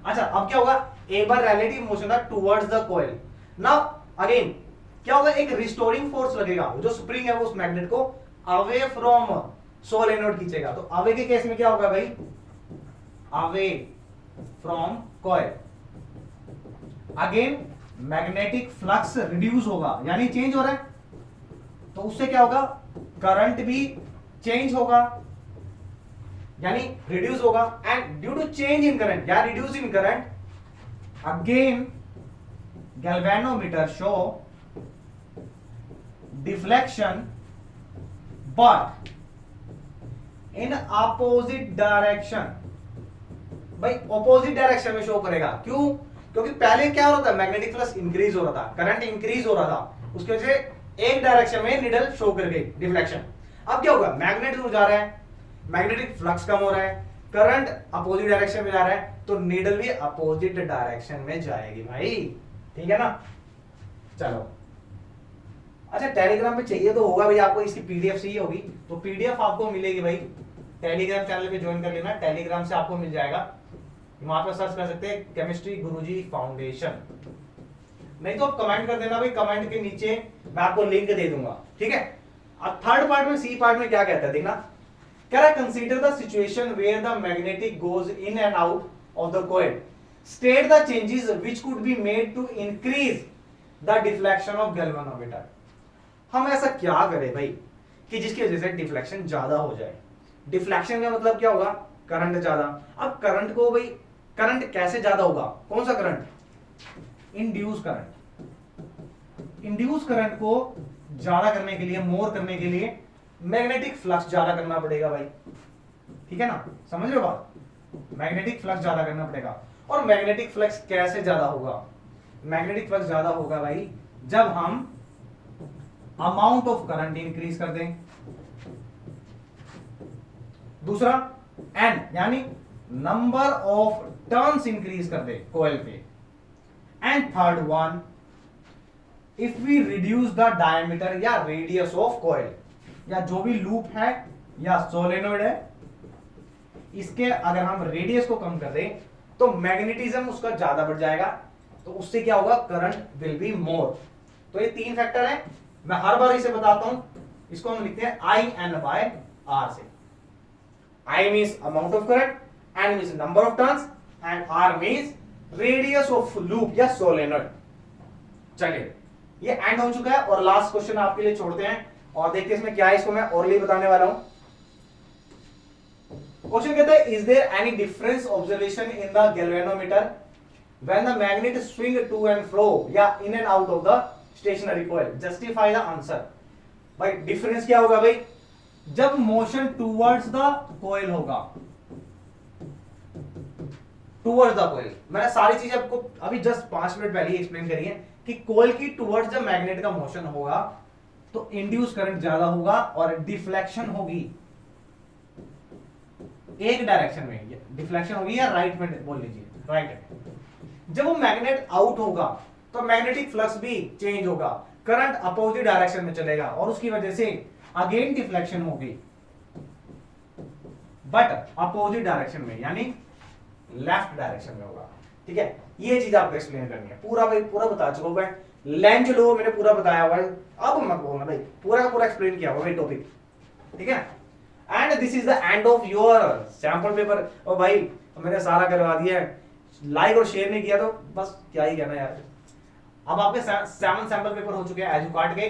अच्छा अब क्या होगा, एक बार रिलेटिव मोशन था towards the coil, now again क्या होगा, एक रिस्टोरिंग फोर्स लगेगा, जो स्प्रिंग है वो उस मैग्नेट को अवे फ्रॉम सोलेनोइड खींचेगा। तो अवे के केस में क्या होगा भाई, away from coil, again magnetic flux reduce होगा, यानी चेंज हो रहा है, तो उससे क्या होगा, करंट भी चेंज होगा, यानी रिड्यूस होगा। And due to change in current या reduce in current, again galvanometer show deflection but in opposite direction। भाई ऑपोजिट डायरेक्शन में शो करेगा, क्यों, क्योंकि पहले क्या हो रहा था, मैग्नेटिक फ्लक्स इंक्रीज हो रहा था, करंट इंक्रीज हो रहा था, उसकी वजह से एक डायरेक्शन में निडल शो कर गई, डिफ्लेक्शन। अब क्या होगा, मैग्नेट दूर जा रहा है, मैग्नेटिक फ्लक्स कम हो रहा है, करंट अपोजिट डायरेक्शन में जा रहा है, तो नीडल भी अपोजिट डायरेक्शन में जाएगी भाई, ठीक है ना। चलो अच्छा, टेलीग्राम पे चाहिए तो होगा भाई आपको, इसकी पीडीएफ चाहिए होगी तो पीडीएफ आपको मिलेगी भाई, टेलीग्राम चैनल पे ज्वाइन कर लेना, टेलीग्राम से आपको मिल जाएगा, वहां पर सर्च कर सकते हैं केमिस्ट्री गुरुजी फाउंडेशन, नहीं तो आप कमेंट कर देना भाई, कमेंट के नीचे मैं आपको लिंक दे दूंगा, ठीक है। अब थर्ड पार्ट में, सी पार्ट में क्या कहता है देखना, कह रहा है consider the situation where the magnetic goes in and out of the coil, state the changes which could be made to increase the deflection of galvanometer. हम ऐसा क्या करें भाई कि जिसकी वजह से डिफ्लेक्शन ज्यादा हो जाए। डिफ्लेक्शन का मतलब क्या होगा, करंट ज्यादा। अब करंट को भाई, करंट कैसे ज्यादा होगा, कौन सा current, induce current. Induce current को ज्यादा करने के लिए, मोर करने के लिए मैग्नेटिक फ्लक्स ज्यादा करना पड़ेगा भाई, ठीक है ना, समझ रहे हो बात, मैग्नेटिक फ्लक्स ज्यादा करना पड़ेगा। और मैग्नेटिक फ्लक्स कैसे ज्यादा होगा, मैग्नेटिक फ्लक्स ज्यादा होगा भाई जब हम अमाउंट ऑफ करंट इंक्रीज कर दें, दूसरा एन यानी नंबर ऑफ टर्न्स इंक्रीज कर दे कॉइल पे, and third one if we reduce the diameter या रेडियस ऑफ कॉइल, या जो भी लूप है या सोलेनोइड है, इसके अगर हम रेडियस को कम कर दें तो मैग्नेटिज्म उसका ज्यादा बढ़ जाएगा, तो उससे क्या होगा, करंट विल बी मोर। तो ये तीन फैक्टर है, मैं हर बार इसे बताता हूं, इसको हम लिखते हैं आई एन बाय आर से। I means amount of current, N means number of turns, and R means radius of loop या सोलेनोइड। चलिए ये एंड हो चुका है और लास्ट क्वेश्चन आपके लिए छोड़ते हैं और देखते हैं इसमें क्या है, इसको मैं ओरली बताने वाला हूं। क्वेश्चन कहता है, is there any difference observation in the galvanometer when the magnet swing to and fro या in and out of the stationary coil, justify the answer. भाई डिफरेंस क्या होगा भाई, जब मोशन टूवर्ड्स द कॉइल होगा, towards the coil, मैंने सारी चीजें आपको अभी जस्ट 5 मिनट पहले ही एक्सप्लेन करी है कि कॉइल की टूवर्ड्स जब मैग्नेट का मोशन होगा तो इंड्यूस करंट ज्यादा होगा और डिफ्लेक्शन होगी एक डायरेक्शन में, डिफ्लेक्शन होगी या राइट में बोल लीजिए, राइट। जब वो मैग्नेट आउट होगा तो मैग्नेटिक फ्लक्स भी चेंज होगा, करंट अपोजिट डायरेक्शन में चलेगा और उसकी वजह से अगेन डिफ्लेक्शन होगी, बट अपोजिट डायरेक्शन में, यानी लेफ्ट डायरेक्शन में होगा, ठीक है। ये चीज आपको एक्सप्लेन करनी है, पूरा भाई पूरा बता चुका हूं मैं, लेंथ लो मैंने पूरा बताया हुआ है, अब मत बोलना भाई, पूरा पूरा एक्सप्लेन किया हुआ है टॉपिक, ठीक है। And this is the end of your sample paper. और भाई मैंने सारा करवा दिया है, लाइक और शेयर नहीं किया तो बस क्या ही कहना यार। अब आपके 7 सैंपल पेपर हो चुके हैं एजुकार्ड के,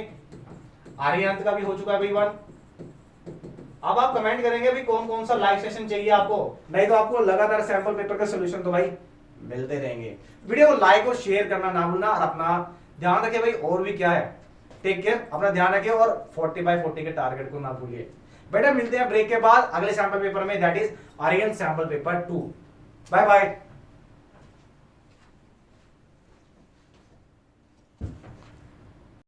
आर्यंत का भी हो चुका है भाई 1। अब आप कमेंट करेंगे भी कौन कौन सा लाइव सेशन चाहिए आपको, नहीं तो आपको लगातार सैंपल पेपर का सॉल्यूशन तो भाई मिलते रहेंगे। वीडियो को लाइक और शेयर करना ना भूलना और अपना ध्यान रखिए भाई, और भी क्या है, टेक केयर, अपना ध्यान रखिए और 40/40 के टारगेट को ना भूलिए। बेटा मिलते हैं ब्रेक के बाद अगले सैंपल पेपर में, that is Aryan sample paper 2। Bye bye.